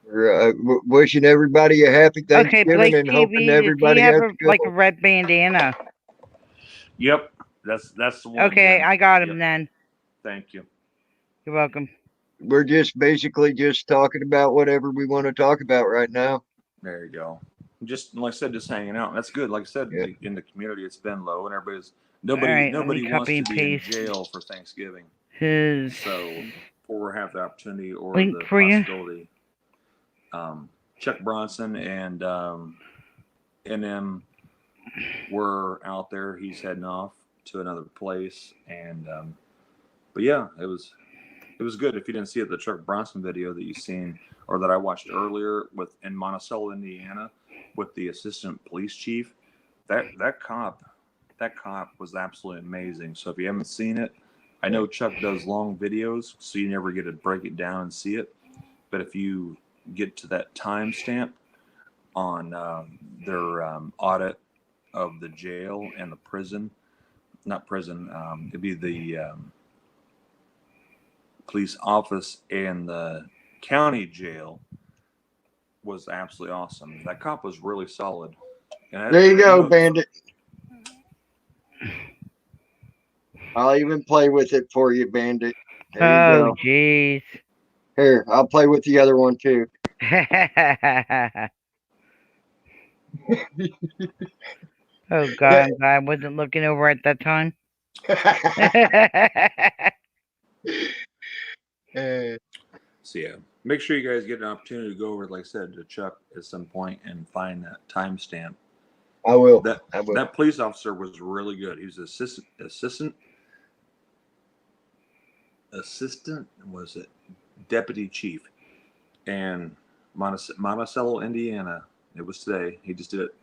We're wishing everybody a happy Thanksgiving, Blake and TV, hoping everybody has a good like one. a red bandana. Yep, that's the one. Okay, I got him then. Thank you. You're welcome. We're just basically just talking about whatever we want to talk about right now. There you go. Just like I said, just hanging out. That's good. Like I said, in the community, it's been low, and nobody wants to be in jail for Thanksgiving. So, or have the opportunity or the possibility. Chuck Bronson and NM were out there. He's heading off to another place, and but yeah, it was good. If you didn't see it, the Chuck Bronson video that you've seen or that I watched earlier in Monticello, Indiana, with the assistant police chief, that cop was absolutely amazing. So if you haven't seen it, I know Chuck does long videos, so you never get to break it down and see it. But if you get to that timestamp on their audit of the jail and the prison, it'd be the police office and the county jail, was absolutely awesome. That cop was really solid. And there you go, Bandit. I'll even play with it for you, Bandit. There you go. Jeez. Here, I'll play with the other one too. Oh God, I wasn't looking over at that time. So yeah, make sure you guys get an opportunity to go over, like I said, to Chuck at some point and find that timestamp. I will. That police officer was really good. He was assistant was it deputy chief, and Monticello, Indiana. It was today. He just did it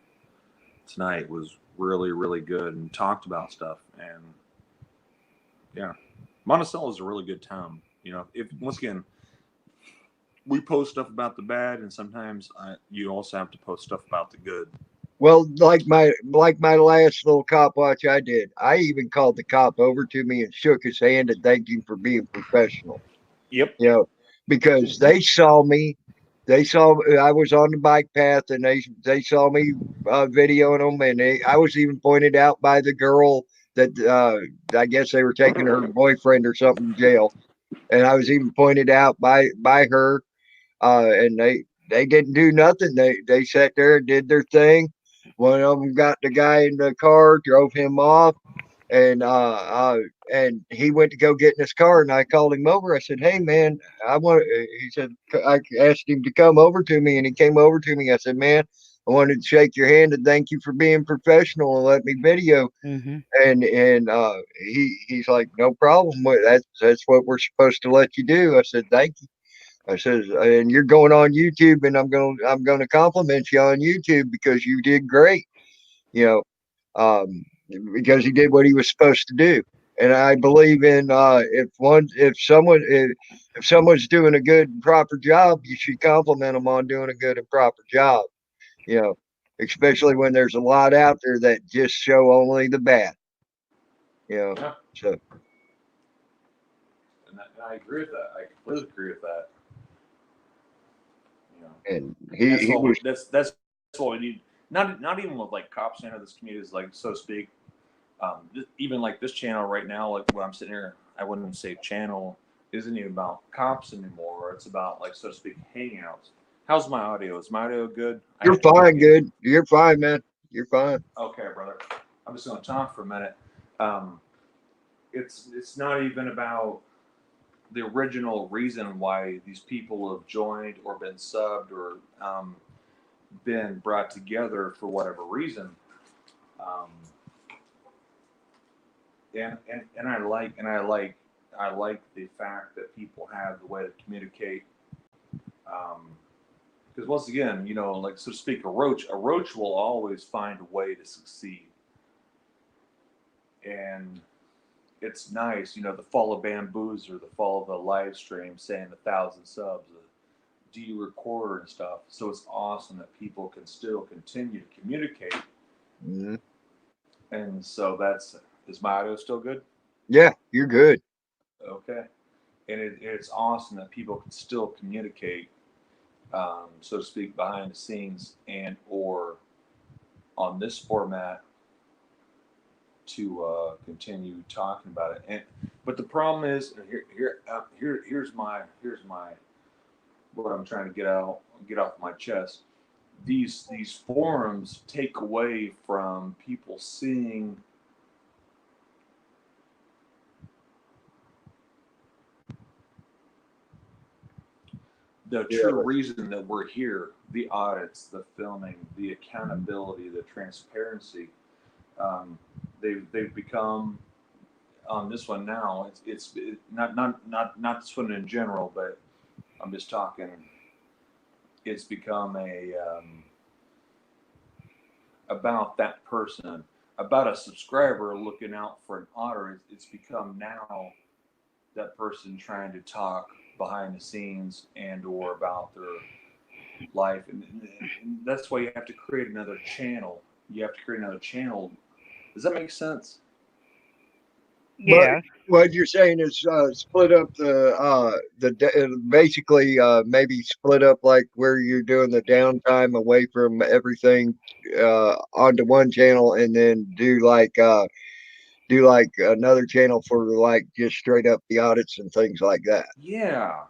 tonight. It was really, really good and talked about stuff. And yeah, Monticello is a really good town. You know, if once again, we post stuff about the bad, and sometimes you also have to post stuff about the good. Well, like my last little cop watch I did, I even called the cop over to me and shook his hand and thanked him for being professional. Yep. You know, because they saw me. They saw I was on the bike path, and they saw me videoing them, and I was even pointed out by the girl that I guess they were taking her boyfriend or something to jail, and I was even pointed out by her, and they didn't do nothing. They sat there and did their thing. One of them got the guy in the car, drove him off, and he went to go get in his car, and I called him over. I said, "Hey, man, I want." He said, I asked him to come over to me, and he came over to me. I said, "Man, I wanted to shake your hand and thank you for being professional and let me video." Mm-hmm. And he's like, "No problem. That's what we're supposed to let you do." I said, "Thank you." I says, "And you're going on YouTube, and I'm gonna compliment you on YouTube because you did great." You know, because he did what he was supposed to do. And I believe in if someone's doing a good and proper job, you should compliment them on doing a good and proper job. You know, especially when there's a lot out there that just show only the bad. You know, Yeah. so And I agree with that. I completely agree with that. You know, and that's he what was that's what we need. Not even with like cops in this community is like, so to speak. Even like this channel right now, like where I'm sitting here, I wouldn't say channel isn't even about cops anymore. It's about, like, so to speak, hangouts. How's my audio? Is my audio good? You're fine, good. You're fine, man. You're fine. Okay, brother. I'm just going to talk for a minute. It's not even about the original reason why these people have joined or been subbed or been brought together for whatever reason. And I like the fact that people have the way to communicate. Because once again, you know, like, so to speak, a roach will always find a way to succeed. And it's nice, you know, the fall of Bamboozer, the fall of the live stream saying 1,000 subs, the D-recorder and stuff. So it's awesome that people can still continue to communicate. Mm-hmm. And so is my audio still good? Yeah, you're good. Okay. And it's awesome that people can still communicate, so to speak, behind the scenes and or on this format to continue talking about it. But the problem is, here's my what I'm trying to get off my chest. These forums take away from people seeing the true reason that we're here: the audits, the filming, the accountability, the transparency. They've become, on this one now. It's not this one in general, but I'm just talking. It's become about that person, about a subscriber looking out for an auditor. It's become now that person trying to talk behind the scenes and or about their life, and that's why you have to create another channel. Does that make sense? Yeah. But what you're saying is split up basically maybe split up like where you're doing the downtime away from everything onto one channel, and then do like another channel for like just straight up the audits and things like that. Yeah,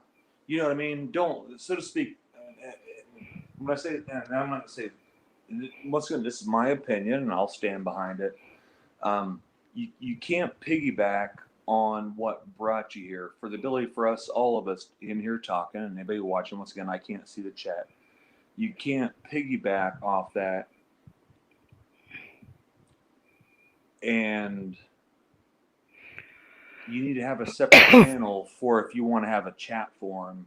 you know what I mean. Don't, so to speak. When I say, and I'm not going to say, once again, this is my opinion, and I'll stand behind it. You can't piggyback on what brought you here. For the ability for us, all of us in here talking, and anybody watching, once again, I can't see the chat. You can't piggyback off that. And you need to have a separate channel for if you want to have a chat forum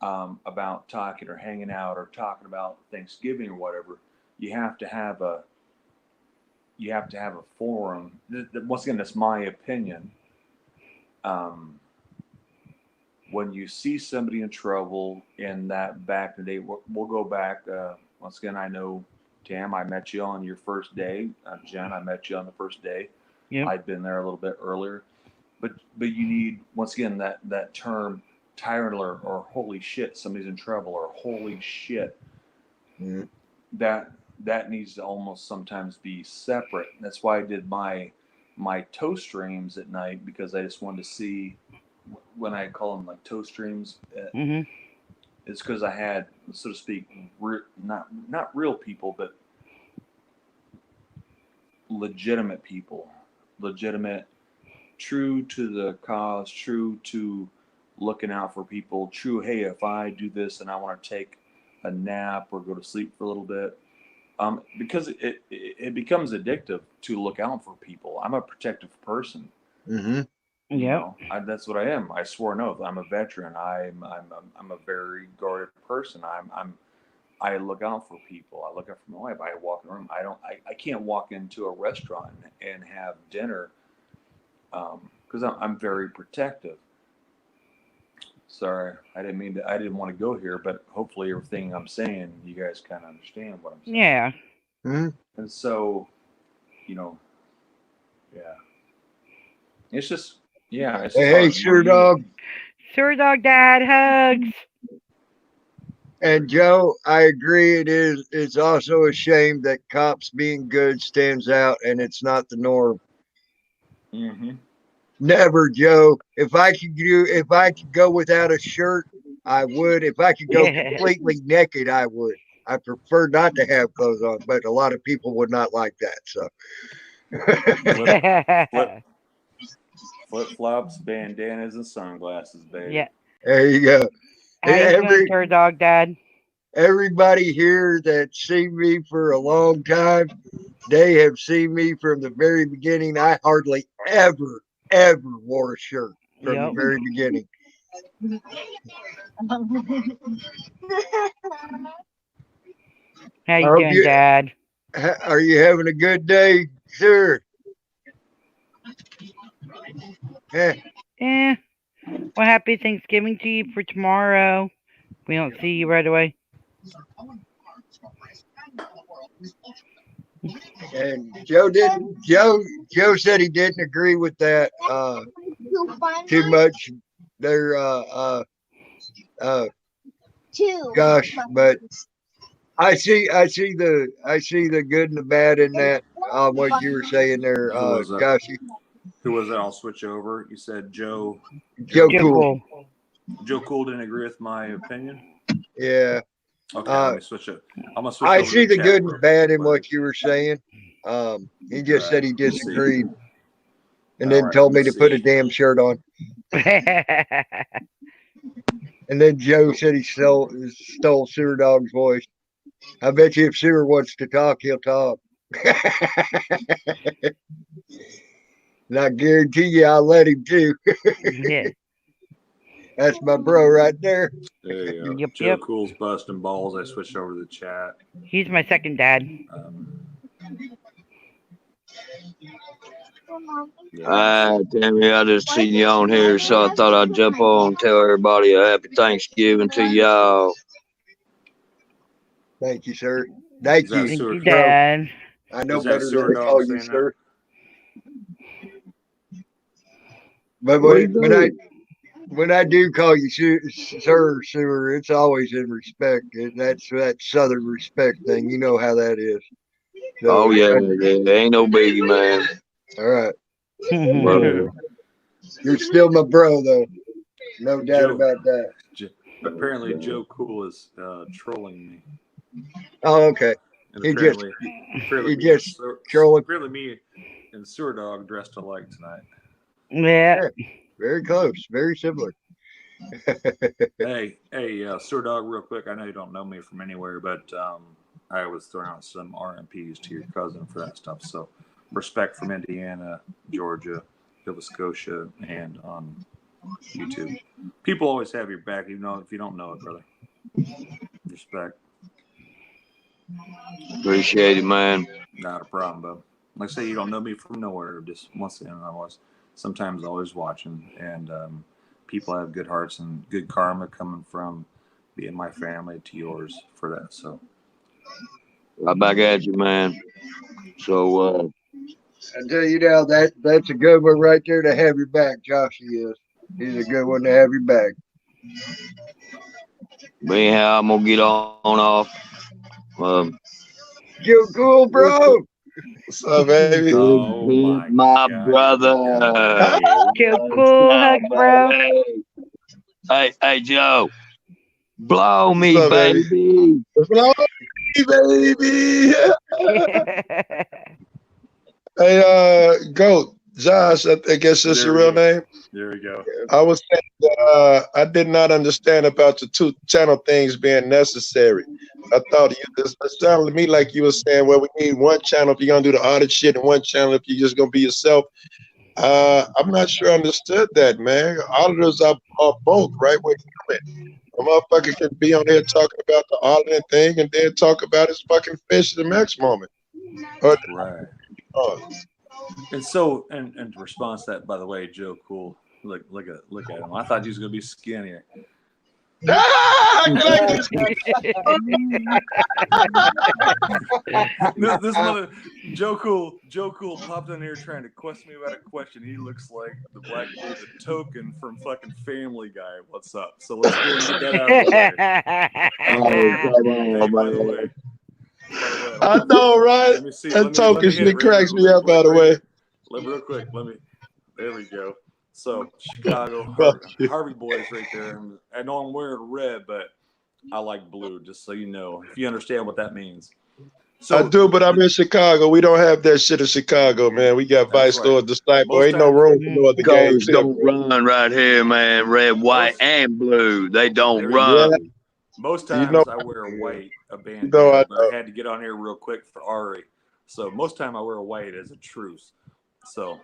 about talking or hanging out or talking about Thanksgiving or whatever. You have to have a forum. Once again, that's my opinion. when you see somebody in trouble in that back in the day, we'll go back. Once again, I know, Tam, I met you on your first day. Jen, I met you on the first day. Yep. I'd been there a little bit earlier. But you need, once again, that term tyrant alert or holy shit, somebody's in trouble or holy shit. Mhm. That needs to almost sometimes be separate. That's why I did my toast streams at night, because I just wanted to see, when I call them like toast streams, Mhm. it's because I had, so to speak, not real people, but legitimate people, true to the cause, true to looking out for people, true, hey, if I do this and I want to take a nap or go to sleep for a little bit, because it becomes addictive to look out for people. I'm a protective person. Mm-hmm. You Yep. know, that's what I am. I swore an oath. I'm a veteran. I'm a very guarded person. I look out for people. I look out for my wife. I walk in the room. I can't walk into a restaurant and have dinner, because I'm very protective. Sorry, I didn't want to go here, but hopefully everything I'm saying, you guys kind of understand what I'm saying. Yeah. Mm-hmm. And so, yeah, it's just, it's just Hey, hard. Sir Dog. Sir Dog Dad hugs. And Joe, I agree. It's also a shame that cops being good stands out, and it's not the norm. Mm-hmm. Never, Joe. If I could go without a shirt, I would. If I could go completely naked, I would. I prefer not to have clothes on, but a lot of people would not like that. So, flip flops, bandanas, and sunglasses, baby. Yeah. there you go. How you doing, Sir Dog Dad? Everybody here that's seen me for a long time, they have seen me from the very beginning. I hardly ever wore a shirt from the very beginning. How you doing, Dad? Are you having a good day, sir? Yeah. Well, happy Thanksgiving to you for tomorrow. We don't see you right away. And Joe said he didn't agree with that too much. They're gosh, but I see the good and the bad in that. What you were saying there, Goshy. Who was that? I'll switch over. You said Joe Cool. Joe Cool didn't agree with my opinion. Yeah. Okay, let me switch it. I'm gonna switch. I over see to the chat good real and bad in quick. what you were saying. He just said he Let's see. disagreed, and All then right, told let me me to put a see. damn shirt on. And then Joe said he stole Sewer Dog's voice. I bet you if Sewer wants to talk, he'll talk. And I guarantee you I'll let him too. Yeah. That's my bro right there. There you go. Yep, Joe yep. Cool's busting balls. I switched over to the chat. He's my second dad. Tammy, I just seen you on here, so I thought I'd jump on and tell everybody a happy Thanksgiving to y'all. Thank you, sir. Thank you. Thank you, Dad. I know Is that better Sewer than to Dog call you, saying sir. But when I do call you sir, Sewer, it's always in respect. That's that Southern respect thing. You know how that is. So, Oh, yeah, ain't no biggie, man. All right. Brother. You're still my bro, though. No doubt Joe, about that. Apparently, Joe Cool is trolling me. Oh, okay. And He apparently trolling. apparently me and Sewer Dog dressed alike tonight. Yeah. Very close. Very similar. Hey, Sewer Dog, real quick. I know you don't know me from anywhere, but I was throwing out some RMPs to your cousin for that stuff. So respect from Indiana, Georgia, Nova Scotia, and on YouTube. People always have your back, even though if you don't know it, brother. Respect. Appreciate it, man. Not a problem, bub. Like I say, you don't know me from nowhere. Just once again, sometimes always watching, and people have good hearts and good karma coming from being my family to yours for that. So Right back at you, man. So I tell you now, that's a good one right there to have your back, Josh. He is. He's a good one to have your back. but anyhow, I'm gonna get on off. Joe Cool, bro. What's up, baby? Oh my God, brother. Joe Cool, hugs, bro. Hey, Joe. Blow me, What's up, baby. Blow me, baby. Hey, Goat, Josh, I guess that's your real name. There we go. I was saying that I did not understand about the 2 channel things being necessary. I thought it sounded to me like you were saying, well, we need 1 channel if you're gonna do the audit shit, and 1 channel if you're just gonna be yourself. I'm not sure I understood that, man. Auditors are both, right? We're human. A motherfucker can be on there talking about the auditing thing and then talk about his fucking fish the next moment. Right. And so, and in response to that, by the way, Joe Cool, look at him. I thought he was gonna be skinnier. This mother Joe Cool popped in here trying to question me about a question. He looks like the black dude, the token from fucking Family Guy. What's up? So let's go and get that out of the way. I know, right? That token shit cracks me up, by the way. Real quick, there we go. So Chicago, Harvey boys right there. I know I'm wearing red, but I like blue, just so you know, if you understand what that means. So I do, but I'm in Chicago. We don't have that shit in Chicago, man. We got Vice Lord Disciple. Ain't no room for no other games. Don't run right here, man. Red, white, and blue. They don't run. Yeah. Most times I wear a white, a bandana, I but I had to get on here real quick for Ari. So most time I wear a white as a truce. So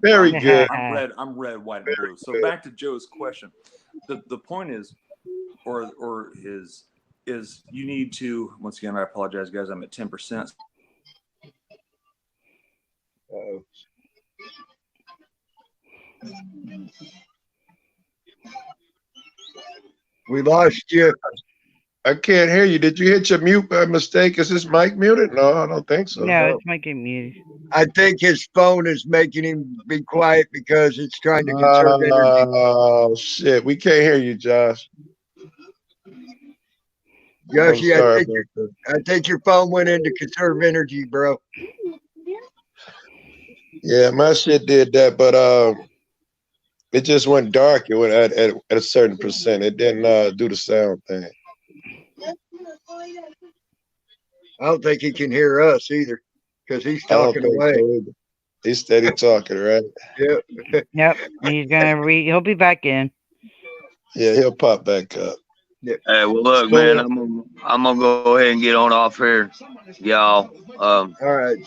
very good. I'm red, white, and blue. So back to Joe's question. The point is, or is you need to, once again, I apologize, guys, I'm at 10%. We lost you. I can't hear you. Did you hit your mute by mistake? Is this mic muted? No, I don't think so. No, it's making muted. I think his phone is making him be quiet because it's trying to conserve energy. Oh, shit. We can't hear you, Josh. Yoshi, I think your phone went into conserve energy, bro. Yeah, my shit did that, but it just went dark. It went at a certain percent. It didn't do the sound thing. I don't think he can hear us either because he's talking away. So he's steady talking, right? Yep. Yep. He's gonna he'll be back in. Yeah, he'll pop back up. Yeah. Hey, well, look, man, I'm gonna go ahead and get on off here, y'all. All right.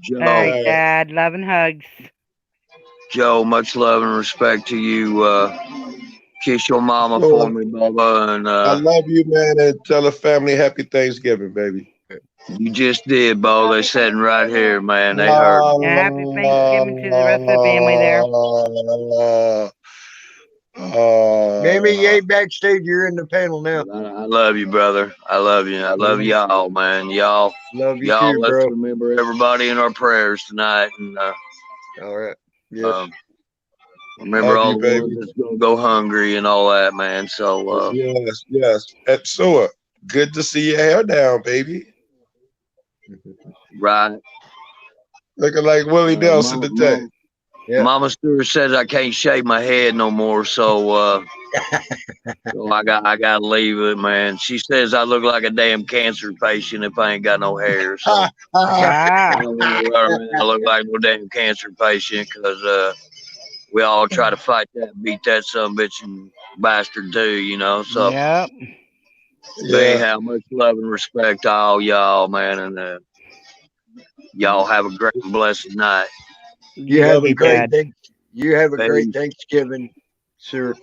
Joe, All right, Dad. Love and hugs. Joe, much love and respect to you. Kiss your mama for me, Bubba. And I love you, man, and tell the family happy Thanksgiving, baby. You just did, Bo. They're sitting right here, man. They heard. Yeah, happy Thanksgiving to the rest of the family there. Maybe you ain't backstage. You're in the panel now. I love you, brother. I love you. I love y'all, man. Y'all, love you y'all. too, Let's bro. remember everybody in our prayers tonight, and all right. Yes. Remember all the ones that's gonna go hungry and all that, man. So yes. So good to see your hair down, baby. Right. Looking like Willie Nelson today. Mama Stewart says I can't shave my head no more, so so I got to leave it, man. She says I look like a damn cancer patient if I ain't got no hair. So I look like no damn cancer patient because we all try to fight that, beat that sumbitch and bastard too, you know. So yep. Anyhow, much love and respect to all y'all, man, and y'all have a great and blessed night. You have a great great Thanksgiving, sir.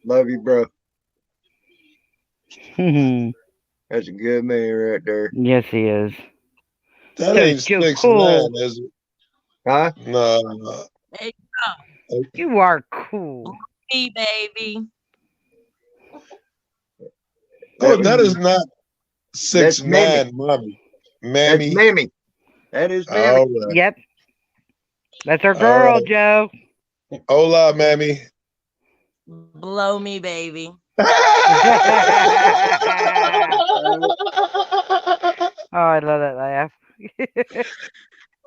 Love you, bro. That's a good man right there. Yes, he is. That ain't 6'9", is it? Huh? No. Hey, You are cool. Me, baby. Oh, that is not That's Mammy. 6'9", mommy. That's Mammy. Mammy. That is Mammy. All right. Yep. That's our All girl, right. Joe. Hola, Mammy. Blow me, baby. Oh, I love that laugh.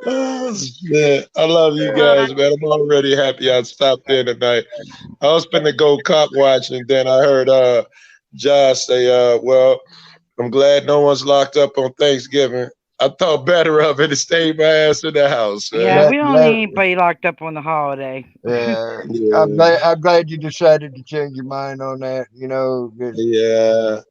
Oh, shit. I love you guys, man. I'm already happy I stopped in tonight. I was finna go cop watch, and then I heard Josh say, well, I'm glad no one's locked up on Thanksgiving. I thought better of it to stay my ass in the house, man. Yeah, we don't need anybody locked up on the holiday. Yeah, Yeah. I'm glad you decided to change your mind on that. You know, 'cause Yeah.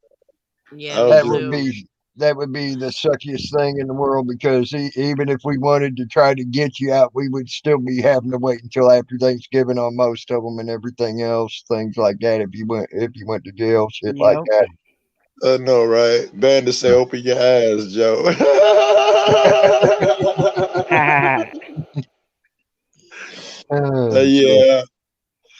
Yeah, that me would too. be the suckiest thing in the world, because even if we wanted to try to get you out, we would still be having to wait until after Thanksgiving on most of them and everything else, things like that. If you went to jail, shit like that. I know, right? Bandit say, open your eyes, Joe. Yeah.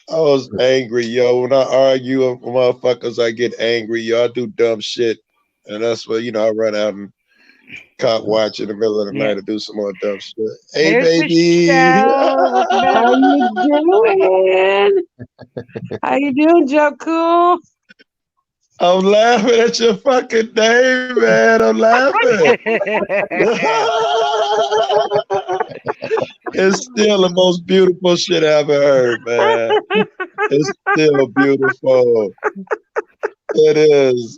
I was angry, yo. When I argue with motherfuckers, I get angry, yo. I do dumb shit. And that's what, I run out and cop watch in the middle of the night to do some more dumb shit. Hey, There's baby. Michelle. How you doing? How you doing, Joe Cool? I'm laughing at your fucking name, man. I'm laughing. It's still the most beautiful shit I ever heard, man. It's still beautiful. It is.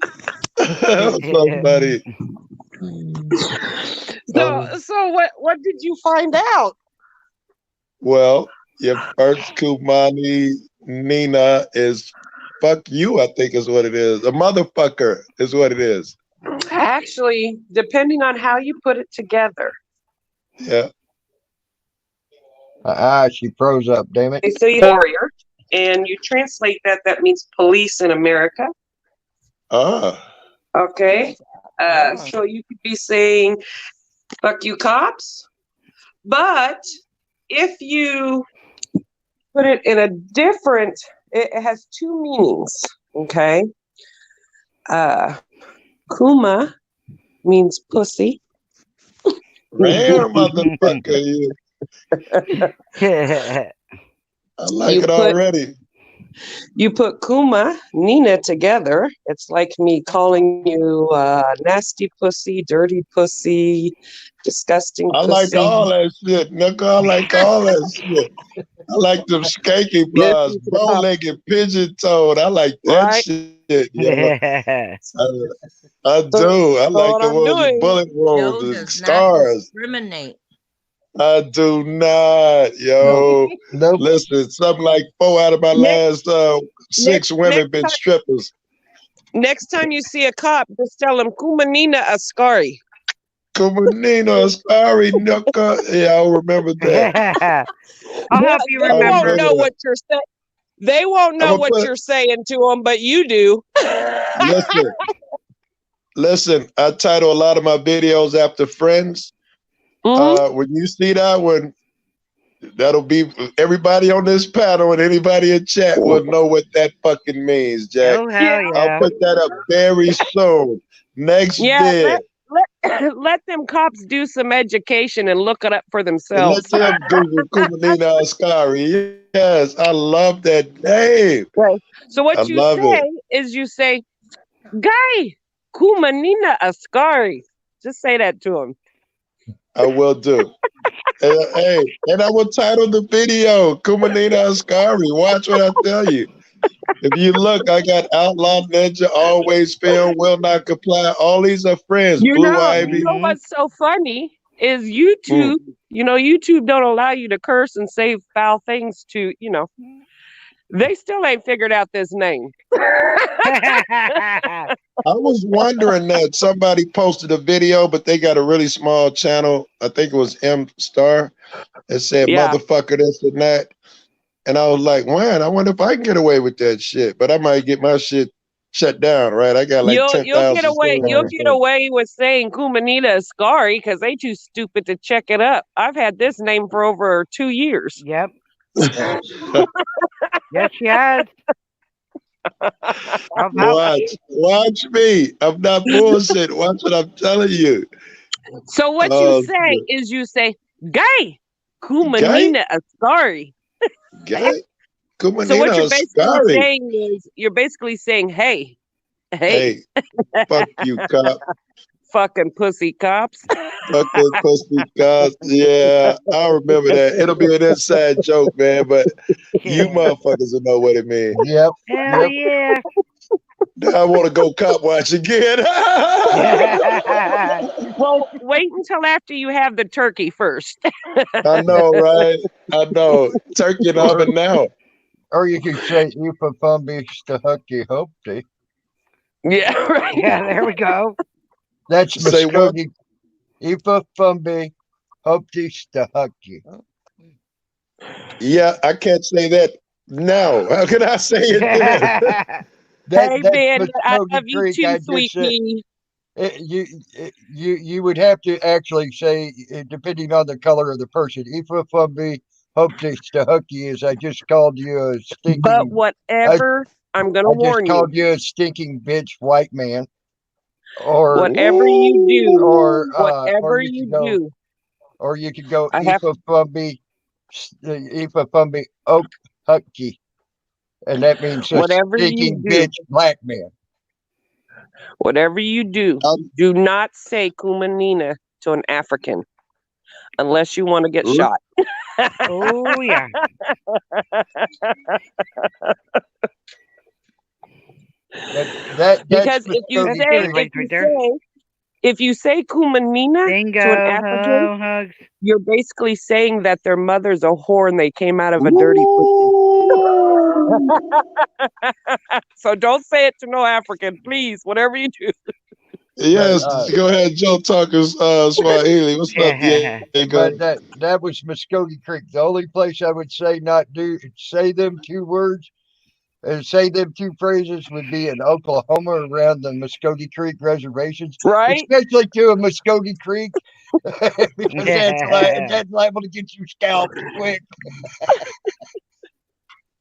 Somebody. So what did you find out? Well, your first Kumani Nina is fuck you, I think is what it is. A motherfucker is what it is. Actually, depending on how you put it together. Yeah. She froze up, damn it. So you warrior, and you translate that means police in America. Ah. Okay. So you could be saying, fuck you cops. But if you put it in a different, it has two meanings. Okay. Kuma means pussy. Rare motherfucker, you. I like it already. You put Kuma, Nina together. It's like me calling you nasty pussy, dirty pussy, disgusting I pussy. like all that shit, nigga. I like all that shit. I like them skanky bras, bow-legged, pigeon-toed. I like that shit. Yeah. I do. I like the ones with bullet wounds and scars. Discriminate. I do not, yo. Nope. Listen, something like 4 out of my last 6 women been strippers. Next time you see a cop, just tell him Kumanina Ascari. Kumanina Ascari, nuka. Yeah, I'll remember that. I'll help you They remember. won't know what you're saying. They won't know what you're saying to them, but you do. Listen, I title a lot of my videos after friends. When you see that one, that'll be everybody on this panel and anybody in chat will know what that fucking means, Jack. Oh, hell yeah. I'll put that up very soon. Next day. Let them cops do some education and look it up for themselves. Let them Google Kumanina Ascari. Yes, I love that name. So what you say is you say, Guy, Kumanina Ascari. Just say that to him. I will do. And I will title the video Kumanina Ascari. Watch what I tell you. If you look, I got Outlaw Ninja, Always Film, Will Not Comply. All these are friends. Blue Ivy. You know what's so funny is YouTube. You know, YouTube don't allow you to curse and say foul things to, they still ain't figured out this name. I was wondering that somebody posted a video, but they got a really small channel. I think it was M Star. It said motherfucker this and that. And I was like, man, I wonder if I can get away with that shit. But I might get my shit shut down, right? I got like 10,000. You'll get away with saying Kumanina Ascari because they too stupid to check it up. I've had this name for over 2 years. Yep. Yes, she has. Watch me. I'm not bullshit. Watch what I'm telling you. So what you say is you say, "Gay, Kumanina Asari." Gay, Kumanina So what you're basically Asari. saying is you're basically saying, "Hey, Hey, fuck you, cop. fucking pussy cops." Fucking pussy cops. Yeah, I remember that. It'll be an inside joke, man, but you motherfuckers will know what it means. Yep. Hell yeah. Now I want to go cop watch again. Well, wait until after you have the turkey first. I know, right? I know. Turkey and oven now. Or you could say Ifa Fumbi Stahucky Hopty. Yeah, right. Yeah, there we go. That's Say what? Muskogee. Ifa Fumbi Hopty Stahucky. Yeah, I can't say that now. How can I say it then? Hey, man, I Muskogee love you Creek, too, I just sweet said- pea. You would have to actually say, depending on the color of the person, Ifa Fumbi Hopty Stahucky is I just called you a stinking. But whatever, I'm going to I just warn you. called you a stinking bitch white man. Or Whatever you do, or whatever you you could go, do, or you could go I have- Ifa Fumbi Oak Hucky, and that means a Whatever you stinking do. bitch black man. whatever you do, do not say Kumanina to an African unless you want to get shot. Oh, yeah. That's Because if you Muskogee say Creek. if you say Kumanina Bingo. to an African, Hugs. you're basically saying that their mother's a whore and they came out of a dirty pussy. So don't say it to no African, please. Whatever you do. Yes, go ahead, Joe Tucker's Swahili. What's up, But that was Muskogee Creek. The only place I would say say them two words and say them two phrases would be in Oklahoma around the Muskogee Creek reservations, right? Especially to a Muskogee Creek, because that's liable to get you scalped quick.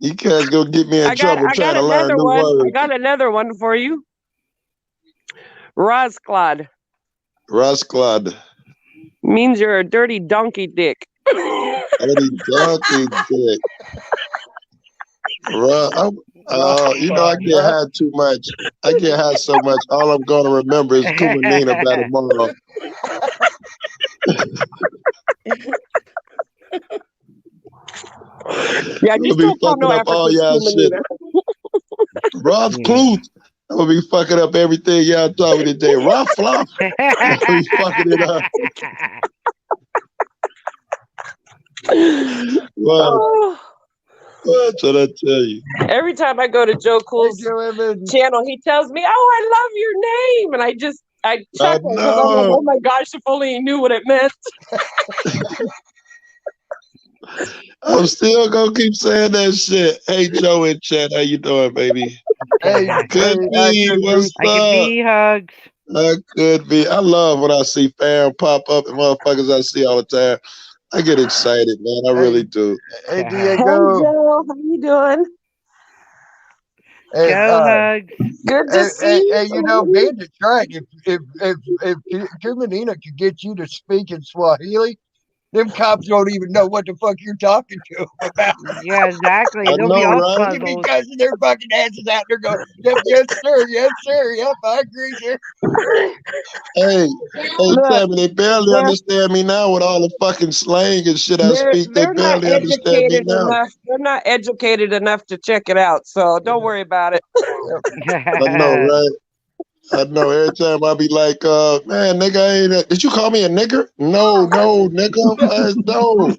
You guys go get me in trouble trying to learn new words. I got another one for you. Rosclad Rosclad means you're a dirty donkey dick. Dirty donkey dick. You know, I get high too much. I get high so much. All I'm going to remember is Kumanina by tomorrow. Yeah, I'm gonna be fucking up all y'all shit. Ross Cluth. I'm gonna be fucking up everything y'all taught me today. Rough flop. I'm gonna be fucking it up. What should I tell you? Every time I go to Joe Cool's channel, he tells me, "Oh, I love your name," and I chuckle because I'm like, "Oh my gosh, if only he knew what it meant." I'm still gonna keep saying that shit. Hey, Joe in chat, how you doing, baby? Hey, Could be. What's I could up? be hugs. I could be. I love when I see fam pop up and motherfuckers I see all the time. I get excited, man. I really do. Hey, Hey Diego. Joe, how you doing? Hey, Go hugs. Good to see you. Hey, you know, Bandit's right. If Kumanina could get you to speak in Swahili, them cops don't even know what the fuck you're talking to them about. Yeah, exactly. I They'll know, be all right? They'd be puzzled. cussing their fucking asses out there going, yep, yes, sir, yep, I agree, sir. Hey, Look, Tammy, they barely understand me now with all the fucking slang and shit I speak. They they're not barely understand me educated now. enough. They're not educated enough to check it out. So don't worry about it. I know, right? I know. Every time I be like, man, nigga, did you call me a nigger? No, nigga. No.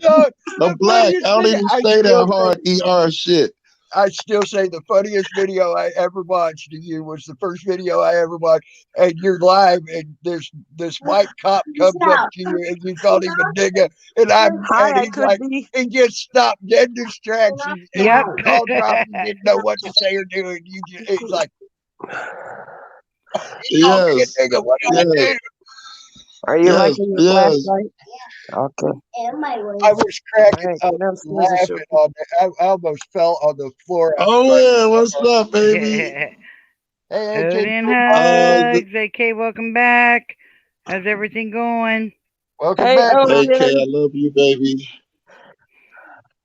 I'm black. I don't even say that hard ER shit. I still say the funniest video I ever watched to you was the first video I ever watched, and you're live, and this white cop comes up to you, and you called him a nigga, and he's like, he just stopped dead distraction, and Yep. your call dropped, and didn't know what to say or do, and he's like, he called me a nigga, what do I do? Are you Yes, liking your yes. flashlight? Okay. I was cracking All right, up go downstairs and laughing show. on the, I almost fell on the floor. I was Oh like, yeah, what's up, baby? hey, Odin Uh, Hugs. AK, welcome back. How's everything going? welcome Hey, back. AK, I Odin. love you, baby.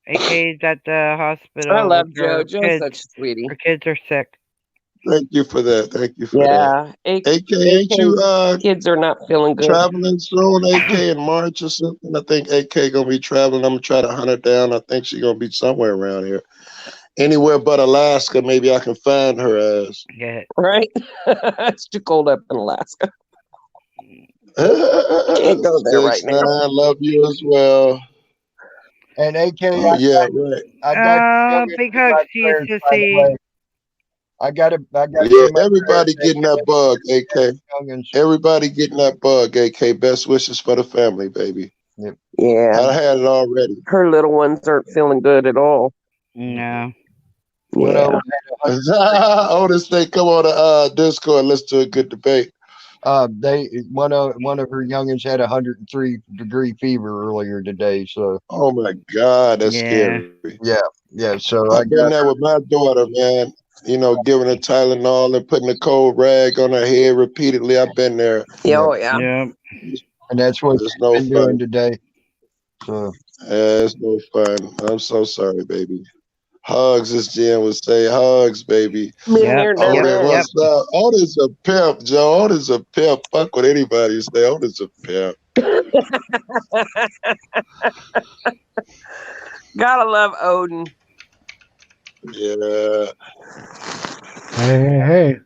AK's at the I hospital love with Joe. her Joe's kids. such a sweetie. Her kids are sick. Thank you for that. Thank you for that. Yeah. AK, ain't you Kids are not feeling good. traveling soon? AK in March or something? I think AK gonna be traveling. I'm gonna try to hunt her down. I think she's gonna be somewhere around here. Anywhere but Alaska, maybe I can find her ass. Yeah. Right? It's too cold up in Alaska. Can't go there right now. 6ix9ine, love you as well. And AK, Oh yeah, right. I got Big hugs to you, prayers, by the sissy. way. I got Yeah, you my everybody prayers, getting that bug, AK. youngins. Everybody getting that bug, AK. Best wishes for the family, baby. Yep. Yeah. I had it already. Her little ones aren't feeling good at all. No. Yeah. Otis, they come on the Discord and listen to a good debate. One of her youngins had 103-degree fever earlier today. So Oh my God, that's scary. yeah. So I've been there with my daughter, man. You know, giving her Tylenol and putting a cold rag on her head repeatedly. I've been there. Oh yeah. Yeah. And that's what It's she's no been doing fun. today. So It's no fun. I'm so sorry, baby. Hugs, as Jen would say. Hugs, baby. Yep. Otis, what's up? Otis a pimp, Joe. Otis a pimp. Fuck what anybody say. Otis a pimp. Gotta love Odin. Yeah. Hey.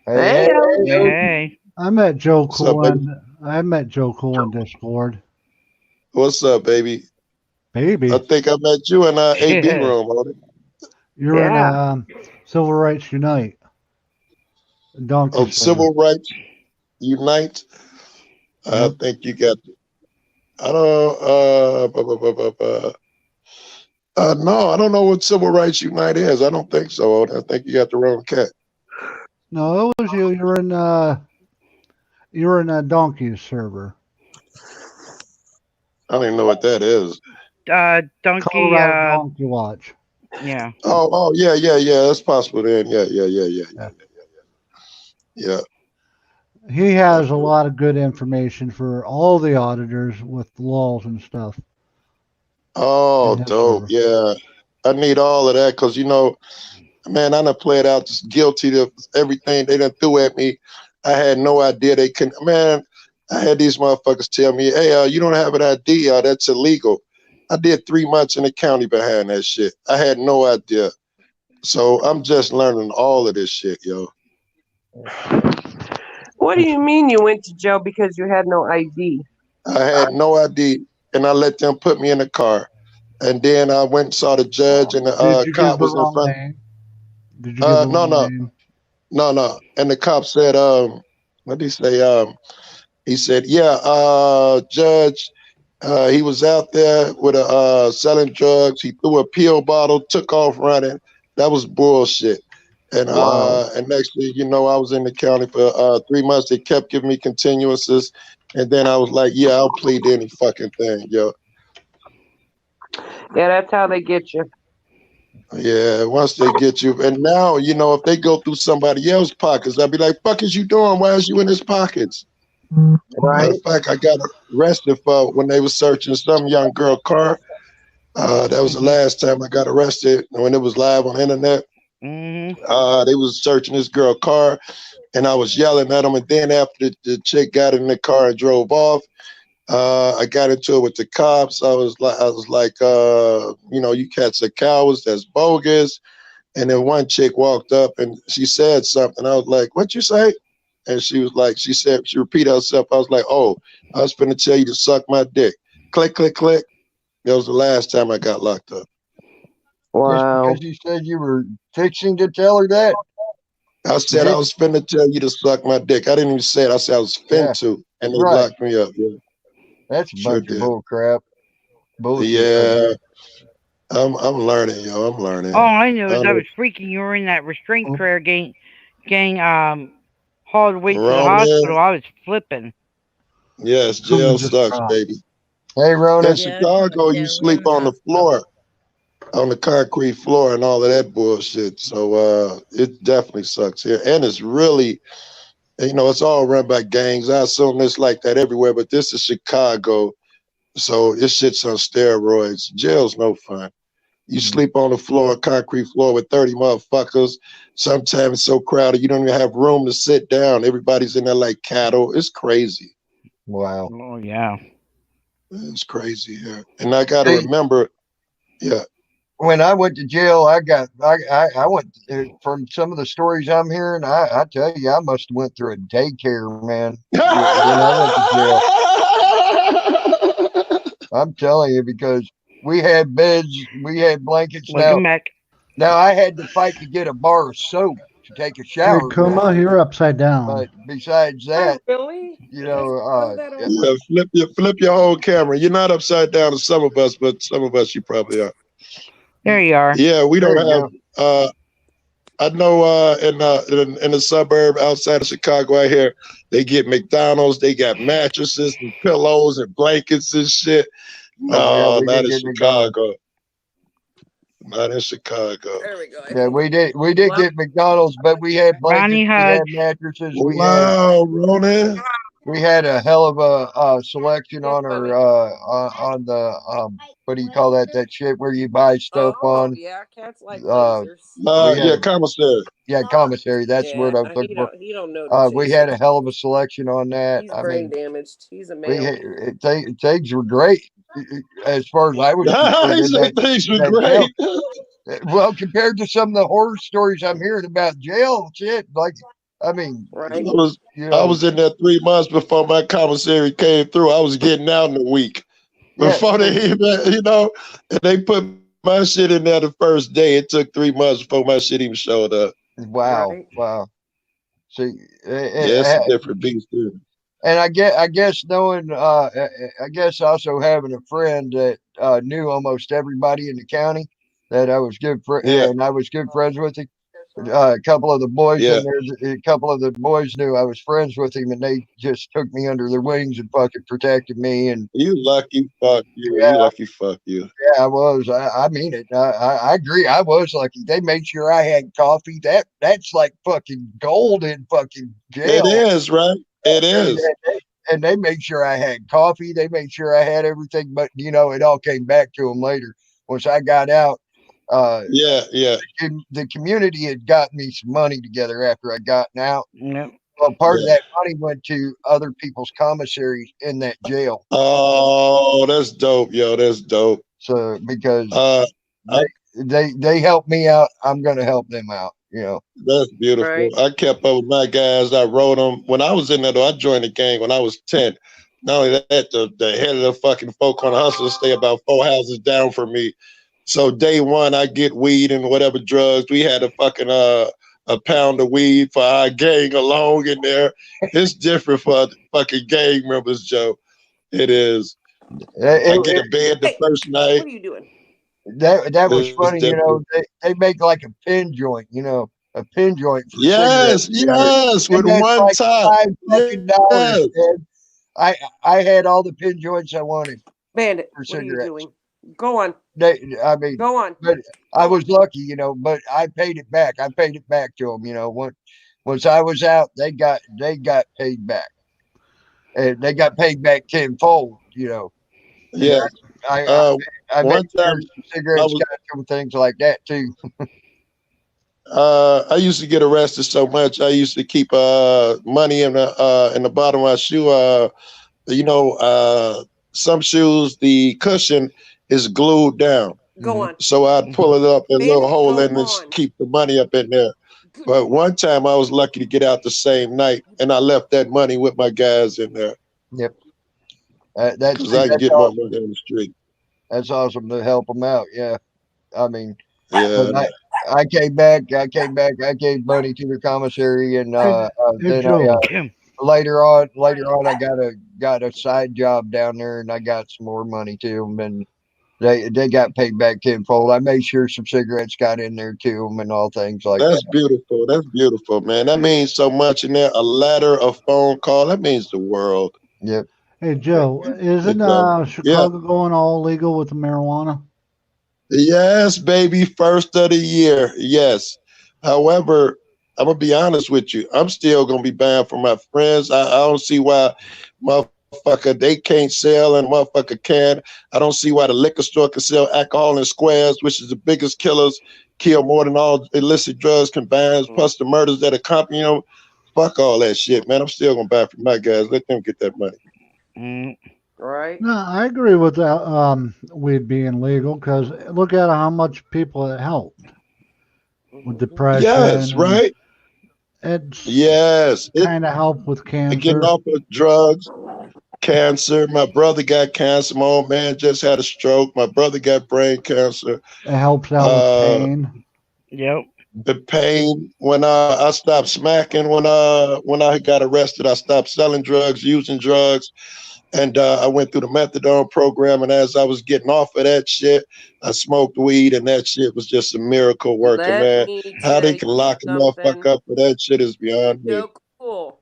Hey, Odin. Hey. I met Joe What's up, baby? Cool in Discord. What's up, baby? Baby. I think I met you in AB room, Otis. You're in Civil Rights Unite. Donkey Of Civil Rights Unite. I Yep. think you got. I don't. No, I don't know what Civil Rights Unite is. I don't think so. I think you got the wrong cat. No, it was you. You're in a Donkey server. I don't even know what that is. Donkey. Colorado Donkey Watch. Yeah. Oh, yeah. That's possible then. Yeah. He has a lot of good information for all the auditors with laws and stuff. Oh, dope. Yeah. I need all of that because, you know, man, I done played out just guilty to everything they done threw at me. I had no idea they couldn't. Man, I had these motherfuckers tell me, hey, you don't have an ID. That's illegal. I did 3 months in the county behind that shit. I had no idea. So I'm just learning all of this shit, yo. What do you mean you went to jail because you had no ID? I had no ID, and I let them put me in the car. And then I went and saw the judge, and the cop was in front. Name? Did you give the wrong name? No. And the cop said, what did he say? He said, yeah, Judge, he was out there with selling drugs. He threw a pill bottle, took off running. That was bullshit. And and next thing you know, I was in the county for 3 months. They kept giving me continuances. And then I was like, yeah, I'll plead to any fucking thing, yo. Yeah, that's how they get you. Yeah, once they get you. And now, you know, if they go through somebody else's pockets, I'll be like, fuck is you doing? Why is you in his pockets? Matter of fact, I got arrested for when they were searching some young girl car. That was the last time I got arrested when it was live on the internet. They was searching this girl car, and I was yelling at them. And then after the chick got in the car and drove off, I got into it with the cops. I was like, you know, you cats are cowards. That's bogus. And then one chick walked up and she said something. I was like, what you say? And she was like, she repeated herself. I was like, oh, I was finna tell you to suck my dick. Click, click, click. That was the last time I got locked up. Wow. Just because you said you were fixing to tell her that? I said I was finna tell you to suck my dick. I didn't even say it. I said I was to. And they locked me up. Yeah. That's a bunch of bull crap. Bullshit. Yeah. I'm learning, yo. I'm learning. All I knew is I was freaking you were in that restraint prayer gang hauled away to the hospital. I was flipping. Yes, jail sucks, baby. Hey, Rona. In Chicago, you sleep on the floor, on the concrete floor, and all of that bullshit. So it definitely sucks here, and it's really, it's all run by gangs. I assume it's like that everywhere, but this is Chicago, so this shit's on steroids. Jail's no fun. You sleep on the floor, concrete floor with 30 motherfuckers. Sometimes it's so crowded you don't even have room to sit down. Everybody's in there like cattle. It's crazy. Wow. Oh yeah. It's crazy here. And I got to remember, yeah. When I went to jail, I went from some of the stories I'm hearing. I tell you, I must have went through a daycare, man. When I went to jail, I'm telling you, because we had beds, we had blankets. Welcome back. Now I had to fight to get a bar of soap to take a Hey, shower. Kuma, you're upside down. But besides that, Really? Yeah, flip your whole camera. You're not upside down to some of us, but some of us you probably are. There you are. Yeah, we don't have. I know in the suburb outside of Chicago, out here, they get McDonald's. They got mattresses and pillows and blankets and shit. No, not in Chicago. Not in Chicago. There we go. Yeah, we did get McDonald's, but we had blankets, we had mattresses. Ronan. We had a hell of a selection on our on the what do you call that shit where you buy stuff on? Yeah, cats like commissary. Yeah, commissary. That's the word I was looking for. He don't know. We had a hell of a selection on that. He's brain damaged. He's a we male. things were great as far as I was concerned. Things were great. Well, compared to some of the horror stories I'm hearing about jail shit, like I mean, right? I was in there 3 months before my commissary came through. I was getting out in a week before they even, and they put my shit in there the first day. It took 3 months before my shit even showed up. Wow, wow. See, it's a different beast, dude. And I guess knowing, I guess also having a friend that knew almost everybody in the county, that I was good friends, and I was good friends with him. A couple of the boys in there, a couple of the boys knew I was friends with him, and they just took me under their wings and fucking protected me. And you lucky, fuck you. You lucky, fuck you. Yeah, I was. I mean it. I agree. I was lucky. They made sure I had coffee. That's like fucking gold in fucking jail. It is, right? It is. And they made sure I had coffee. They made sure I had everything. But it all came back to them later once I got out. The community had gotten me some money together after I gotten out. Yep. Well, part of that money went to other people's commissaries in that jail. Oh, that's dope, yo. That's dope. So because they helped me out, I'm gonna help them out. That's beautiful. Right. I kept up with my guys. I rode them when I was in there. Though I joined the gang when I was 10. Not only that, the head of the fucking folk on the hustle stay about 4 houses down from me. So day one, I get weed and whatever drugs. We had a fucking a pound of weed for our gang alone in there. It's different for fucking gang members, Joe. It is. I get a bed the first night. What are you doing? That was funny, they make like a pin joint, a pin joint. For yes, with one like top. $5 man. I had all the pin joints I wanted. Bandit, for what cigarettes. are you doing? Go on. Go on. But I was lucky, but I paid it back. I paid it back to them, once I was out, they got paid back. And they got paid back tenfold, Yeah. I one made time some cigarettes, got some things like that too. I used to get arrested so much. I used to keep money in the bottom of my shoe. Some shoes the cushion is glued down. Go on. So I'd pull it up and a little hole in it and keep the money up in there. But one time I was lucky to get out the same night, and I left that money with my guys in there. Yep. Because I can get more money on the street. That's awesome to help them out. Yeah. I mean, yeah. I came back. I gave money to the commissary, and then later on, I got a side job down there, and I got some more money to them, and they got paid back tenfold. I made sure some cigarettes got in there to them, and all things like that. That's beautiful. That's beautiful, man. That means so much in there. A letter, a phone call. That means the world. Yep. Hey Joe, isn't Yeah. Chicago going all legal with the marijuana? Yes, baby, first of the year. Yes. However, I'm gonna be honest with you. I'm still gonna be buying from my friends. I don't see why motherfucker they can't sell and motherfucker can. I don't see why the liquor store can sell alcohol in squares, which is the biggest killers, kill more than all illicit drugs combined, plus the murders that accompany them. Fuck all that shit, man. I'm still gonna buy from my guys. Let them get that money. Right. No, I agree with that. Weed being legal because look at how much people it helped with depression. Yes, and right. It's Yes. kind of helped with Getting cancer. off of drugs, cancer. My brother got cancer. My old man just had a stroke. My brother got brain cancer. It helps out with pain. Yep. The pain when I stopped smacking, when I got arrested, I stopped selling drugs, using drugs, and I went through the methadone program. And as I was getting off of that shit, I smoked weed, and that shit was just a miracle working, Let man. me How tell they you can lock a something. motherfucker up for that shit is beyond me. So cool.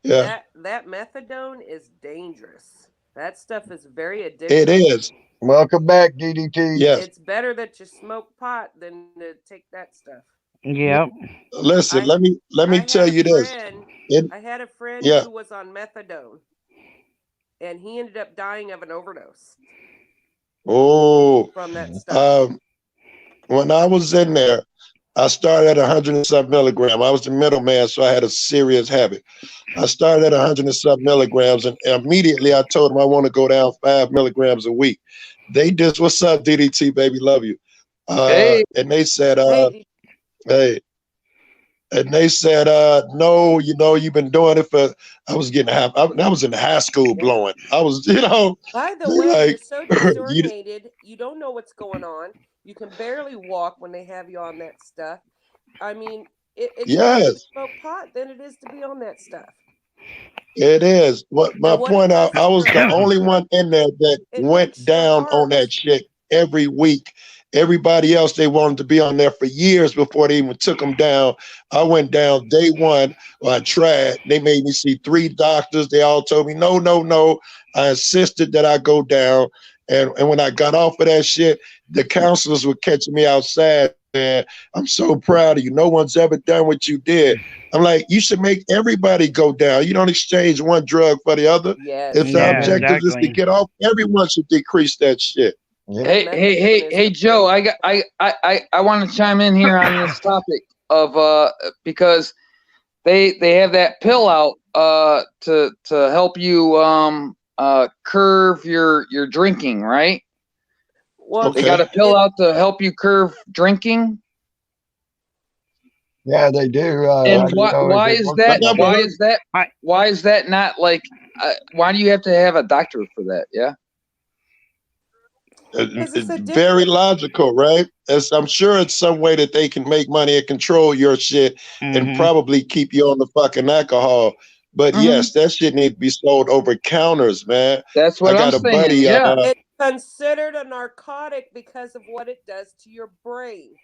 Yeah, That methadone is dangerous. That stuff is very addictive. it is. Welcome back, DDT. Yes. It's better that you smoke pot than to take that stuff. Yep. Listen, let me tell you this. I had a friend Yeah. who was on methadone, and he ended up dying of an overdose Oh, from that stuff. when I was in there, I started at 100 and some milligram. I was the middleman, so I had a serious habit. I started at 100 and some milligrams, and immediately I told them I want to go down 5 milligrams a week. They just, what's up, DDT, baby, love you. Hey. And they said, hey. And they said, no, you know, you've been doing it for, I was getting I was in high school blowing. I was, you know. By the they way, like, you're so disorientated. You don't know what's going on. You can barely walk when they have you on that stuff. I mean, it's better to Yes. smoke pot than it is to be on that stuff. It is. What my what point it out, does I to was your the only one in there that went down on that shit every week. Everybody else, they wanted to be on there for years before they even took them down. I went down day one. I tried. They made me see 3 doctors. They all told me, no, no, no. I insisted that I go down. And when I got off of that shit, the counselors were catching me outside. Man, I'm so proud of you. No one's ever done what you did. I'm like, you should make everybody go down. You don't exchange one drug for the other. Yes. If the Yeah, objective is to exactly. get off, everyone should decrease that shit. Hey, Joe, I want to chime in here on this topic of because they have that pill out to help you curve your drinking, right? Well, They got a pill out to help you curve drinking. Yeah, they do. And I don't know why if it is works that? like Why is that not like? Why do you have to have a doctor for that? Yeah. It's very logical, right? I'm sure it's some way that they can make money and control your shit and probably keep you on the fucking alcohol. But yes, that shit needs to be sold over counters, man. That's what I got I'm a buddy. saying. Yeah. It's considered a narcotic because of what it does to your brain.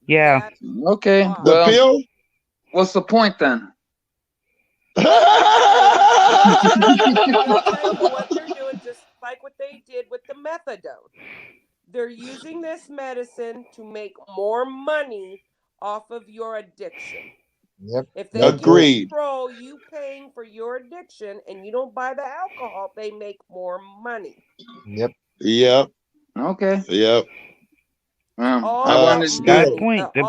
Yeah. Okay. The Well, pill? what's the point then? What they're doing, just like what they did with the methadone. They're using this medicine to make more money off of your addiction. Yep. If they Agreed. control you paying for your addiction and you don't buy the alcohol, they make more money. Yep. Yep. Okay. Yep. Well, I wanted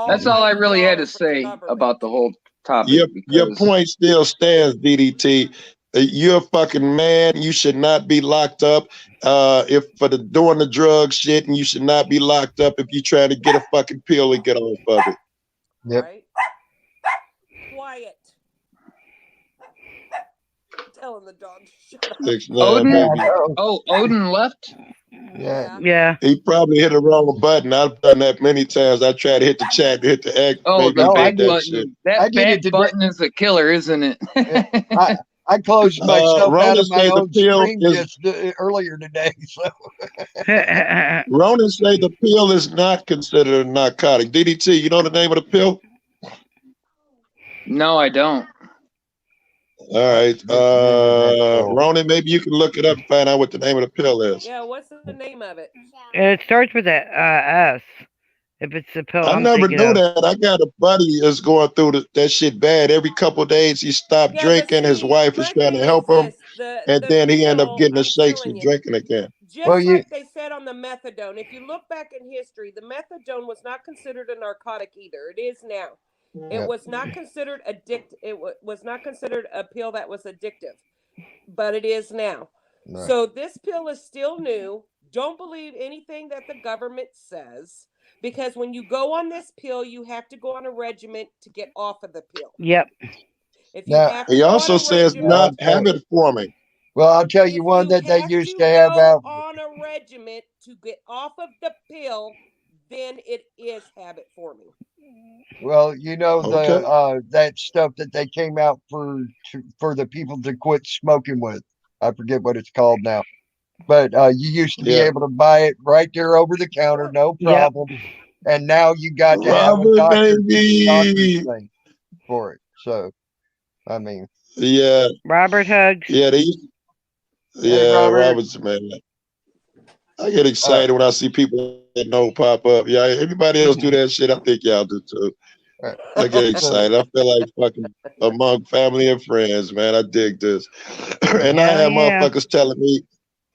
that's all I really had to say about the whole topic. Your point still stands, DDT. You're a fucking man. You should not be locked up if for doing the drug shit, and you should not be locked up if you try to get a fucking pill and get off of it. Yep. Right? Quiet. Telling the dog to shut up. Odin left? Yeah. Yeah. He probably hit the wrong button. I've done that many times. I tried to hit the chat, to hit the X. Oh, maybe the did back that button. shit. That back button is a killer, isn't it? I closed myself out Ronan of my say the own pill stream is- just earlier today. So Ronan say the pill is not considered a narcotic. DDT, you know the name of the pill? No, I don't. All right. Ronan, maybe you can look it up and find out what the name of the pill is. Yeah, what's the name of it? It starts with a S. If it's the pill I I'm never thinking knew of. that. I got a buddy that's going through that shit bad. Every couple of days he stopped Yeah, but drinking. His see, wife is my trying to thing is help him, this: and the then he ended up pill. getting the I'm shakes telling and you, drinking again. just Well, you like they said on the methadone. If you look back in history, the methadone was not considered a narcotic either. It is now. It yeah, was not considered was not considered a pill that was addictive, but it is now. right. So this pill is still new. Don't believe anything that the government says, because when you go on this pill, you have to go on a regimen to get off of the pill. Yep. If you Now, have to He go on also a says regimen, not okay. habit forming. Well, I'll tell you if one you that they have used to to have go out. on a regimen to get off of the pill, then it is habit forming. Well, you know Okay. that stuff that they came out for the people to quit smoking with. I forget what it's called now, but you used to be Yeah. able to buy it right there over the counter, no Yep. problem. And now you got to have a Robert, doctor's baby. thing for it. So, I mean, Yeah. Robert hugs. Yeah. They used hey, Yeah, Robert. Robert's man. I get excited when I see people that know pop up. Yeah, anybody else do that shit, I think y'all do too. I get excited. I feel like fucking among family and friends, man. I dig this. And I Hell have yeah. motherfuckers telling me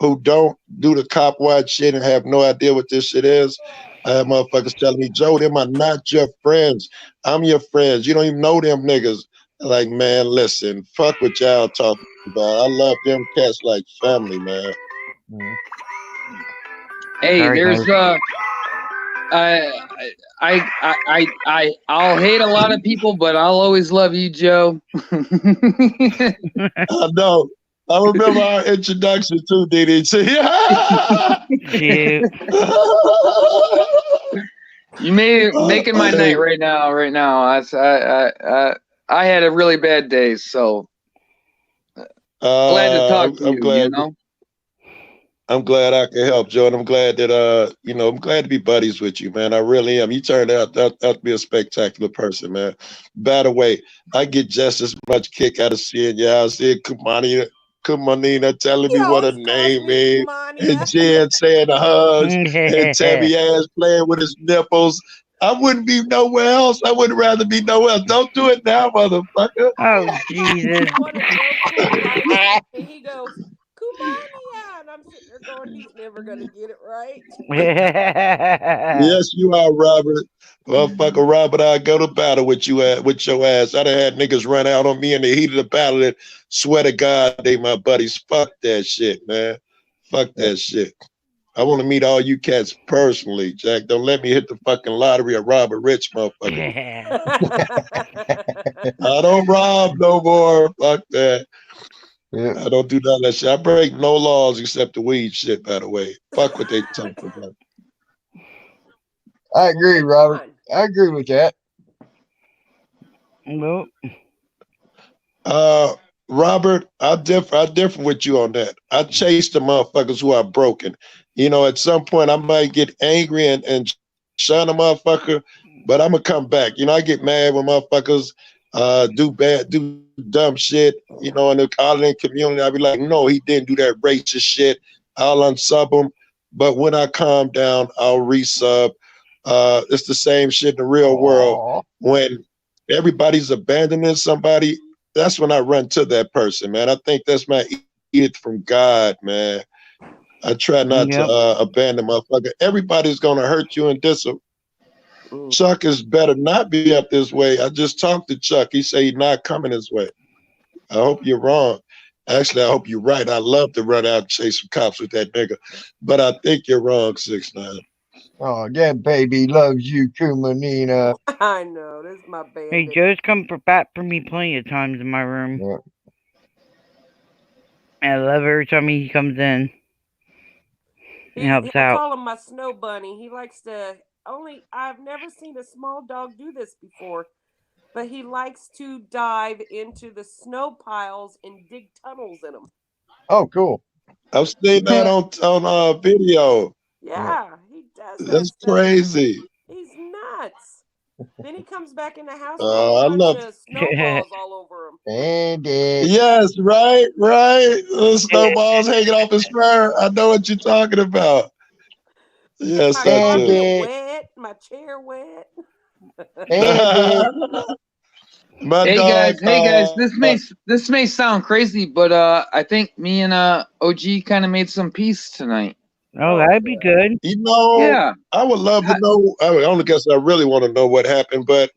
who don't do the cop watch shit and have no idea what this shit is. I have motherfuckers telling me, Joe, them are not your friends. I'm your friends. You don't even know them niggas. Like, man, listen, fuck what y'all talking about. I love them cats like family, man. Hey, Sorry, there's guys. I'll hate a lot of people, but I'll always love you, Joe. I know. I remember our introduction too, DDT. Shoot. You making my night right now. Right now, I had a really bad day, so glad to talk to you. I'm glad. You know. I'm glad I can help, Joe, and I'm glad that I'm glad to be buddies with you, man. I really am. You turned out to be a spectacular person, man. By the way, I get just as much kick out of seeing y'all, seeing Kumanina telling me what her name is, and Jen saying the hugs, and Tabby ass playing with his nipples. I wouldn't be nowhere else. I would rather be nowhere else. Don't do it now, motherfucker. Oh, Jesus. And he goes, Kumania, and I'm sitting there going, he's never gonna get it right. Yes, you are, Robert. Motherfucker, Robert, I go to battle with you with your ass. I done had niggas run out on me in the heat of the battle and swear to God they my buddies. Fuck that shit, man. Fuck that shit. I want to meet all you cats personally, Jack. Don't let me hit the fucking lottery of Robert Rich, motherfucker. I don't rob no more. Fuck that. Yeah. I don't do none of that shit. I break no laws except the weed shit, by the way. Fuck what they talking about. I agree, Robert. I agree with that. Nope. Robert, I differ with you on that. I chase the motherfuckers who are broken. At some point I might get angry and shun a motherfucker, but I'm gonna come back. I get mad when motherfuckers do dumb shit, in the college community. I'll be like, no, he didn't do that racist shit. I'll unsub him. But when I calm down, I'll resub. It's the same shit in the real world. When everybody's abandoning somebody, that's when I run to that person, man. I think that's my edict from God, man. I try not to abandon motherfucker. Everybody's gonna hurt you and Chuck is better not be up this way. I just talked to Chuck. He said he's not coming this way. I hope you're wrong. Actually, I hope you're right. I love to run out and chase some cops with that nigga. But I think you're wrong, 6ix9ine. Oh, that baby loves you, Kumanina. I know. This is my bandit. Hey, Joe's come back for me plenty of times in my room. Yeah. I love every time he comes in. He helps I out. call him my snow bunny. He likes to I've never seen a small dog do this before, but he likes to dive into the snow piles and dig tunnels in them. Oh, cool. I've seen that on video. Yeah, he does that That's stuff. crazy. He's nuts. Then he comes back in the house I with a bunch love. of snowballs all over him. And Yes, right. The snowballs hanging off his fur. I know what you're talking about. Yes, My I do. carpet wet, my chair wet. My Hey dog. guys, this may sound crazy, but I think me and OG kind of made some peace tonight. Oh, that'd be good. You know, Yeah. I would love to know. I mean, I only guess I really want to know what happened, but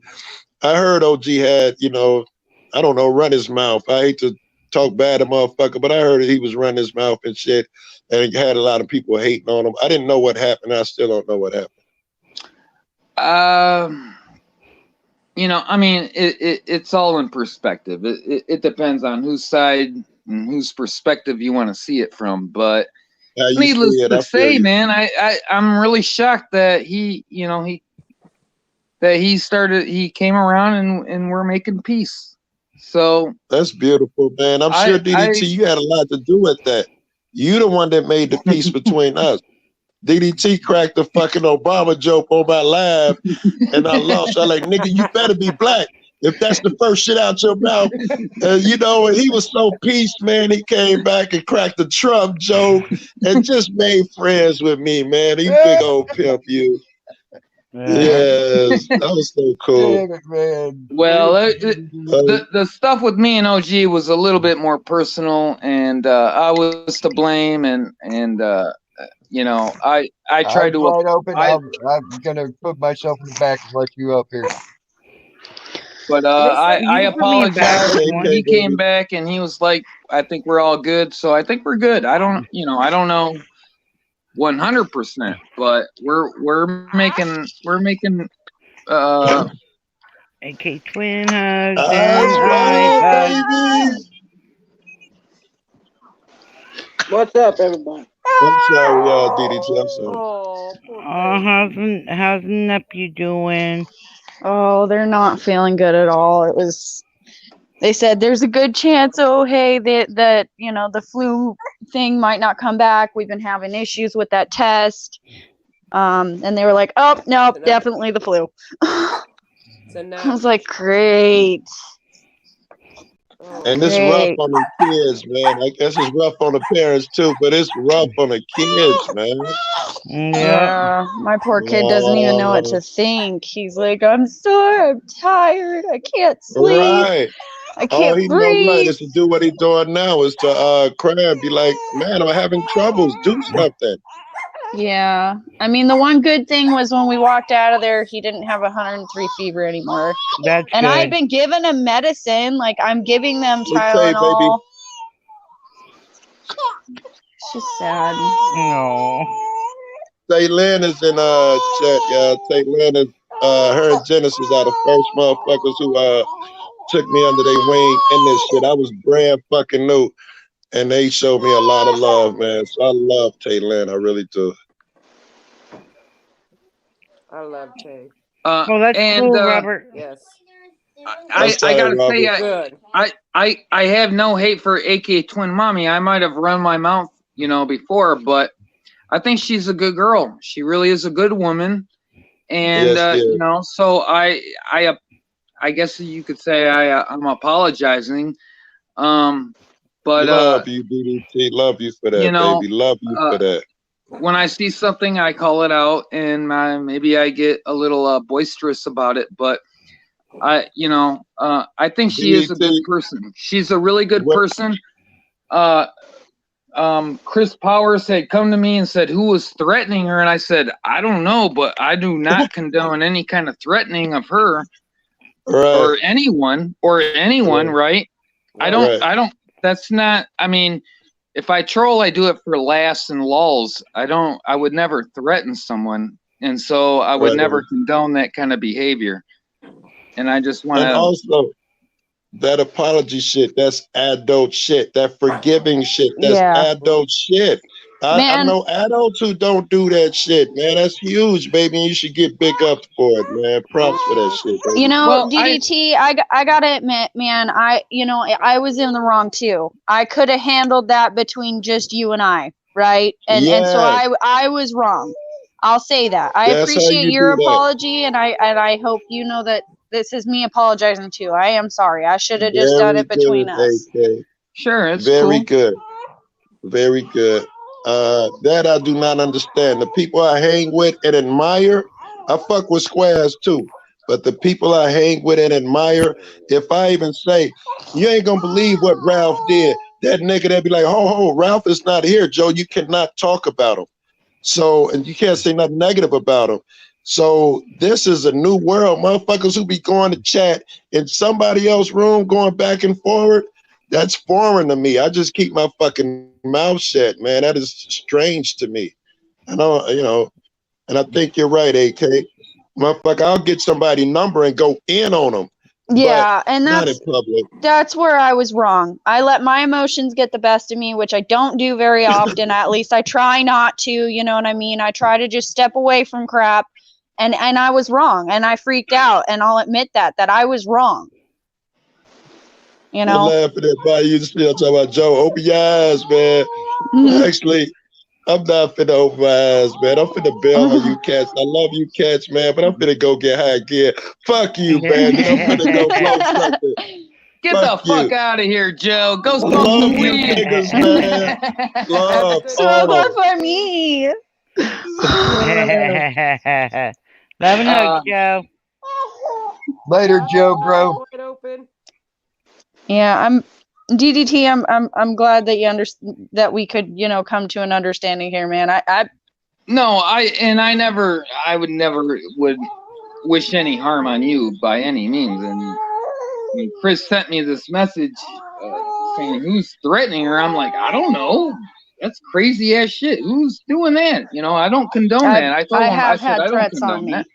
I heard OG had, I don't know, run his mouth. I hate to talk bad to motherfucker, but I heard he was running his mouth and shit, and he had a lot of people hating on him. I didn't know what happened. I still don't know what happened. I mean, it's all in perspective. It depends on whose side and whose perspective you want to see it from. But How you needless see it, I to feel say, you. man, I'm really shocked that he came around and we're making peace. So That's beautiful, man. I'm sure DDT, you had a lot to do with that. You the one that made the peace between us. DDT cracked the fucking Obama joke on my live, and I lost. I like, nigga, you better be black if that's the first shit out your mouth. And he was so peaced, man. He came back and cracked the Trump joke and just made friends with me, man. He big old pimp, you. Yes, that was so cool. Well, the stuff with me and OG was a little bit more personal, and I was to blame, and I tried to. Wide open. I'm gonna put myself in the back and let you up here. But I apologize. When he came back and he was like, "I think we're all good," so I think we're good. I don't know 100%, but we're making AK twin hugs That's right, baby. What's up, everybody? I'm sorry, DDT. I'm sorry. How's the nephew doing? Oh, they're not feeling good at all. They said there's a good chance, that the flu thing might not come back. We've been having issues with that test. And they were like, oh, no, definitely the flu. I was like, great. And it's rough on the kids, man. I guess it's rough on the parents too, but it's rough on the kids, man. Yeah, my poor kid doesn't even know what to think. He's like, I'm tired. I can't sleep. Right. I can't All he breathe. knows is to do what he's doing now is to cry and be like, man, I'm having troubles. Do something. Yeah. I mean, the one good thing was when we walked out of there, he didn't have 103 fever anymore. That's and good. I've been giving him medicine. Like, I'm giving them Okay, Tylenol. It's just sad. No. Tay Lynn is in chat, y'all. Tay Lynn is her and Genesis are the first motherfuckers who took me under their wing in this shit. I was brand fucking new, and they showed me a lot of love, man. So I love Tay Lynn, I really do. I love Tay. Oh, that's cool, Robert. Yes. I gotta say, Good. I have no hate for AK Twin Mommy. I might have run my mouth, before, but I think she's a good girl. She really is a good woman, and Yes, so I guess you could say I'm apologizing. But love you, DDT. Love you for that, baby. Love you for that. When I see something, I call it out, and maybe I get a little boisterous about it. But I think she is a good person. She's a really good person. Chris Powers had come to me and said, who was threatening her? And I said, I don't know, but I do not condone any kind of threatening of her or anyone, right? I don't, that's not, I mean, if I troll, I do it for laughs and lulls. I would never threaten someone. And so I would never condone that kind of behavior. And I just want to. And also, that apology shit, that's adult shit. That forgiving shit, that's adult shit. I know adults who don't do that shit, man. That's huge, baby. You should get big up for it, man. Props for that shit, baby. DDT, I gotta admit, man, I was in the wrong too. I could have handled that between just you and I, right? And so I was wrong. I'll say that. I That's how appreciate you your do that. apology, and I hope you know that this is me apologizing too. I am sorry. I should have just done Very it between good, us. AK. Sure, it's Very cool. good. Very good. That I do not understand. The people I hang with and admire, I fuck with squares too. But the people I hang with and admire, if I even say, you ain't gonna believe what Ralph did, that nigga that be like, ho, Ralph is not here, Joe. You cannot talk about him. So, and you can't say nothing negative about him. So this is a new world. Motherfuckers who be going to chat in somebody else's room, going back and forward. That's foreign to me. I just keep my fucking mouth shut, man. That is strange to me. I know, and I think you're right, AK. Motherfucker, I'll get somebody's number and go in on them. Yeah, and not in public. that's where I was wrong. I let my emotions get the best of me, which I don't do very often. At least I try not to, you know what I mean? I try to just step away from crap, and I was wrong, and I freaked out, and I'll admit that I was wrong. You I'm know? laughing at by you still talking about Joe. Open your eyes, man. Actually, I'm not finna open my eyes, man. I'm finna bail on you cats. I love you cats, man, but I'm finna go get high again. Fuck you, man. Then I'm finna go blow something. Get Fuck the fuck you. out of here, Joe. Go I smoke love some you weed. niggas, man. Love Smoke all. one for me. Love and hugs, Joe. Later, Joe, bro. Wide open. Yeah, I'm DDT. I'm glad that you that we could come to an understanding here, man. I No, I would never would wish any harm on you by any means. And when Chris sent me this message saying who's threatening her, I'm like, I don't know. That's crazy ass shit. Who's doing that? I don't condone that. I told him, I have said, had I don't threats on condone me. that.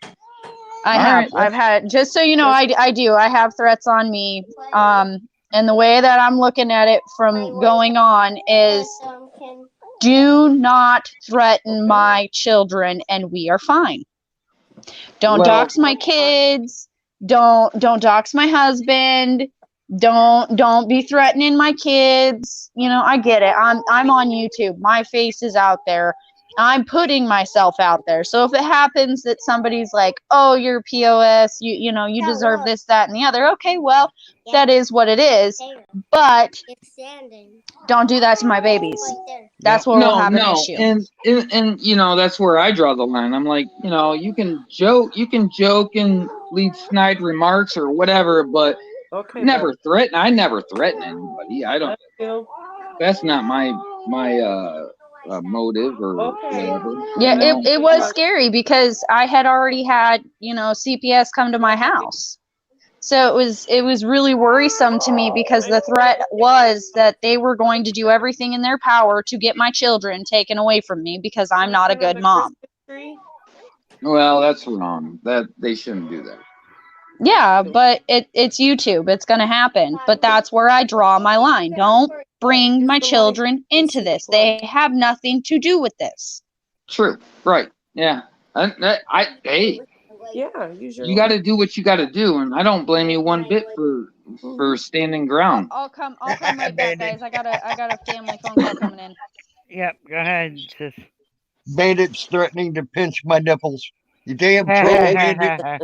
I All have. right, I've had, just so you know, I do. I have threats on me. And the way that I'm looking at it from going on is do not threaten my children and we are fine. Don't Well- dox my kids. Don't dox my husband. Don't be threatening my kids. I get it. I'm on YouTube. My face is out there. I'm putting myself out there. So if it happens that somebody's like, "Oh, you're POS, you deserve this, that, and the other." Okay, well, that is what it is. But don't do that to my babies. That's where we'll have an issue. And that's where I draw the line. I'm like, you can joke and lead snide remarks or whatever, but never threaten. I never threaten anybody. I don't. That's not my motive or whatever. Yeah, it was scary because I had already had, CPS come to my house. So it was really worrisome to me because the threat was that they were going to do everything in their power to get my children taken away from me because I'm not a good mom. Well, that's wrong. That they shouldn't do that. Yeah, but it's YouTube. It's going to happen. But that's where I draw my line. Don't bring my children into this. They have nothing to do with this. True. Right. Yeah. Hey. Yeah, You got to do what you got to do, and I don't blame you one bit for standing ground. I'll come right back, guys. I got a family phone call coming in. Yep, go ahead, sis. Bandits threatening to pinch my nipples. You damn troll, bandit.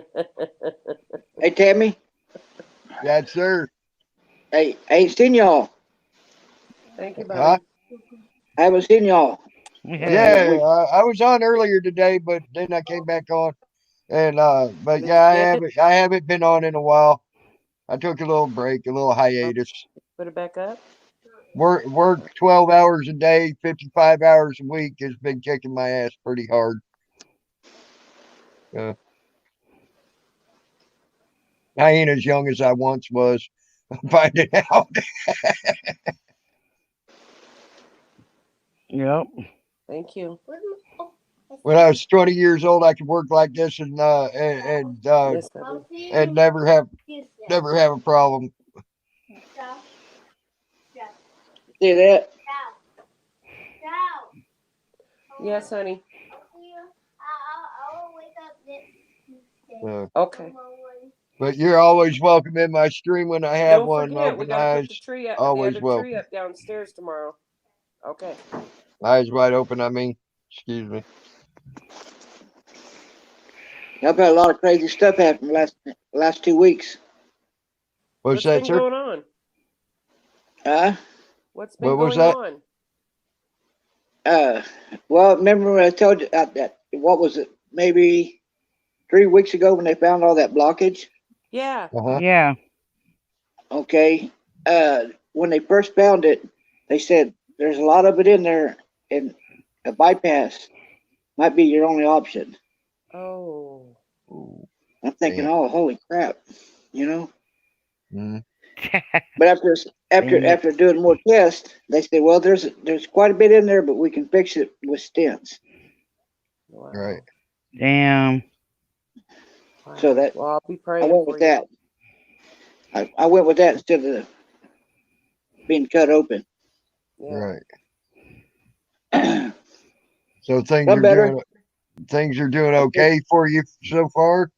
Hey, Tammy. Yes, sir. Hey, I ain't seen y'all. Thank you, buddy. Huh? I haven't seen y'all. Yeah, I was on earlier today, but then I came back on. And but yeah, I haven't been on in a while. I took a little break, a little hiatus. Put it back up. Work 12 hours a day, 55 hours a week has been kicking my ass pretty hard. I ain't as young as I once was. I'm finding out. Yep. Thank you. When I was 20 years old, I could work like this and never have a problem. See that? Yes, honey. Okay. But you're always welcome in my stream when I have Don't one. forget, we Open gotta eyes, put the tree up, always the other welcome. tree up downstairs tomorrow. Okay. Eyes wide open. I mean, excuse me. I've had a lot of crazy stuff happen last 2 weeks. What's that, been sir? going on? What's been What was going that? on? Well, remember when I told you that, what was it, maybe 3 weeks ago when they found all that blockage? Yeah. Yeah. Okay. When they first found it, they said there's a lot of it in there, and a bypass might be your only option. Oh. I'm thinking, oh, holy crap, you know. Mm. But after doing more tests, they said, well, there's quite a bit in there, but we can fix it with stents. Right. Damn. So that Well, I'll be I praying went for with you. that. I went with that instead of being cut open. Right. So things I'm are better. doing okay for you so far?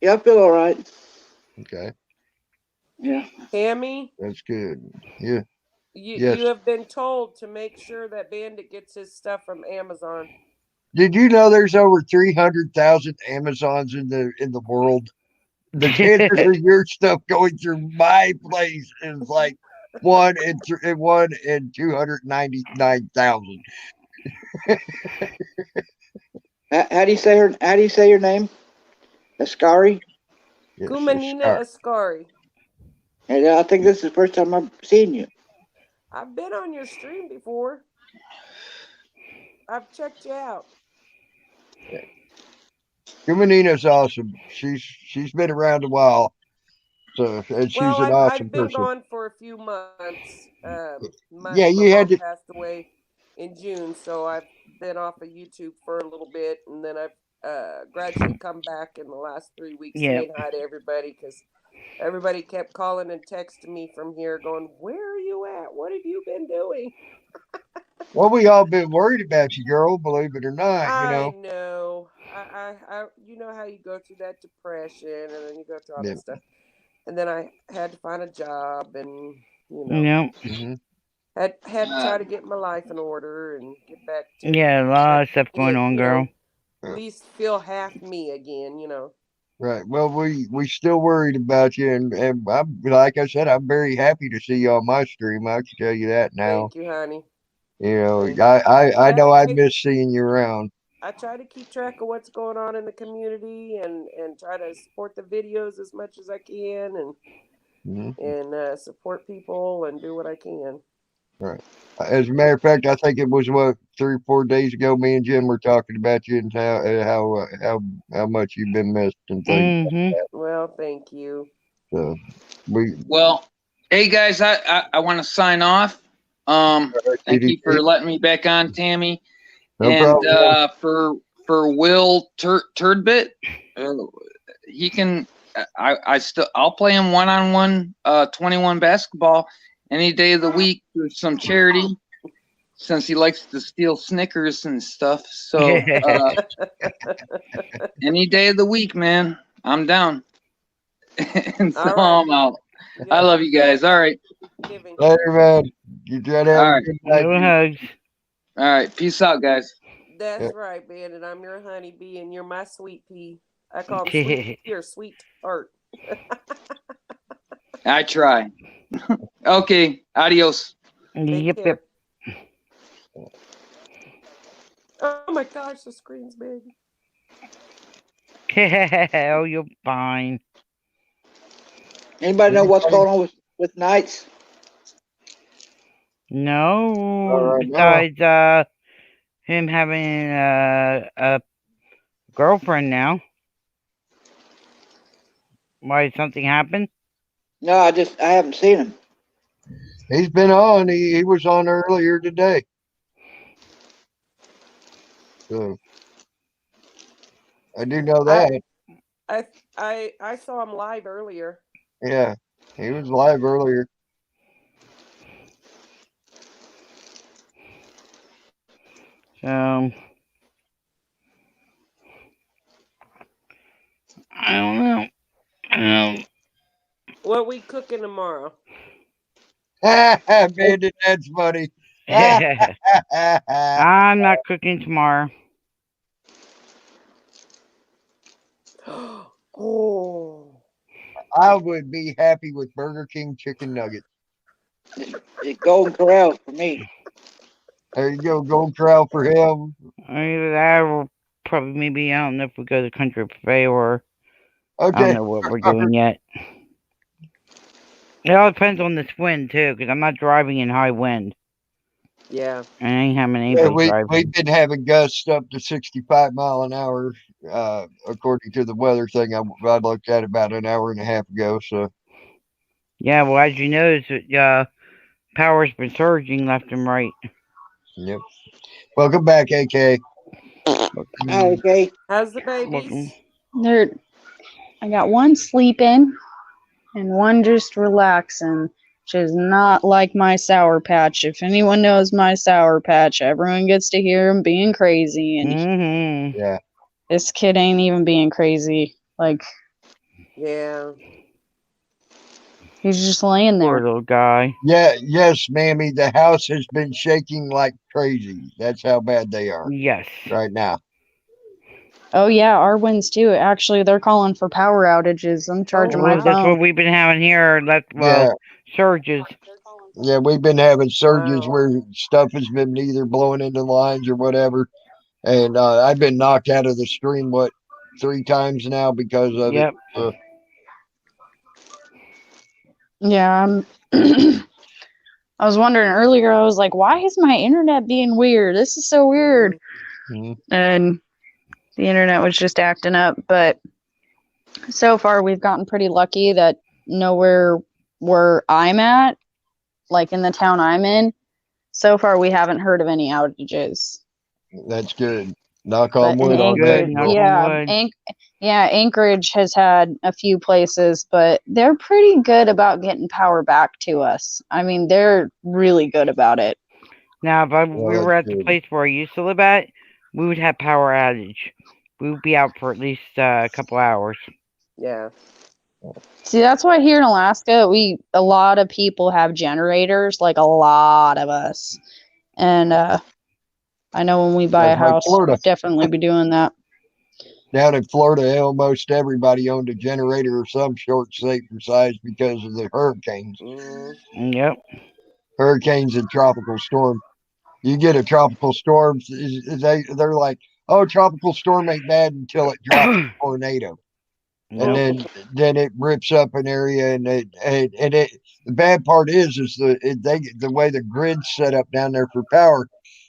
Yeah, I feel all right. Okay. Yeah. Tammy, That's good. Yeah. you Yes. have been told to make sure that Bandit gets his stuff from Amazon. Did you know there's over 300,000 Amazons in the world? The chances of your stuff going through my place is like 1 in 299,000. How do you say her? How do you say your name? Ascari. Yes, Kumanina Ascari. And I think this is the first time I've seen you. I've been on your stream before. I've checked you out. Kumanina's awesome. She's been around a while, so and she's Well, an awesome I've been person. gone for a few months. My you had mom to. passed away in June, so I've been off of YouTube for a little bit, and then I've gradually come back in the last 3 weeks saying hi to everybody because everybody kept calling and texting me from here, going, "Where are you at? What have you been doing?" Well, we all been worried about you, girl. Believe it or not, you I know. know. I you know how you go through that depression, and then you go through all Yeah. that stuff, and then I had to find a job, and you know. Yeah. Mm-hmm. Had to try to get my life in order and get back to Yeah, a lot of stuff going on, girl. at least feel half me again, you know. Right. Well, we still worried about you, and I'm like I said, I'm very happy to see you on my stream. I can tell you that now. Thank you, honey. You know, Thank I know I miss seeing you around. I try to keep track of what's going on in the community and try to support the videos as much as I can and support people and do what I can. Right. As a matter of fact, I think it was 3 or 4 days ago. Me and Jim were talking about you and how much you've been missed and things. Like that. Well, thank you. So Well, hey guys, I want to sign off. Thank you for letting me back on, Tammy. No problem. For Will Turdbit, he can. I'll play him 1-on-1 21 basketball any day of the week for some charity, since he likes to steal Snickers and stuff. So any day of the week, man, I'm down. And so I'm out. I love you guys. All right. Later, man. You try to have All a right. good night. All right. Peace out, guys. That's right, Bandit. I'm your honeybee and you're my sweet pea. I call him sweet pea or sweetheart. I try. Okay. Adios. Yep. Oh my gosh, the screen's big. Oh, you're fine. Anybody know what's going on with Knights? No, right, besides him having a girlfriend now. Why, did something happen? No, I haven't seen him. He's been on. He was on earlier today. So I do know that. I saw him live earlier. Yeah, he was live earlier. I don't know. What we cooking tomorrow? Bandit, that's funny. I'm not cooking tomorrow. Oh, I would be happy with Burger King chicken nuggets. The Golden Corral for me. There you go, Golden Corral for him. Either that or probably maybe, I don't know if we go to Country Buffet or I don't Okay. know what we're doing yet. It all depends on this wind too, because I'm not driving in high wind. yeah. I ain't having Yeah, anybody driving. we've been having gusts up to 65 mile an hour, according to the weather thing I looked at about an hour and a half ago. So Yeah, well, as you notice, power's been surging left and right. yep. Welcome back, AK. Okay. How's the babies? I got one sleeping and one just relaxing, which is not like my Sour Patch. If anyone knows my Sour Patch, everyone gets to hear him being crazy, and Yeah. this kid ain't even being crazy. Like, Yeah. he's just laying Poor there. little guy. Yeah, yes, Mammy. The house has been shaking like crazy. That's how bad they are. Yes. Right now. Oh yeah, our winds too. Actually, they're calling for power outages. I'm charging my Well, that's what phone. we've been having here. Yeah. Surges. Yeah, we've been having surges where stuff has been either blowing into lines or whatever. And I've been knocked out of the stream, 3 times now because of it. So, Yeah, I was wondering earlier. I was like, why is my internet being weird? This is so weird. And the internet was just acting up. But so far, we've gotten pretty lucky that nowhere where I'm at, like in the town I'm in, so far we haven't heard of any outages. that's good. Knock But on wood on that. Anchorage has had a few places, but they're pretty good about getting power back to us. I mean, they're really good about it. Now, if we were at the place where I used to live at, we would have power outage. We would be out for at least a couple hours. Yeah. See, that's why here in Alaska, a lot of people have generators, like a lot of us. And I know when we buy That's a like house, Florida. we'll definitely be doing that. Down in Florida, almost everybody owned a generator of some short shape or size because of the hurricanes. Yep. Hurricanes and tropical storm. You get a tropical storm, they're like, oh, tropical storm ain't bad until it drops a tornado. And then it rips up an area, and the bad part is the way the grid's set up down there for power,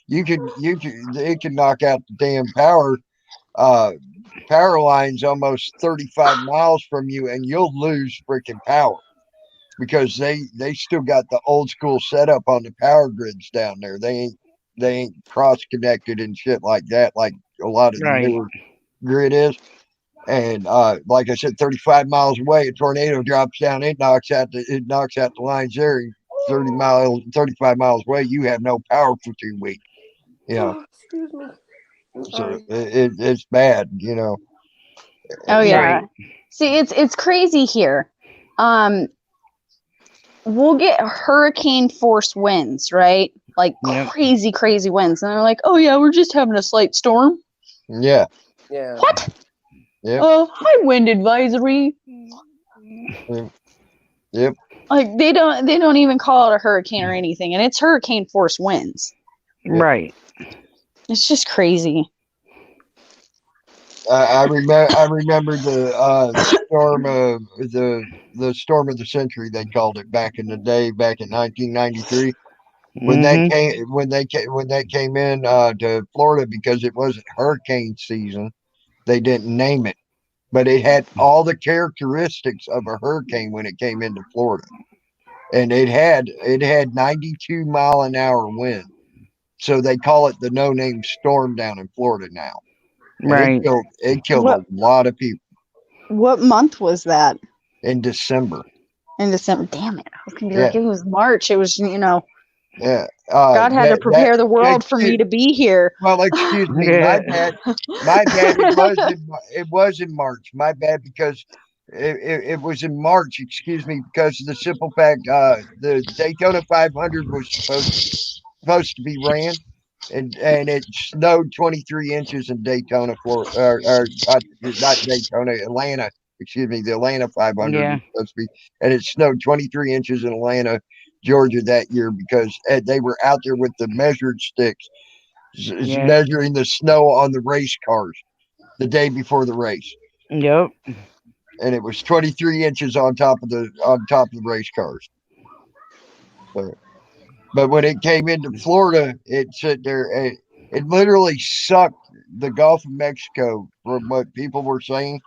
it can knock out the damn power lines almost 35 miles from you, and you'll lose freaking power because they still got the old school setup on the power grids down there. They ain't cross connected and shit like that, like a lot of the newer grid is. And like I said, 35 miles away, a tornado drops down. It knocks out the lines there. 35 miles away, you have no power for 2 weeks. You know, Excuse me. so it's bad. You know. Oh yeah. See, it's crazy here. We'll get hurricane force winds, right? Like crazy winds, and they're like, "Oh yeah, we're just having a slight storm." Yeah. Yeah. What? Yep. High wind advisory. Yep. Like they don't even call it a hurricane or anything, and it's hurricane force winds. Right. It's just crazy. I remember the storm of the storm of the century, they called it back in the day, back in 1993. When that came in to Florida, because it wasn't hurricane season, they didn't name it, but it had all the characteristics of a hurricane when it came into Florida, and it had 92 mile an hour wind, so they call it the no name storm down in Florida now. And right. It killed a lot of people. What month was that? In December. In December. Damn it! I was gonna be like, it was March. It was, Yeah. God had to prepare the world for me to be here. Well, excuse me, my bad. My bad. It was in March. My bad, because it was in March. Excuse me, because of the simple fact, the Daytona 500 was supposed to be ran, and it snowed 23 inches in Daytona, Florida, or not Daytona, Atlanta. Excuse me, the Atlanta 500 Yeah. was supposed to be, and it snowed 23 inches in Atlanta, Georgia that year because they were out there with the measured sticks, Yeah. measuring the snow on the race cars the day before the race. Yep. And it was 23 inches on top of the race cars. But when it came into Florida, it sit there. It literally sucked the Gulf of Mexico, from what people were saying,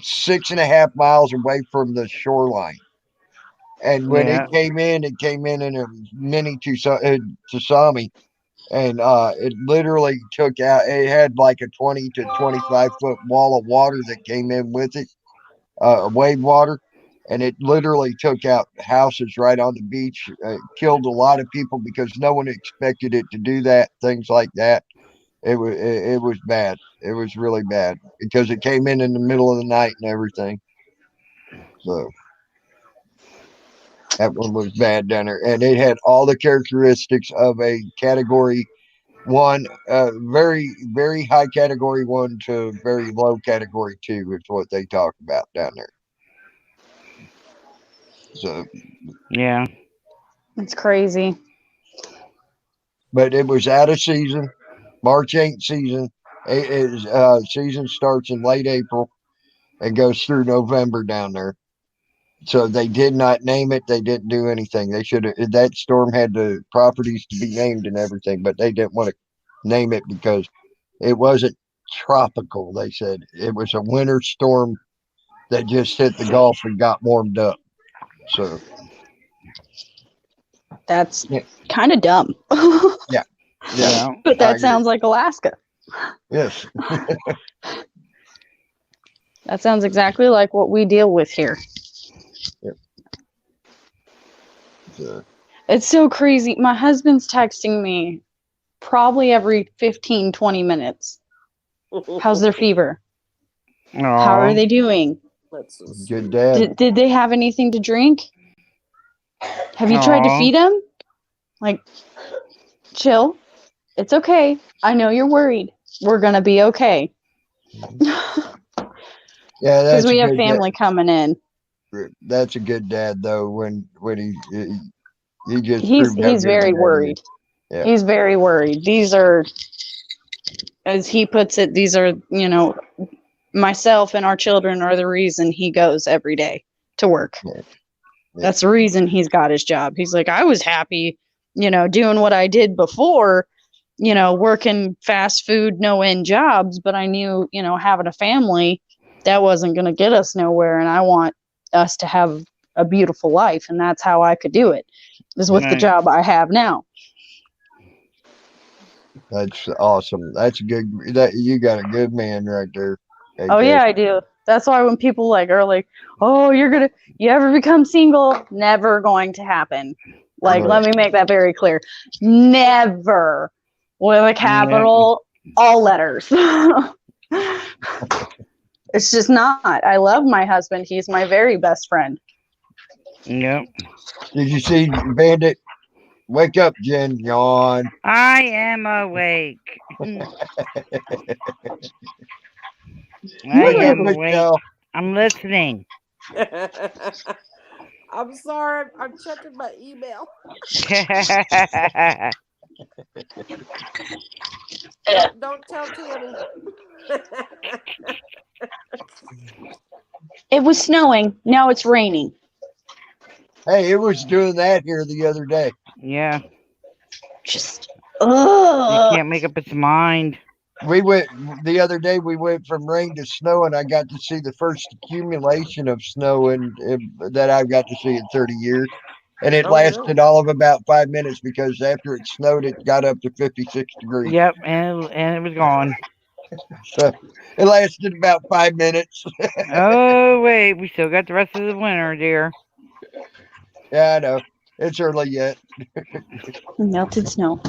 6.5 miles away from the shoreline. And when Yeah. it came in in a mini tsunami, and it literally took out. It had like a 20 to 25 foot wall of water that came in with it, wave water, and it literally took out houses right on the beach. Killed a lot of people because no one expected it to do that. Things like that. It was bad. It was really bad because it came in the middle of the night and everything. So that one was bad down there, and it had all the characteristics of a Category 1, very, very high Category 1 to very low Category 2 is what they talk about down there. So Yeah. It's crazy. But it was out of season. March ain't season. Season starts in late April and goes through November down there. So they did not name it. They didn't do anything. They should have. That storm had the properties to be named and everything, but they didn't want to name it because it wasn't tropical. They said it was a winter storm that just hit the Gulf and got warmed up. So that's kind of dumb. Yeah. Yeah. But that sounds like Alaska. Yes. That sounds exactly like what we deal with here. It's so crazy. My husband's texting me probably every 15, 20 minutes. How's their fever? How are they doing? Good dad. Did they have anything to drink? Have you tried to feed them? Like, chill. It's okay. I know you're worried. We're going to be okay. Yeah, because we have family coming in. That's a good dad, though. When he just He's proved how good very a dad he worried. is. Yeah. He's very worried. These are, as he puts it, these are, myself and our children are the reason he goes every day to work. Yeah. That's the reason he's got his job. He's like, I was happy, doing what I did before, working fast food, no end jobs, but I knew, having a family, that wasn't going to get us nowhere. And I want us to have a beautiful life. And that's how I could do it, is with the job I have now. That's awesome. That's good. You got a good man right there. AJ. Oh yeah, I do. That's why when people are like, oh, you ever become single? Never going to happen. Like, Right. let me make that very clear. Never. With a capital, all letters. It's just not. I love my husband. He's my very best friend. Yep. Did you see Bandit? Wake up, Jen. Yawn. I am awake. I am awake. I'm listening. I'm sorry. I'm checking my email. Don't tell Tammy. It was snowing. Now it's raining. Hey, it was doing that here the other day. Yeah. Just You can't make up its mind. We went the other day. We went from rain to snow, and I got to see the first accumulation of snow that I've got to see in 30 years. And it lasted all of about 5 minutes because after it snowed, it got up to 56 degrees. Yep, and it was gone. So it lasted about 5 minutes. Oh wait, we still got the rest of the winter, dear. Yeah, I know. It's early yet. Melted snow.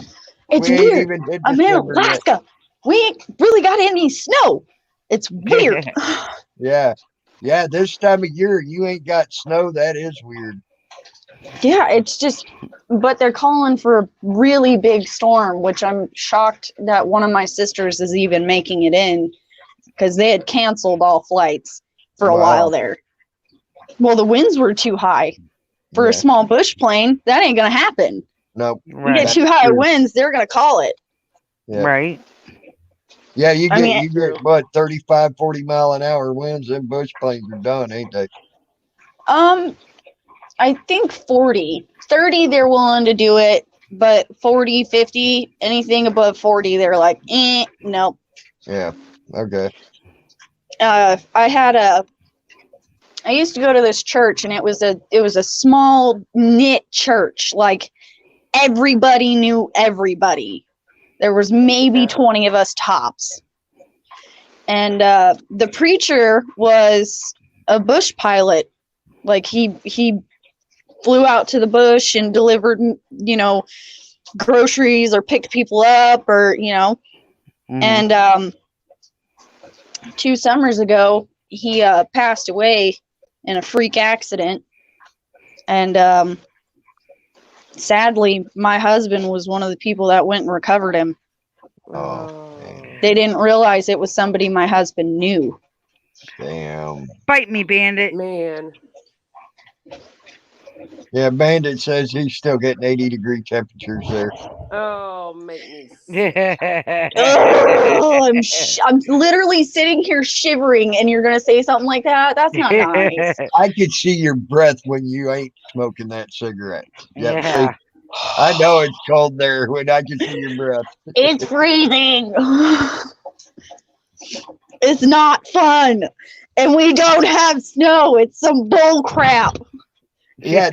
It's We ain't weird. even hit I'm in December yet. Alaska. We ain't really got any snow. It's weird. Yeah. Yeah, this time of year, you ain't got snow. That is weird. Yeah, it's just, but they're calling for a really big storm, which I'm shocked that one of my sisters is even making it in because they had canceled all flights for a while there. Well, the winds were too high for a small bush plane. That ain't gonna happen. Nope. You get too high winds, they're gonna call it. Yeah. Right. Yeah, you I get mean, you get what 35, 40 mile an hour winds, and bush planes are done, ain't they? I think 40. 30, they're willing to do it, but 40, 50, anything above 40, they're like, nope. Yeah. Okay. I used to go to this church, and it was a small knit church. Like everybody knew everybody. There was maybe 20 of us tops. And the preacher was a bush pilot. Like he flew out to the bush and delivered, groceries or picked people up or, and 2 summers ago, he passed away in a freak accident. And sadly, my husband was one of the people that went and recovered him. Oh, man. They didn't realize it was somebody my husband knew. Damn. Bite me, Bandit. Man. Yeah, Bandit says he's still getting 80-degree temperatures there. Oh, make me Oh, I'm literally sitting here shivering, and you're gonna say something like that? That's not nice. I could see your breath when you ain't smoking that cigarette. Yep, Yeah. see, I know it's cold there when I can see your breath. It's freezing. It's not fun, and we don't have snow. It's some bull crap. Yeah,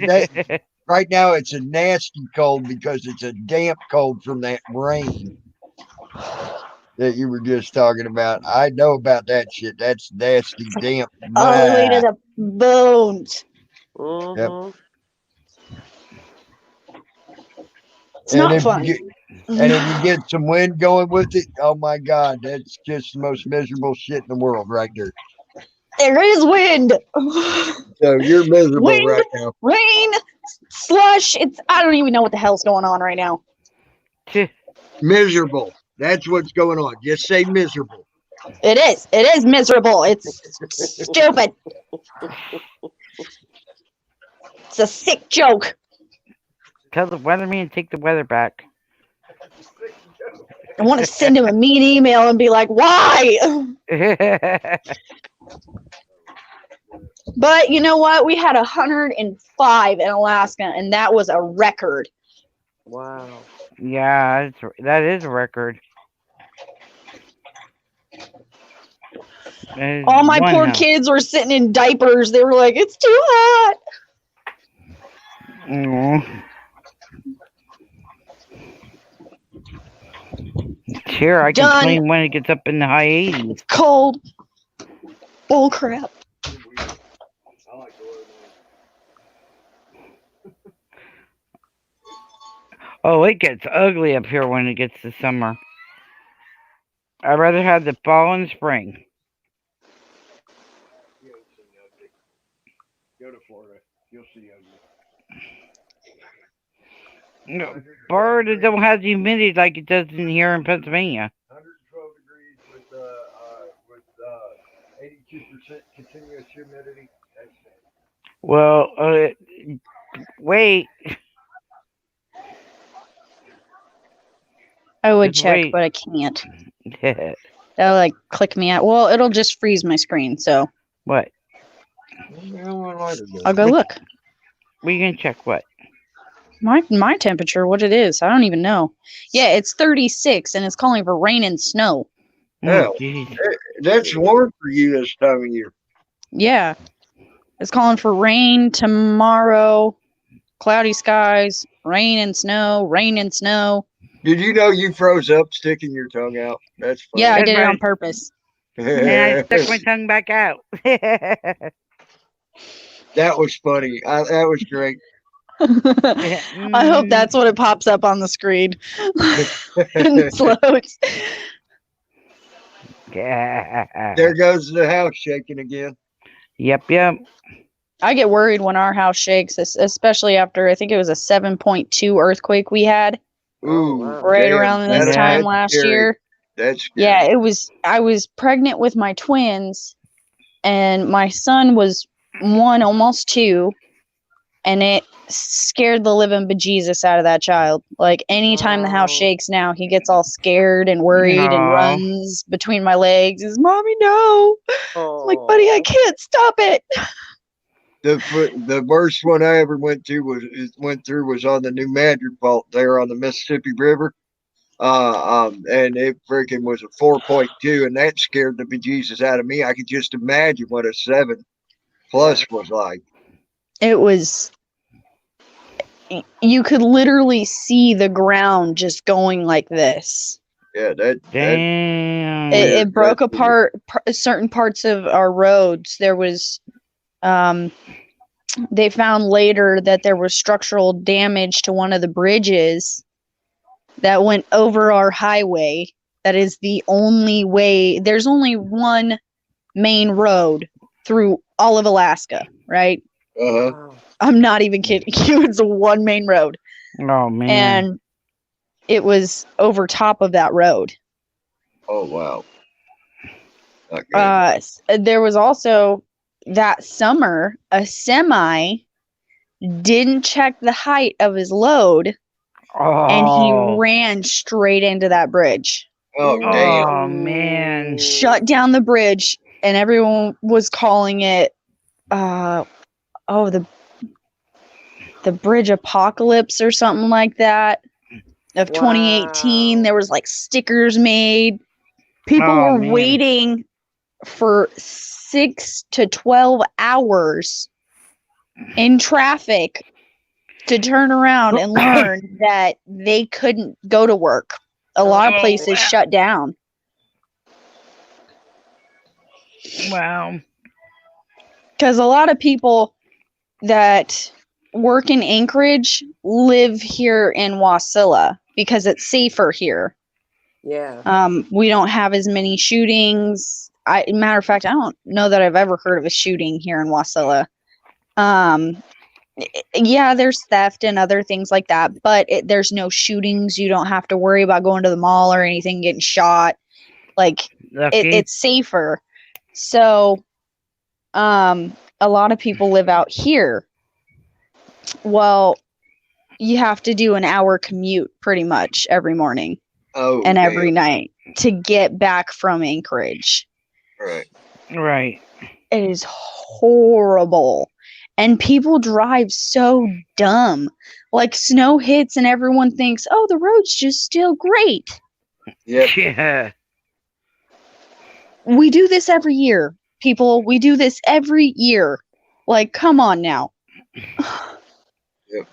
right now it's a nasty cold because it's a damp cold from that rain that you were just talking about. I know about that shit. That's nasty, damp. All the way to the bones. Yep. It's not fun. And if you get some wind going with it, oh my God, that's just the most miserable shit in the world right there. There is wind. So you're miserable Wind, right now. rain, slush. I don't even know what the hell's going on right now. Miserable. That's what's going on. Just say miserable. It is. It is miserable. It's stupid. It's a sick joke. Tell the weatherman to take the weather back. I want to send him a mean email and be like, why? But you know what? We had 105 in Alaska, and that was a record. Wow. Yeah, that is a record. All my poor kids were sitting in diapers. They were like, it's too hot. Here, I can complain when it gets up in the high 80s. It's cold. Bull crap. Oh, it gets ugly up here when it gets to summer. I'd rather have the fall and spring. Go to Florida. You'll see ugly. No, Florida don't have the humidity like it does in here in Pennsylvania. 112 degrees with 82% continuous humidity. Well, wait. I would Just check, wait. but I can't. That'll like click me out. Well, it'll just freeze my screen. So What? I'll go look. We can check what? My temperature, what it is. I don't even know. Yeah, it's 36, and it's calling for rain and snow. Hell, that's warm for you this time of year. Yeah. It's calling for rain tomorrow, cloudy skies, rain and snow, rain and snow. Did you know you froze up sticking your tongue out? That's funny. Yeah, I did it on purpose. And I stuck my tongue back out. That was funny. That was great. I hope that's what it pops up on the screen. And it's loads. Yeah. There goes the house shaking again. Yep. I get worried when our house shakes, especially after I think it was a 7.2 earthquake we had Ooh, right damn, around this time that's last scary. year. That's scary. Yeah, it was. I was pregnant with my twins, and my son was 1, almost 2, and it scared the living bejesus out of that child. Like anytime the house shakes now, he gets all scared and worried and Aw. runs between my legs. He's, Mommy, no. I'm like, buddy, I can't stop it. The worst one I ever went through was on the New Madrid fault there on the Mississippi River. And it freaking was a 4.2, and that scared the bejesus out of me. I could just imagine what a 7+ was like. It was, you could literally see the ground just going like this. Yeah, Damn. It broke apart certain parts of our roads. There was, they found later that there was structural damage to one of the bridges that went over our highway. That is the only way. There's only one main road through all of Alaska, right? I'm not even kidding you. It's one main road. Oh man. And it was over top of that road. Oh wow. Okay. There was also that summer a semi didn't check the height of his load, and he ran straight into that bridge. Oh damn. Oh man. Shut down the bridge, and everyone was calling it the bridge apocalypse or something like that of 2018. There was like stickers made. People were waiting for 6 to 12 hours in traffic to turn around and learn that they couldn't go to work. A lot of places shut down. Wow. Because a lot of people that work in Anchorage live here in Wasilla because it's safer here. Yeah. We don't have as many shootings. Matter of fact, I don't know that I've ever heard of a shooting here in Wasilla. Yeah, there's theft and other things like that, but there's no shootings. You don't have to worry about going to the mall or anything getting shot. Like it's safer. So, a lot of people live out here. Well, you have to do an hour commute pretty much every morning and every night to get back from Anchorage. Right. It is horrible. And people drive so dumb. Like snow hits and everyone thinks, oh, the road's just still great. Yep. Yeah. We do this every year, people. We do this every year. Like, come on now. Yep.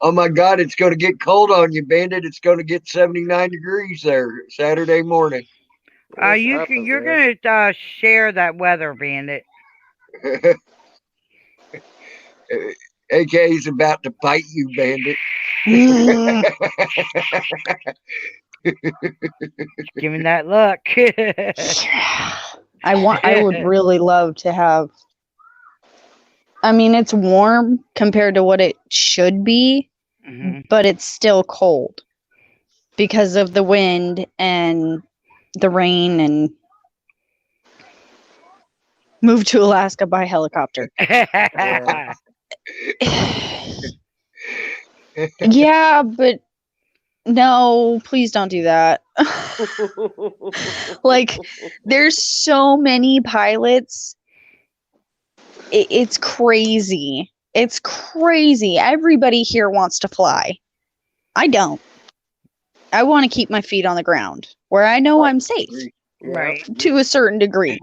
Oh my God, it's going to get cold on you, Bandit. It's going to get 79 degrees there Saturday morning. You're gonna share that weather, Bandit. AK's about to bite you, Bandit. Give me that look. I would really love to have. I mean, it's warm compared to what it should be, but it's still cold because of the wind and the rain, and move to Alaska by helicopter. Yeah, but no, please don't do that. Like, there's so many pilots. It's crazy. It's crazy. Everybody here wants to fly. I don't. I want to keep my feet on the ground where I know I'm safe. Right. To a certain degree.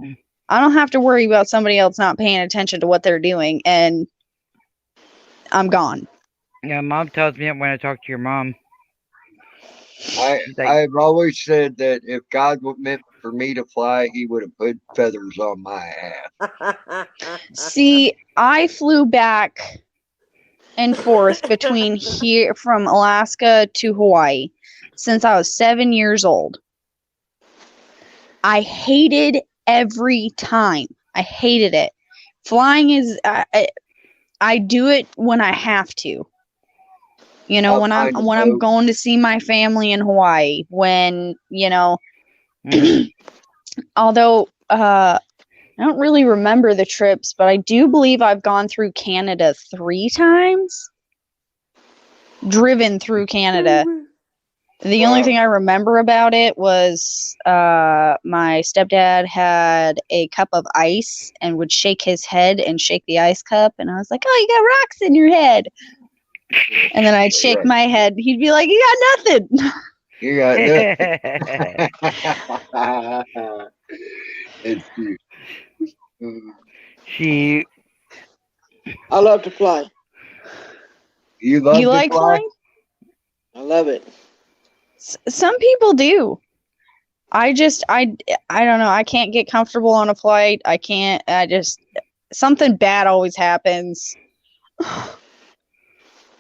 I don't have to worry about somebody else not paying attention to what they're doing, and I'm gone. Yeah, Mom tells me when I talk to your mom. I've always said that if God meant for me to fly, he would have put feathers on my ass. See, I flew back and forth between here from Alaska to Hawaii since I was 7 years old. I hated every time. I hated it. flying is I do it when I have to. You know, when I'm going to see my family in Hawaii, when, you know, although I don't really remember the trips, but I do believe I've gone through Canada 3 times. Driven through Canada. The only thing I remember about it was my stepdad had a cup of ice and would shake his head and shake the ice cup. And I was like, oh, you got rocks in your head. And then I'd shake my head. He'd be like, you got nothing. You got nothing. It's cute. She. I love to fly. You love you to like fly? flying? I love it. Some people do. I don't know. I can't get comfortable on a flight. Something bad always happens.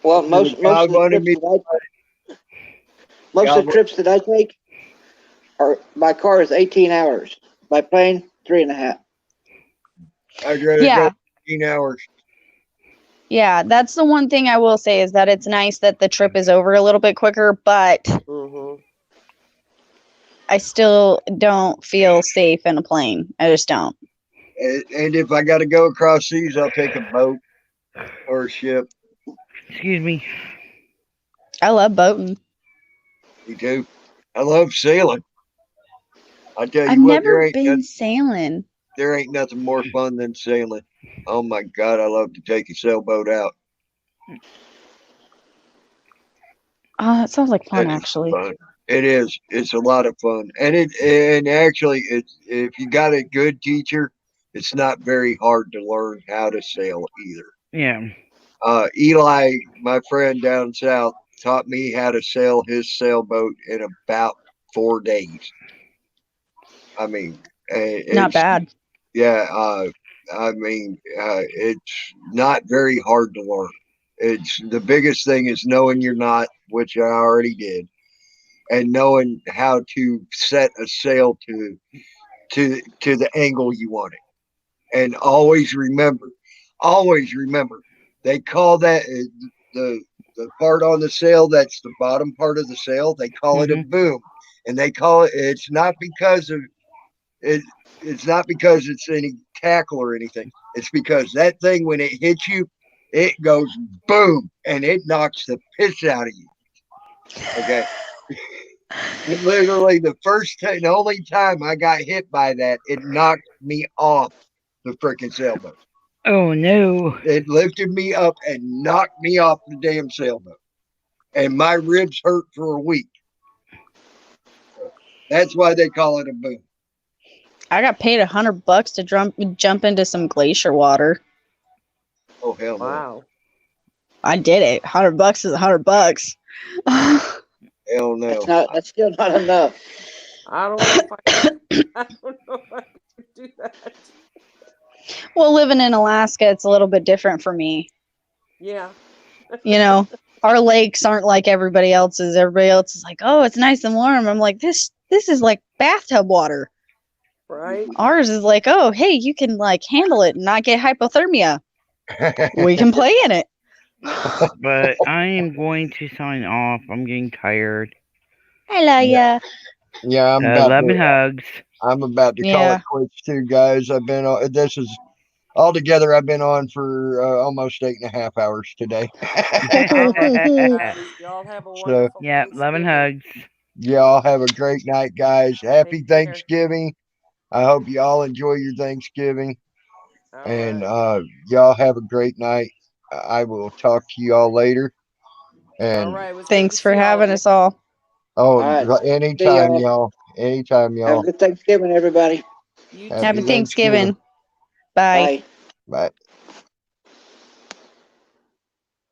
Well, most of the trips that I take are by car is 18 hours. By plane, 3.5. I'd rather go 18 hours. Yeah, that's the one thing I will say is that it's nice that the trip is over a little bit quicker, but I still don't feel safe in a plane. I just don't. And if I got to go across seas, I'll take a boat or a ship. Excuse me. I love boating. Me too. I love sailing. I tell you I've what, never been sailing. There ain't nothing more fun than sailing. Oh my God, I love to take a sailboat out. Oh, that sounds like fun, actually. Fun. It is. It's a lot of fun, and actually, if you got a good teacher, it's not very hard to learn how to sail either. Yeah. Eli, my friend down south, taught me how to sail his sailboat in about 4 days. I mean, not bad. Yeah, I mean, it's not very hard to learn. It's the biggest thing is knowing your knot, which I already did, and knowing how to set a sail to the angle you want it. And always remember, they call that the part on the sail that's the bottom part of the sail. They call it a boom, and they call it. It's not because of it. It's not because it's any tackle or anything. It's because that thing, when it hits you, it goes boom, and it knocks the piss out of you. Okay. Literally, the only time I got hit by that, it knocked me off the freaking sailboat. Oh no! It lifted me up and knocked me off the damn sailboat, and my ribs hurt for a week. That's why they call it a boom. I got paid $100 to jump into some glacier water. Oh hell no! Wow. I did it. $100 is $100. Hell no! That's still not enough. I don't know if I could do that. Well, living in Alaska, it's a little bit different for me. Yeah. You know, our lakes aren't like everybody else's. Everybody else is like, oh, it's nice and warm. I'm like, this is like bathtub water. Right. Ours is like, oh, hey, you can like handle it and not get hypothermia. We can play in it. But I am going to sign off. I'm getting tired. I love ya. Yeah, I'm about love to, and hugs. I'm about to call it quits too, guys. I've been on. This is altogether. I've been on for almost 8.5 hours today. Y'all have a wonderful yeah, love and hugs. Y'all have a great night, guys. Happy Thanksgiving. I hope you all enjoy your Thanksgiving. And y'all have a great night. I will talk to you all later. And thanks for having us all. Oh, right. anytime, y'all. Anytime, y'all. Have a good Thanksgiving, everybody. Happy Thanksgiving. Bye. Bye.